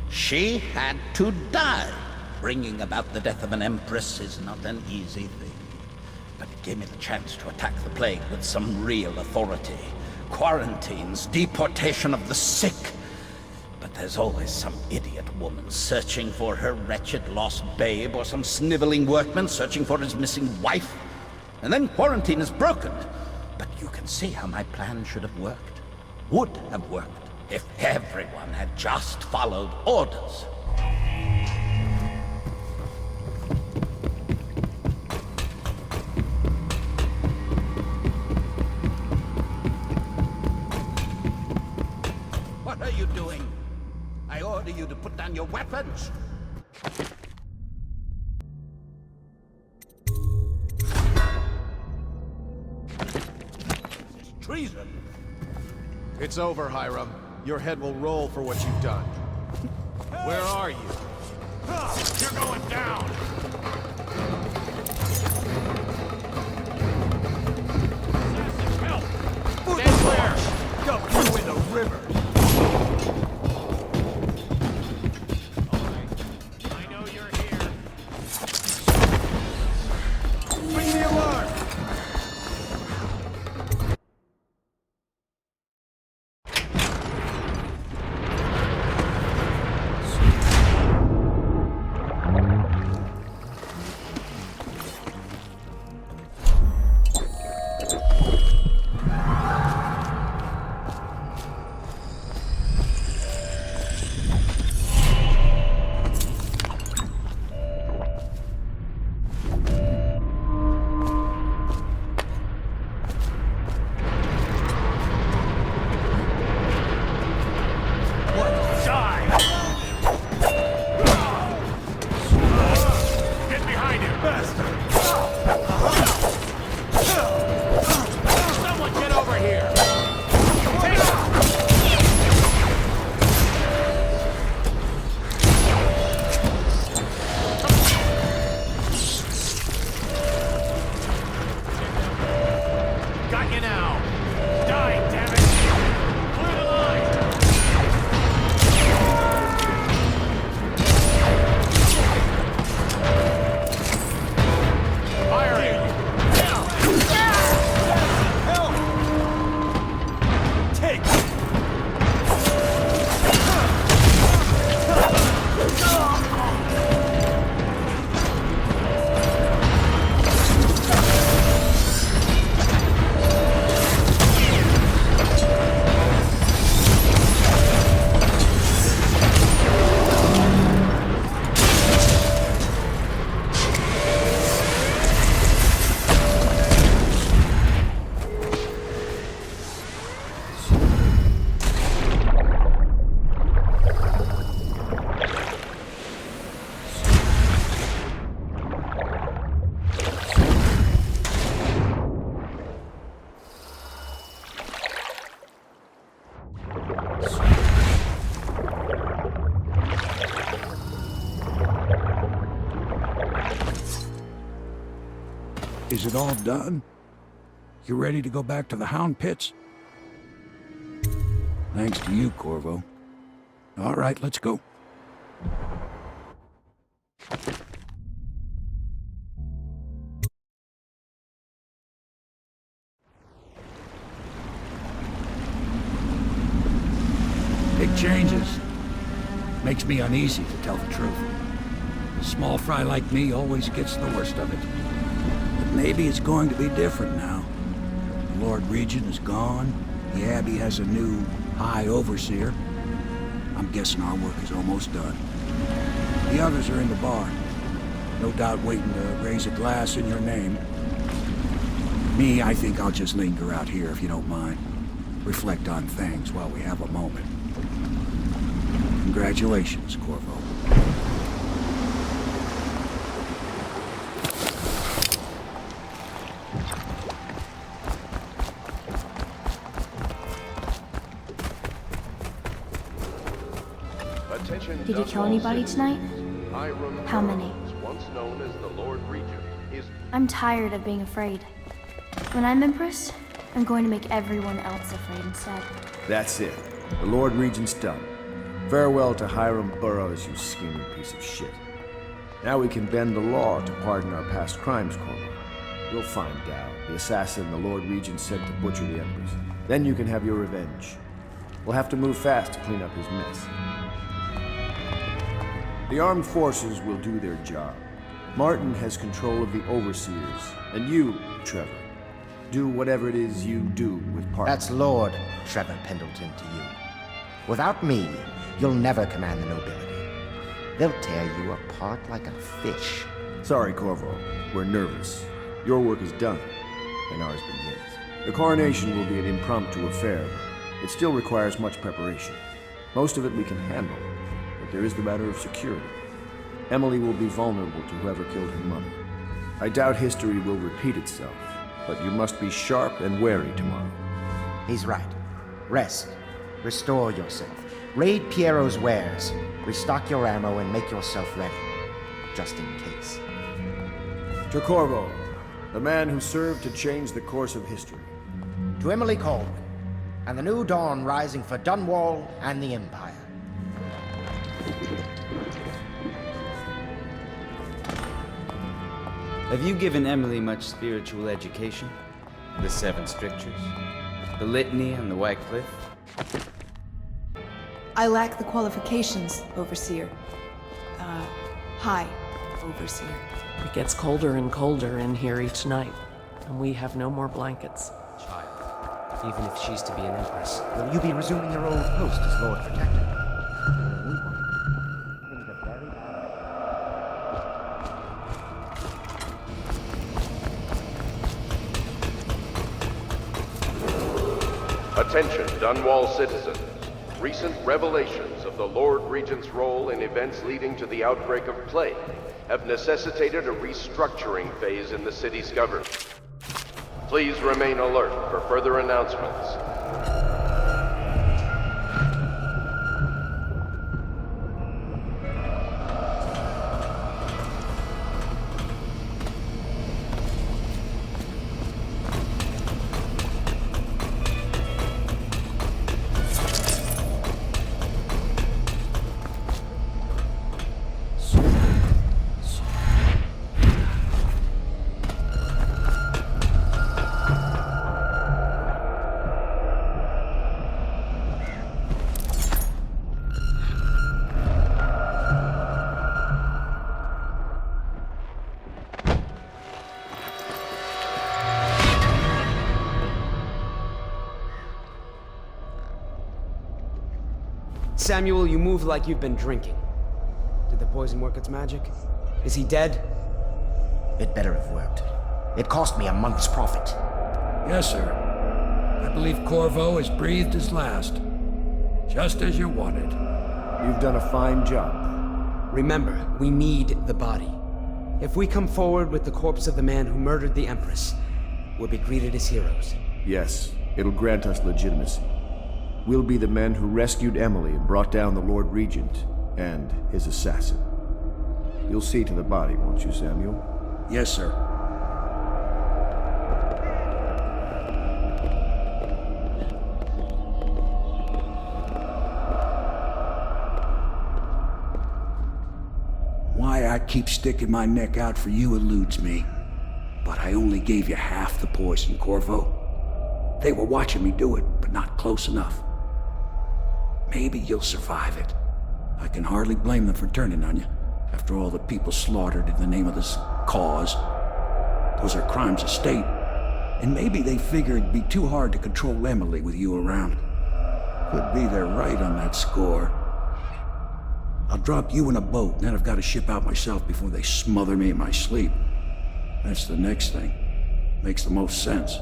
She had to die. Bringing about the death of an Empress is not an easy thing. But it gave me the chance to attack the plague with some real authority. Quarantines, deportation of the sick. But there's always some idiot woman searching for her wretched lost babe, or some sniveling workman searching for his missing wife. And then quarantine is broken. But you can see how my plan should have worked. Would have worked if everyone had just followed orders. What are you doing? I order you to put down your weapons. It's treason. It's over, Hiram. Your head will roll for what you've done. Where are you? You're going down! Stay clear! Dump you in the river! I know you're here. Bring the alarm! Is it all done? You ready to go back to the Hound Pits? Thanks to you, Corvo. All right, let's go. It changes. Makes me uneasy, to tell the truth. A small fry like me always gets the worst of it. But maybe it's going to be different now. The Lord Regent is gone. The Abbey has a new High Overseer. I'm guessing our work is almost done. The others are in the bar. No doubt waiting to raise a glass in your name. Me, I think I'll just linger out here if you don't mind. Reflect on things while we have a moment. Congratulations, Corvo. Did you kill anybody tonight? How many? I'm tired of being afraid. When I'm Empress, I'm going to make everyone else afraid instead. That's it. The Lord Regent's done. Farewell to Hiram Burroughs, you scheming piece of shit. Now we can bend the law to pardon our past crimes, Corvo. We'll find out the assassin the Lord Regent sent to butcher the Empress. Then you can have your revenge. We'll have to move fast to clean up his mess. The armed forces will do their job. Martin has control of the overseers, and you, Trevor, do whatever it is you do with Parker. That's Lord Trevor Pendleton to you. Without me, you'll never command the nobility. They'll tear you apart like a fish. Sorry, Corvo. We're nervous. Your work is done, and ours begins. The coronation will be an impromptu affair. It still requires much preparation. Most of it we can handle, but there is the matter of security. Emily will be vulnerable to whoever killed her mother. I doubt history will repeat itself, but you must be sharp and wary tomorrow. He's right. Rest. Restore yourself. Raid Piero's wares. Restock your ammo and make yourself ready. Just in case. To Corvo, the man who served to change the course of history. To Emily Colwyn, and the new dawn rising for Dunwall and the Empire. Have you given Emily much spiritual education? The Seven Strictures? The Litany and the White Cliff? I lack the qualifications, Overseer. High Overseer. It gets colder and colder in here each night, and we have no more blankets. Child, even if she's to be an Empress. Will you be resuming your old post as Lord Protector? Attention, Dunwall citizens. Recent revelations of the Lord Regent's role in events leading to the outbreak of plague have necessitated a restructuring phase in the city's government. Please remain alert for further announcements. Samuel, you move like you've been drinking. Did the poison work its magic? Is he dead? It better have worked. It cost me a month's profit. Yes, sir. I believe Corvo has breathed his last. Just as you wanted. You've done a fine job. Remember, we need the body. If we come forward with the corpse of the man who murdered the Empress, we'll be greeted as heroes. Yes, it'll grant us legitimacy. We'll be the men who rescued Emily and brought down the Lord Regent and his assassin. You'll see to the body, won't you, Samuel? Yes, sir. Why I keep sticking my neck out for you eludes me. But I only gave you half the poison, Corvo. They were watching me do it, but not close enough. maybe you'll survive it. I can hardly blame them for turning on you, after all the people slaughtered in the name of this cause. Those are crimes of state, and maybe they figure it'd be too hard to control Emily with you around. Could be they're right on that score. I'll drop you in a boat, and then I've got to ship out myself before they smother me in my sleep. That's the next thing. Makes the most sense.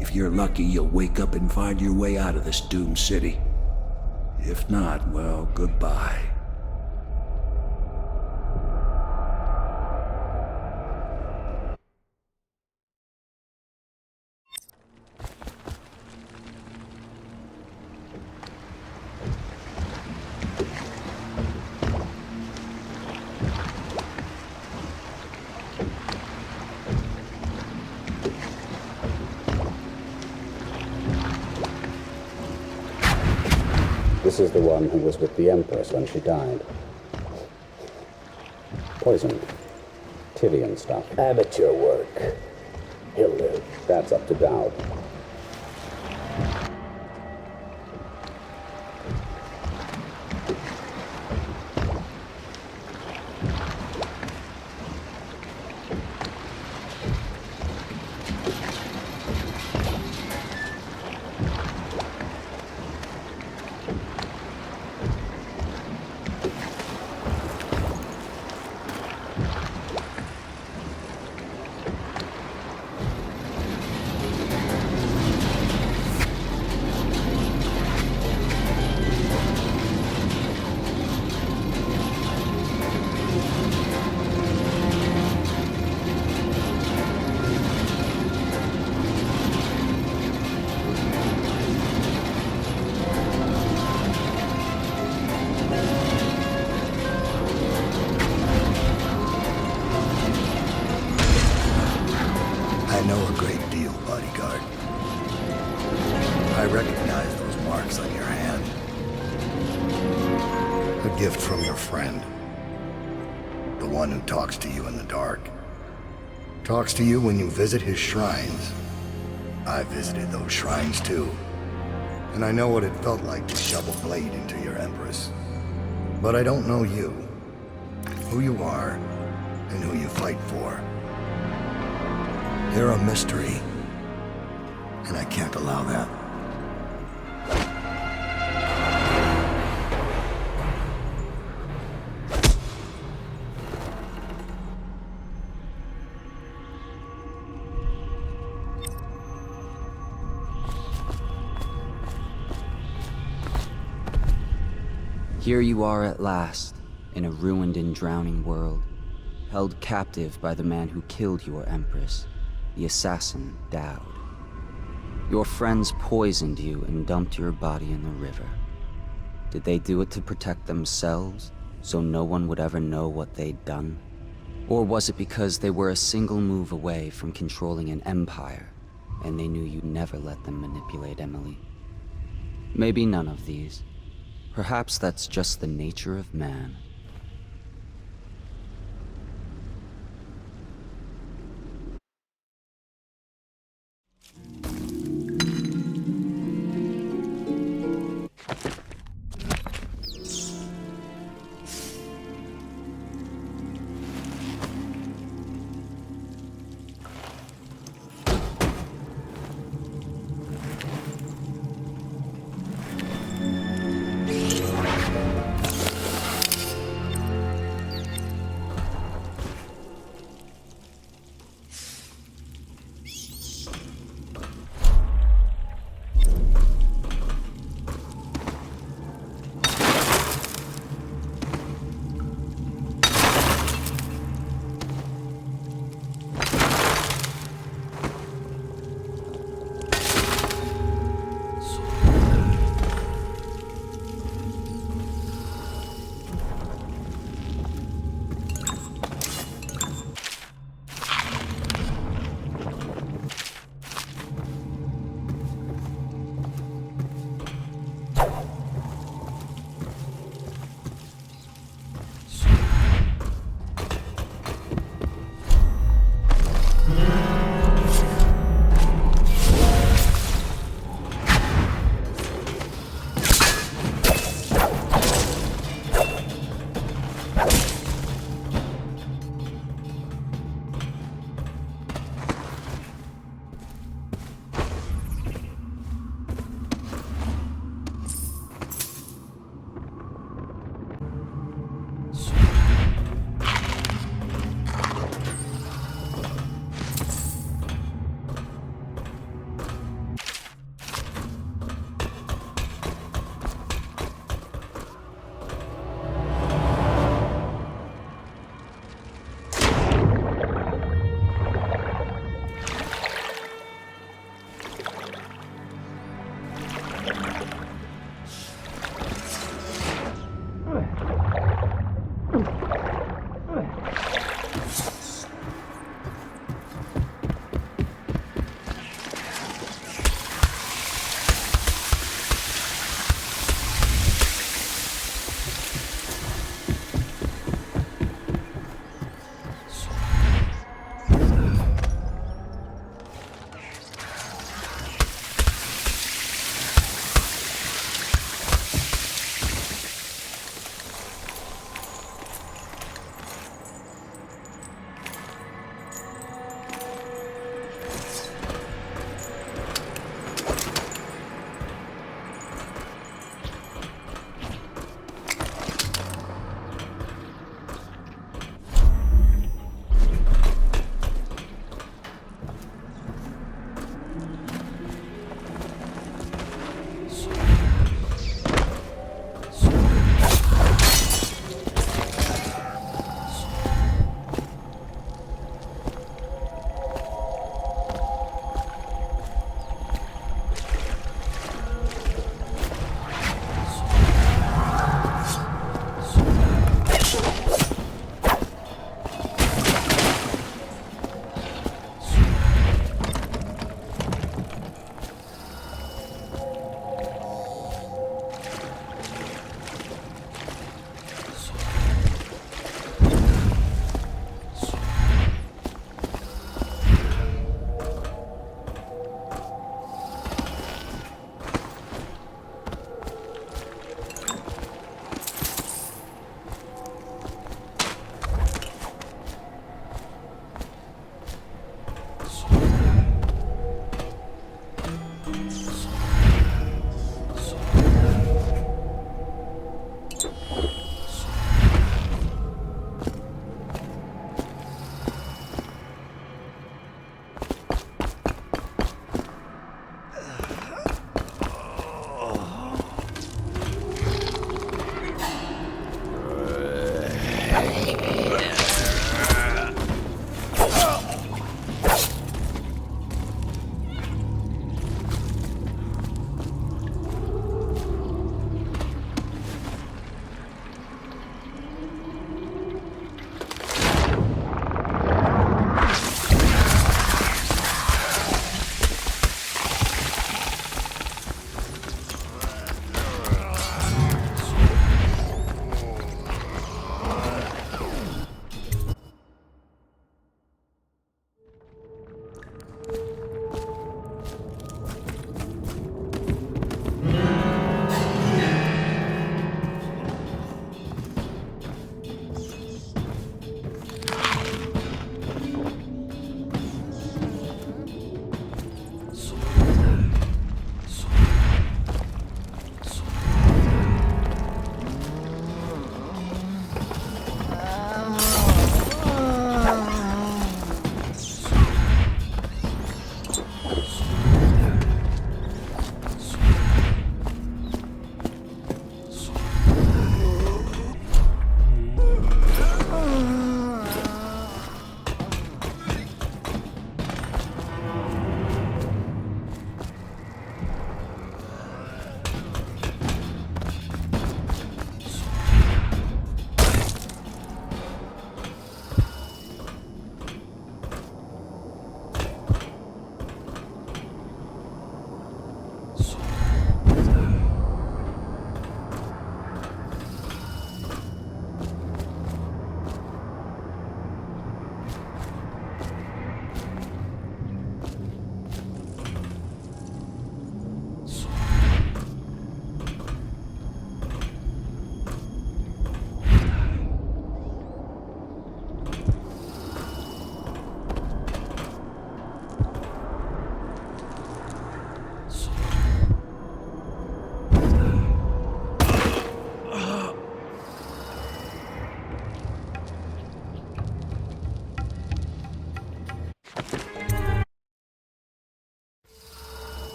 If you're lucky, you'll wake up and find your way out of this doomed city. If not, well, goodbye. This is the one who was with the Empress when she died. Poisoned. Tyrian stuff. Amateur work. He'll live. That's up to Dowd. Talks to you when you visit his shrines. I visited those shrines too. And I know what it felt like to shove a blade into your Empress. But I don't know you, who you are, and who you fight for. You're a mystery, and I can't allow that. Here you are at last, in a ruined and drowning world, held captive by the man who killed your Empress, the assassin, Dowd. Your friends poisoned you and dumped your body in the river. Did they do it to protect themselves, so no one would ever know what they'd done? Or was it because they were a single move away from controlling an empire, and they knew you'd never let them manipulate Emily? Maybe none of these. Perhaps that's just the nature of man.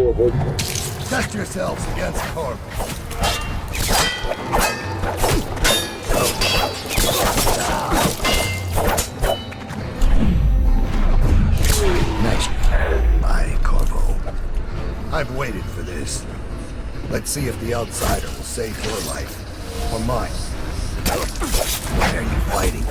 Corvo. Test yourselves against Corvo. Nice. My Corvo. I've waited for this. Let's see if the outsider will save your life. Or mine. Why are you fighting?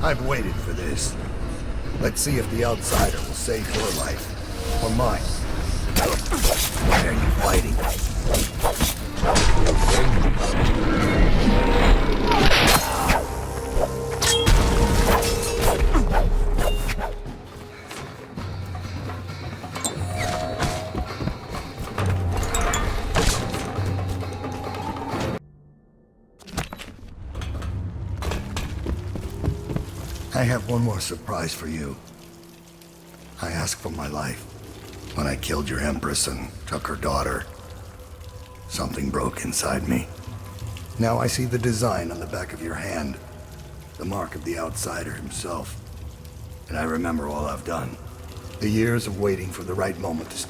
I've waited for this. Let's see if the outsider will save your life. Or mine. Why are you fighting? I have one more surprise for you. I asked for my life. When I killed your Empress and took her daughter, something broke inside me. Now I see the design on the back of your hand. The mark of the outsider himself. And I remember all I've done. The years of waiting for the right moment to...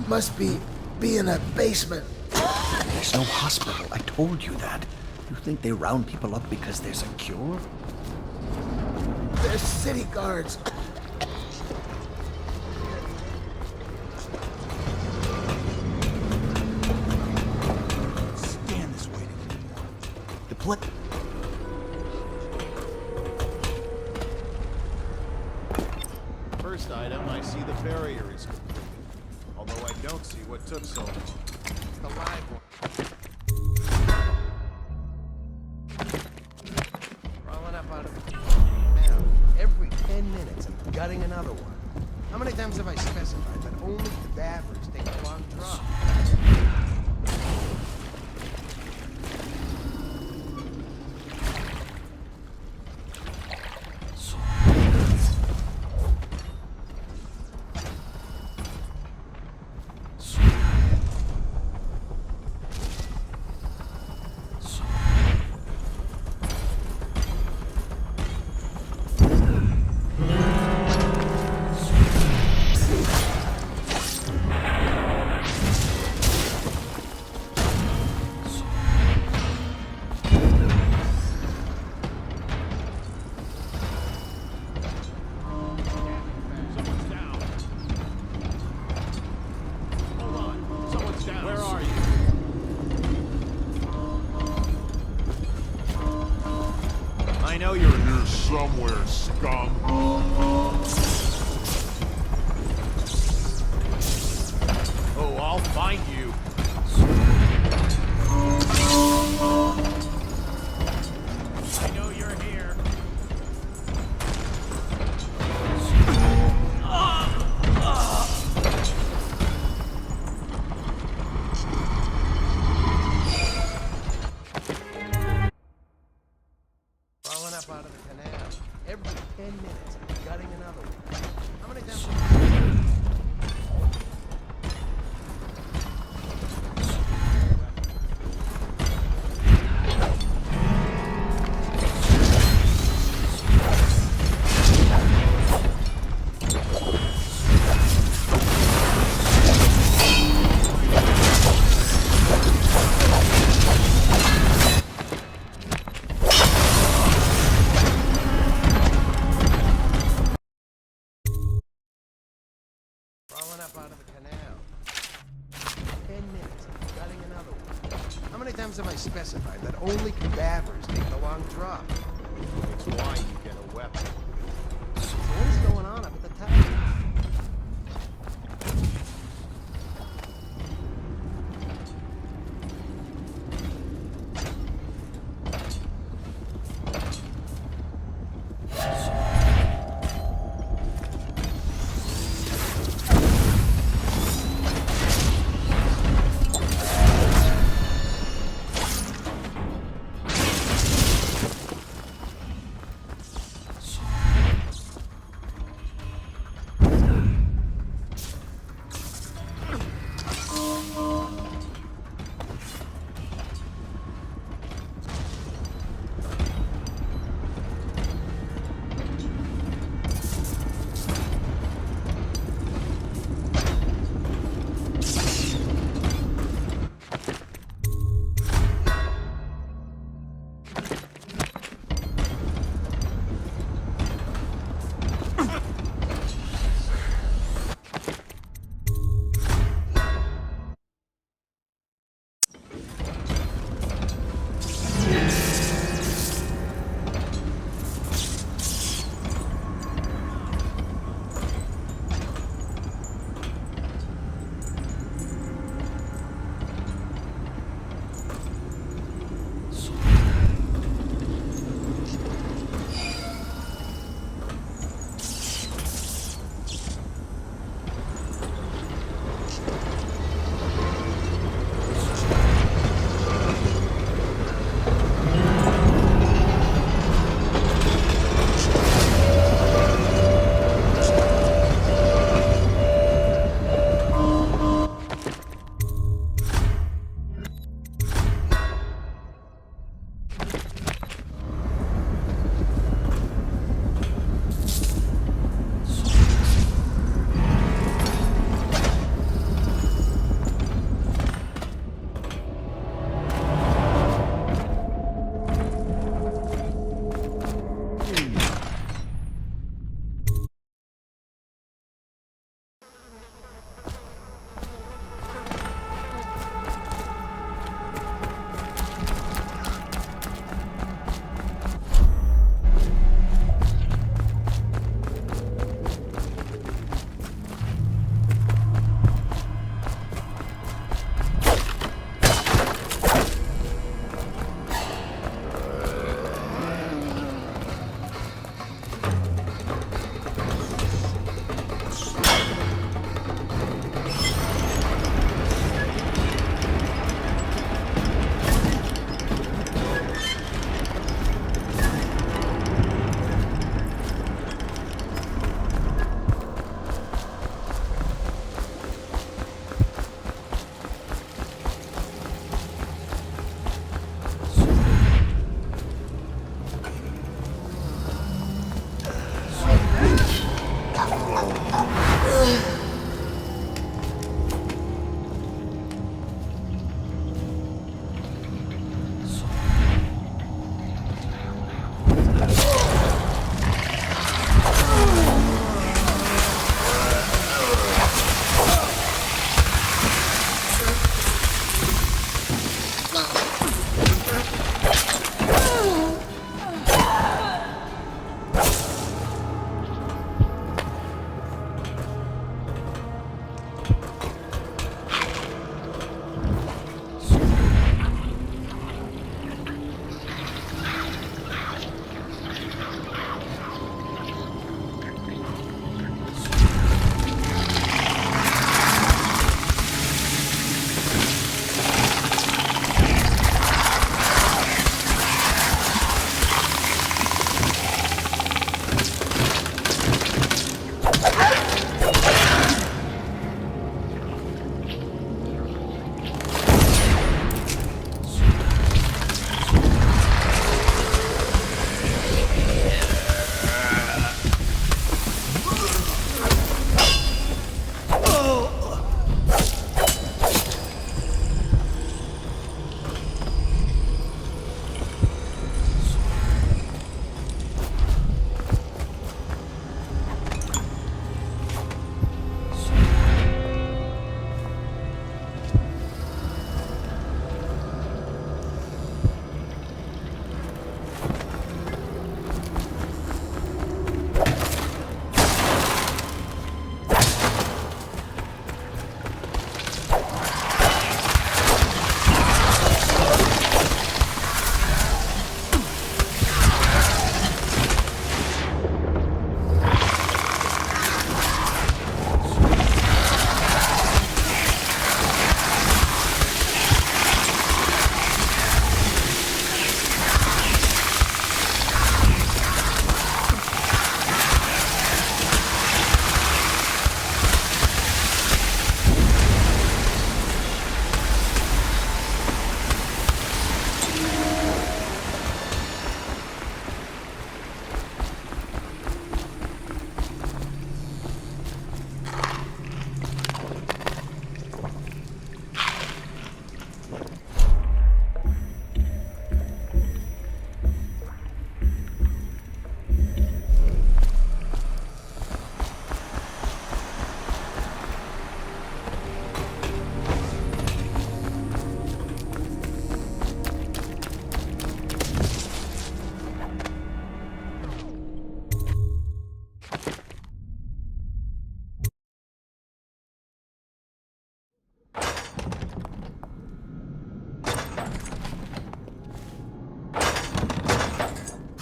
Must be in a basement. There's no hospital. I told you that. You think they round people up because there's a cure? They're city guards. Stand this waiting anymore. The play. First item, I see the barrier is complete. Although I don't see what took so long. The live one. Crawling up out of the now. Every 10 minutes, I'm gutting another one. How many times have I specified that only cadavers take a long drop? somewhere, scum. Oh, I'll find you. I know you're here. Crawling up out of the canal. Every 10 minutes, I'm gutting another one. How many times? Crawling up out of the canal. 10 minutes, I'm gutting another one. How many times have I specified that only cadavers take the long drop? It's why you get a weapon. So what is going on up at the top?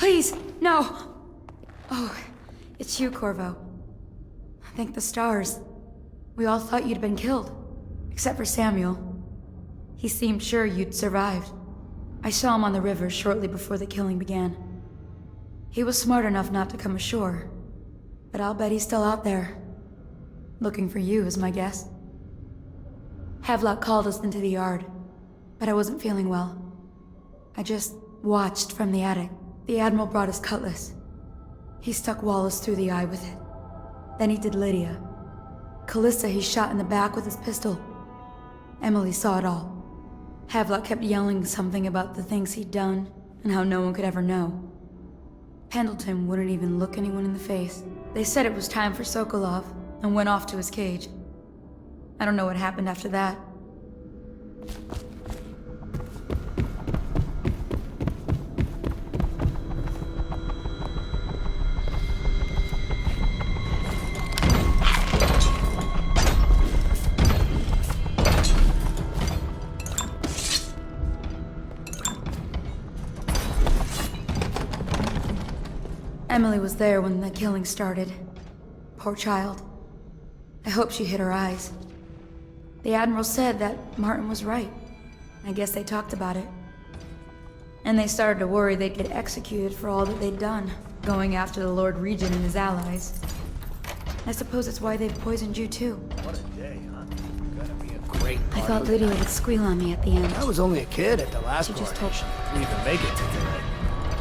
Please, no! Oh, it's you, Corvo. Thank the stars. We all thought you'd been killed. Except for Samuel. He seemed sure you'd survived. I saw him on the river shortly before the killing began. He was smart enough not to come ashore. But I'll bet he's still out there. Looking for you, is my guess. Havelock called us into the yard, but I wasn't feeling well. I just watched from the attic. The Admiral brought his cutlass. He stuck Wallace through the eye with it. Then he did Lydia. Callista he shot in the back with his pistol. Emily saw it all. Havelock kept yelling something about the things he'd done, and how no one could ever know. Pendleton wouldn't even look anyone in the face. They said it was time for Sokolov, and went off to his cage. I don't know what happened after that. Emily was there when the killing started. Poor child. I hope she hid her eyes. The Admiral said that Martin was right. I guess they talked about it. And they started to worry they'd get executed for all that they'd done, going after the Lord Regent and his allies. I suppose it's why they poisoned you too. What a day, huh? Gonna be a great I thought Lydia would squeal on me at the end. I was only a kid at the last She just coronation. Didn't even make it to tonight.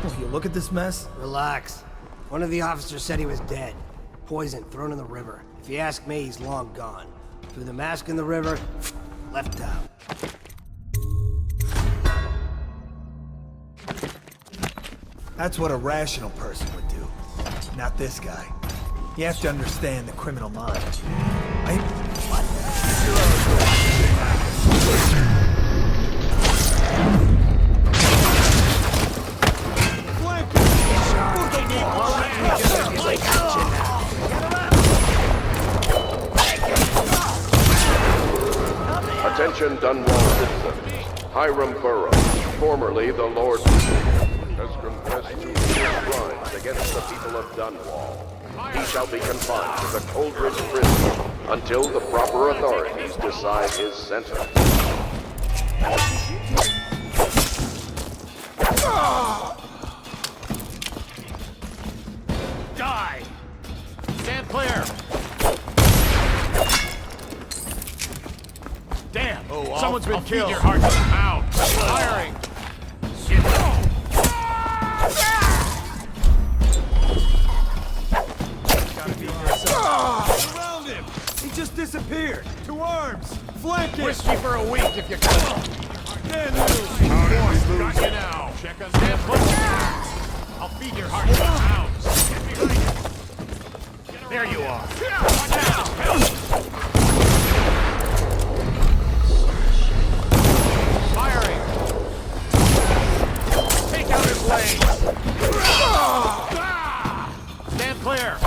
Oh, you look at this mess? Relax. One of the officers said he was dead. Poisoned, thrown in the river. If you ask me, he's long gone. Threw the mask in the river, left out. That's what a rational person would do. Not this guy. You have to understand the criminal mind. Attention Dunwall citizens. Hiram Burrow, formerly the Lord, has confessed to crimes against the people of Dunwall. He shall be confined to the Coldridge prison until the proper authorities decide his sentence. Die! Stand clear! Damn! Someone's been killed. Your heart out. Firing! Around him! He just disappeared! 2 arms! Flank him! Whiskey for a week if you can. Stand loose! Got you now! Check on stand clear! I'll feed your heart to the hounds! Get behind you! There you are! Watch out! Firing! Take out his legs! Stand clear!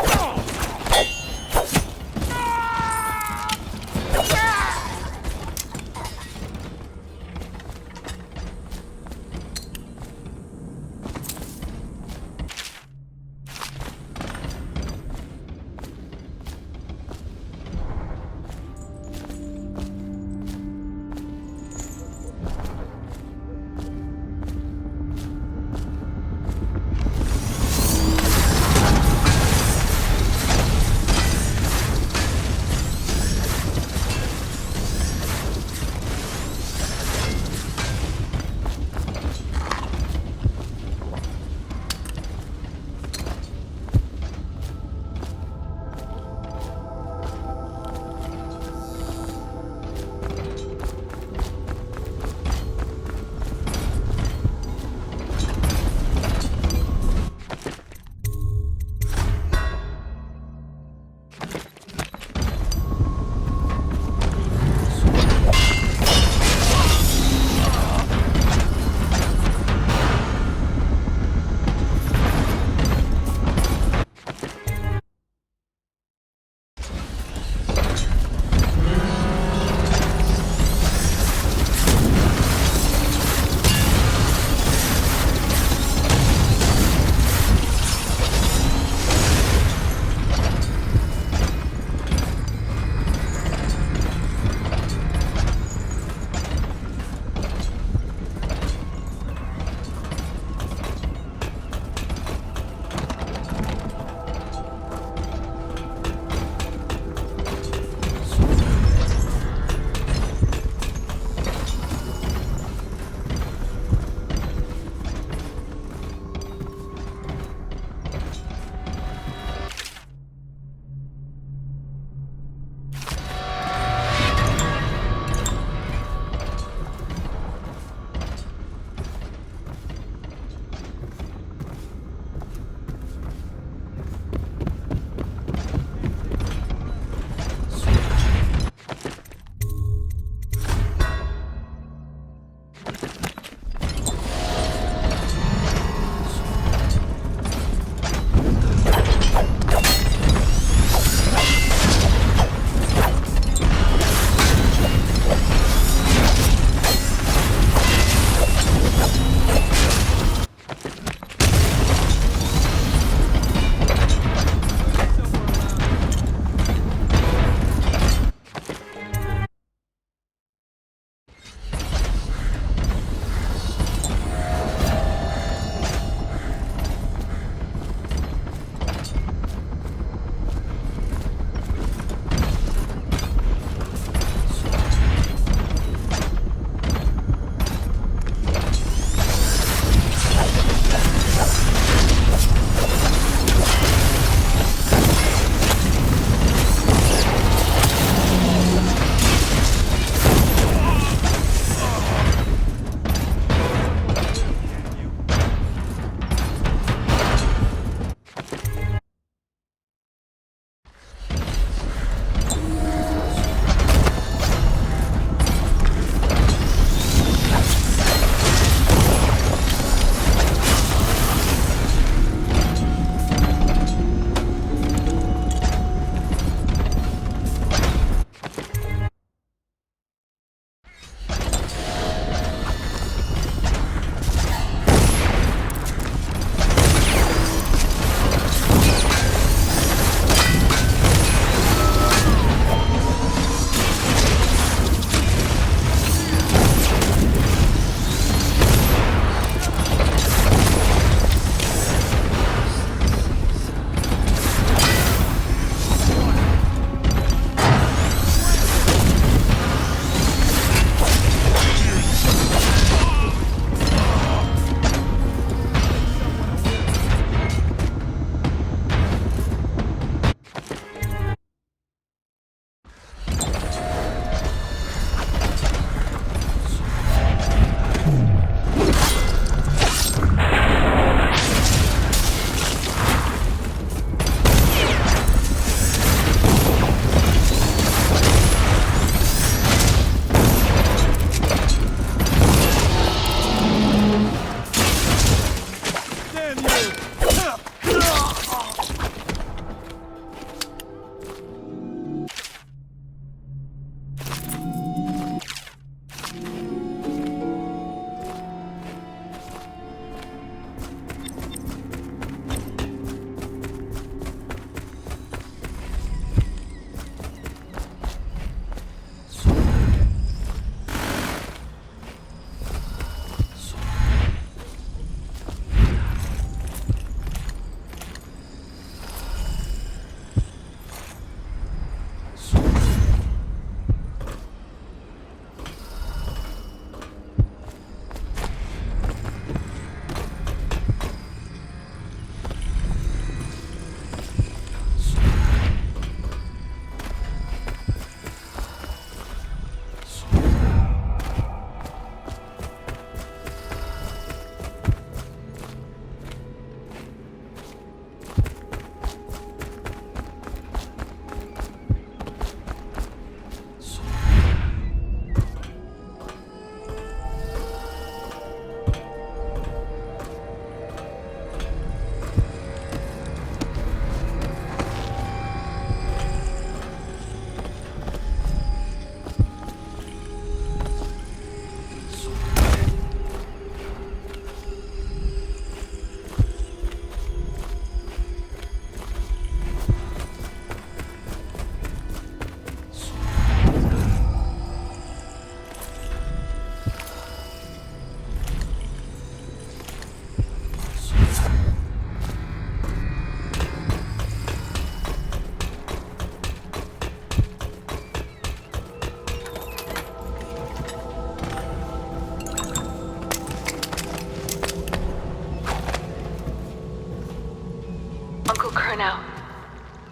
her now.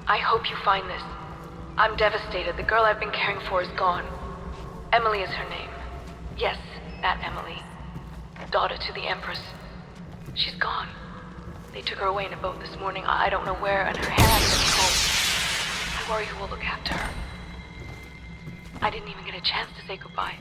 I hope you find this. I'm devastated. The girl I've been caring for is gone. Emily is her name. Yes, that Emily. Daughter to the Empress. She's gone. They took her away in a boat this morning. I don't know where, and her hair hasn't been combed. I worry who will look after her. I didn't even get a chance to say goodbye.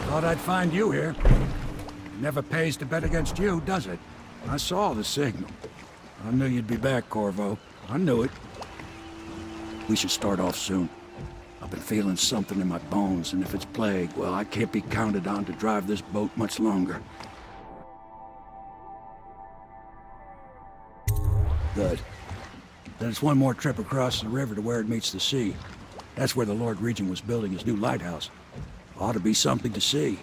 Thought I'd find you here. Never pays to bet against you, does it? I saw the signal. I knew you'd be back, Corvo. I knew it. We should start off soon. I've been feeling something in my bones, and if it's plague, well, I can't be counted on to drive this boat much longer. Good. Then it's one more trip across the river to where it meets the sea. That's where the Lord Regent was building his new lighthouse. Ought to be something to see.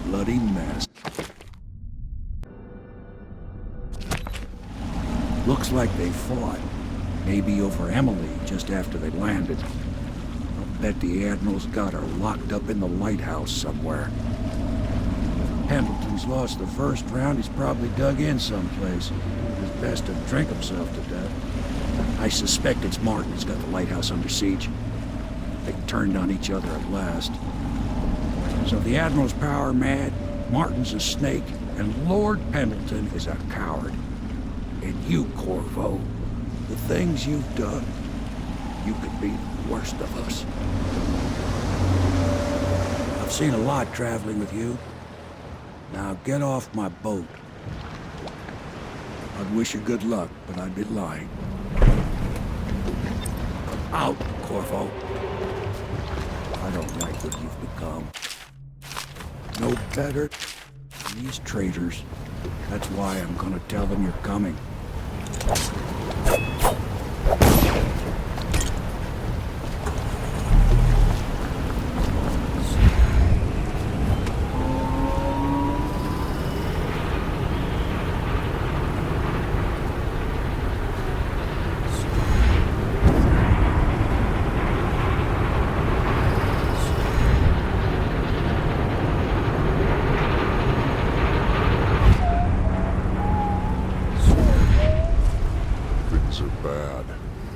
Bloody mess. Looks like they fought. Maybe over Emily just after they landed. I'll bet the Admiral's got her locked up in the lighthouse somewhere. If Pendleton's lost the first round, he's probably dug in someplace. It's best to drink himself to death. I suspect it's Martin who's got the lighthouse under siege. They turned on each other at last. So the Admiral's power mad, Martin's a snake, and Lord Pendleton is a coward. And you, Corvo, the things you've done, you could be the worst of us. I've seen a lot traveling with you. Now get off my boat. I'd wish you good luck, but I'd be lying. Out, Corvo. I don't like what you've become. No better than these traitors. That's why I'm gonna tell them you're coming.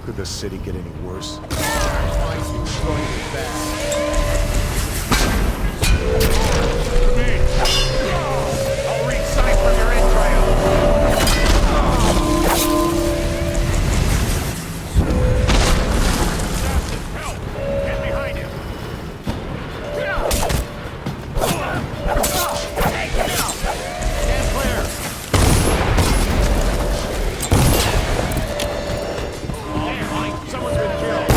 Could the city get any worse? I'll read sight from your entrails. Help! Get behind him! Stand clear! Someone's been killed.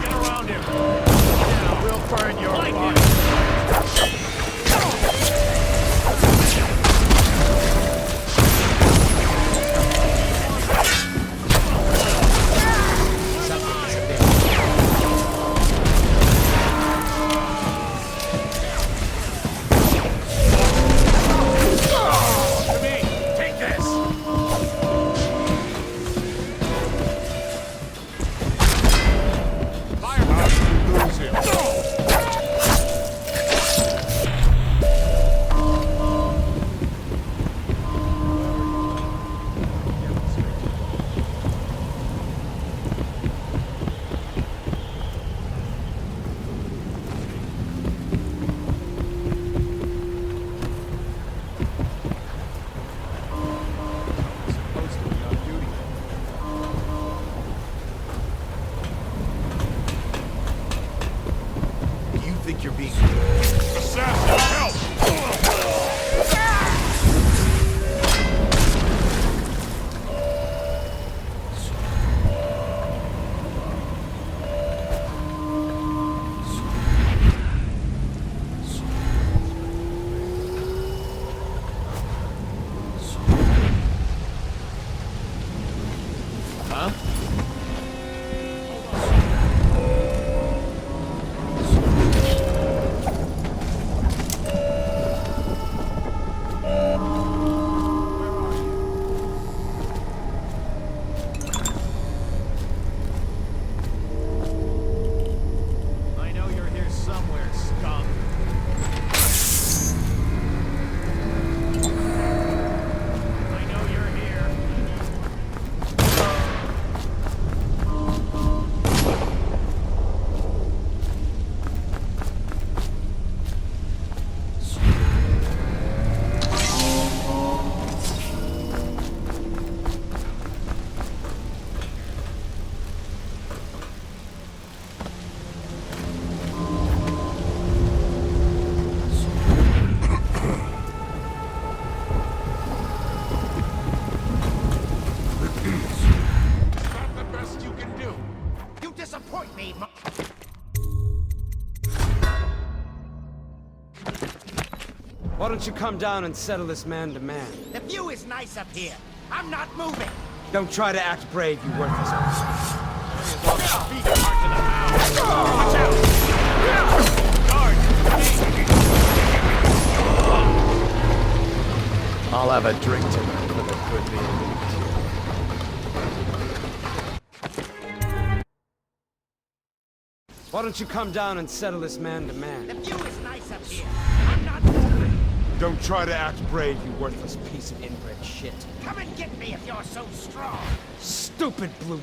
Get around him. Now, we'll huh? Why don't you come down and settle this man to man? The view is nice up here. I'm not moving. Don't try to act brave, you worthless I'll have a drink tonight for the good meal. Why don't you come down and settle this man to man? The view is nice up here. I'm not moving. Don't try to act brave, you worthless piece of inbred shit. Come and get me if you're so strong. Stupid blue.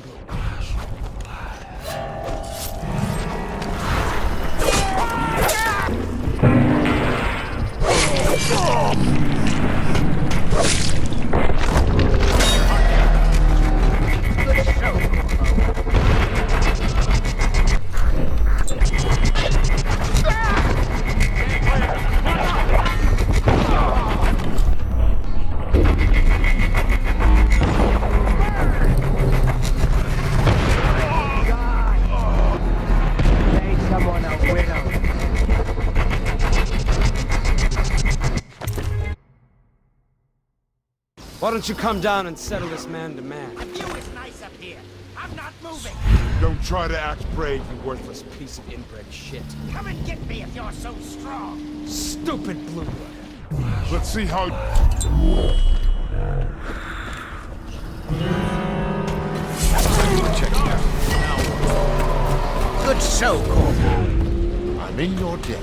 Why don't you come down and settle this man to man? The view is nice up here. I'm not moving. Don't try to act brave, you worthless piece of inbred shit. Come and get me if you're so strong. Stupid blue. Let's see how... Good show, Corporal. I'm in your debt.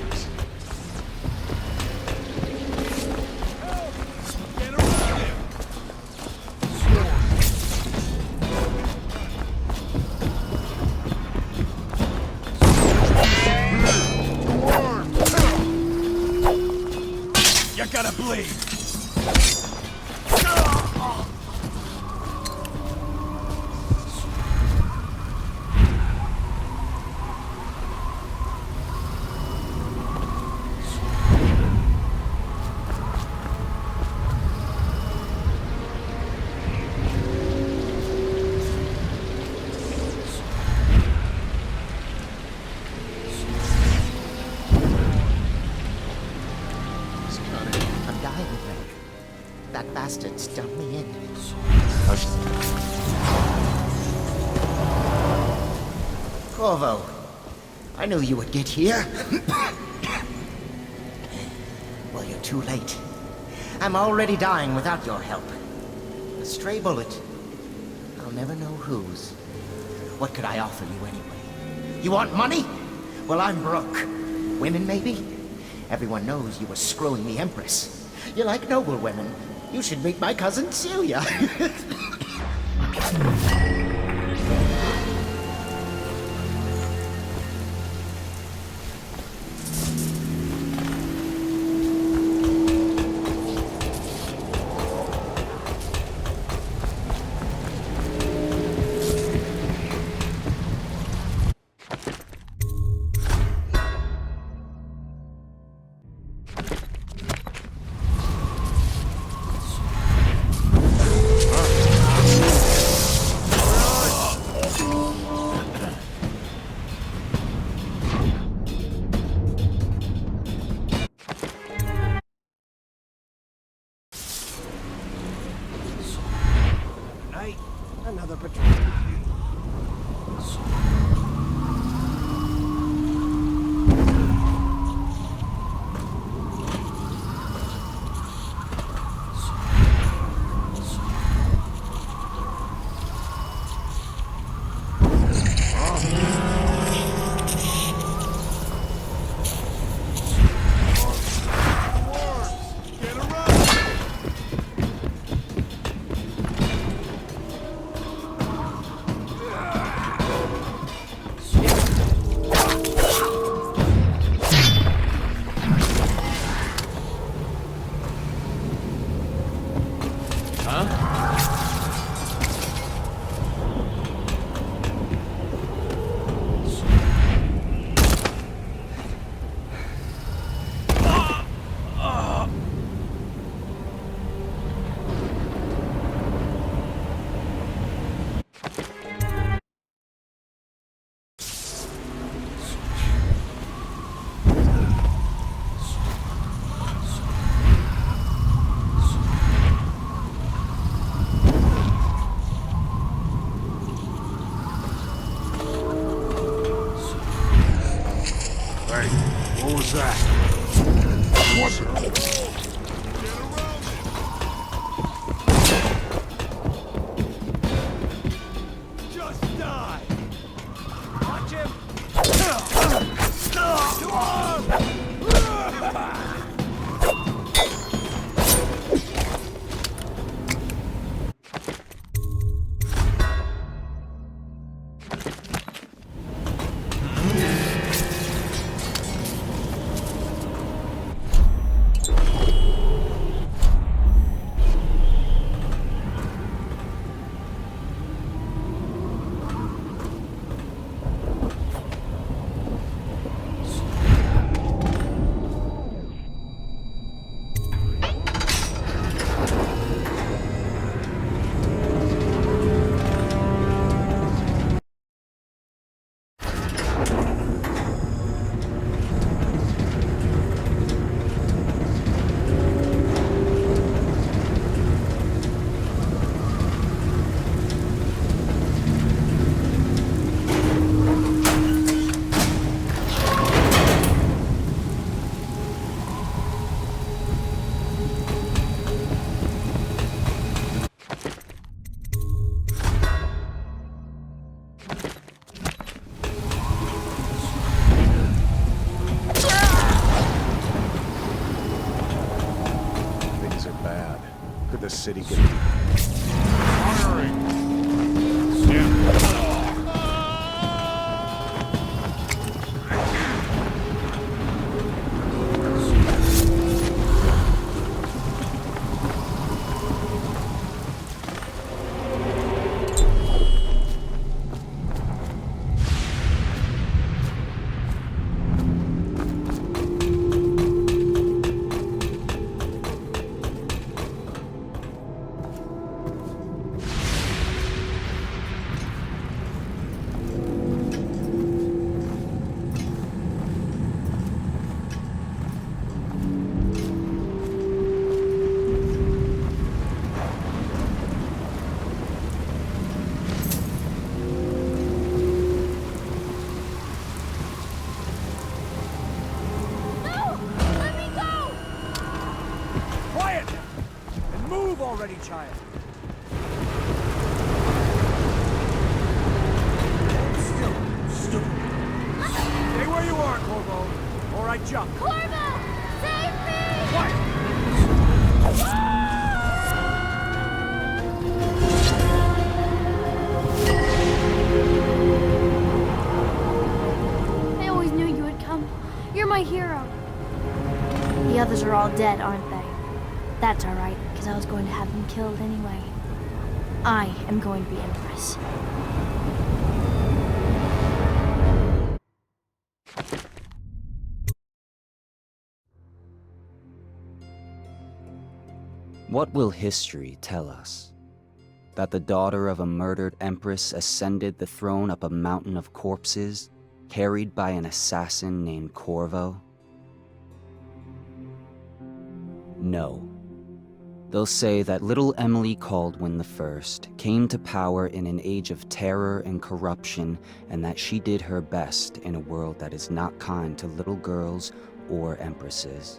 You gotta bleed. That bastard's done me in. Corvo, I knew you would get here. Well, you're too late. I'm already dying without your help. A stray bullet. I'll never know whose. What could I offer you anyway? You want money? Well, I'm broke. Women, maybe? Everyone knows you were screwing the Empress. You like noble women. You should meet my cousin Celia. Another patrol. The city get honoring. already, child. Still, stupid. Stay where you are, Corvo, or I jump. Corvo! Save me! Quiet! I always knew you would come. You're my hero. The others are all dead, aren't they? That's alright, because I was going to have them killed anyway. I am going to be Empress. What will history tell us? That the daughter of a murdered empress ascended the throne up a mountain of corpses, carried by an assassin named Corvo? No. They'll say that little Emily Caldwin I came to power in an age of terror and corruption, and that she did her best in a world that is not kind to little girls or empresses.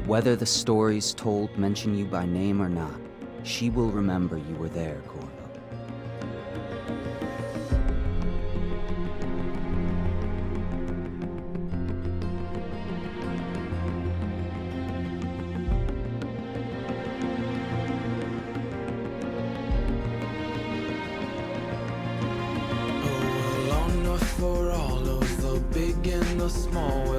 Whether the stories told mention you by name or not, she will remember you were there, Corvo. For all of the big and the small.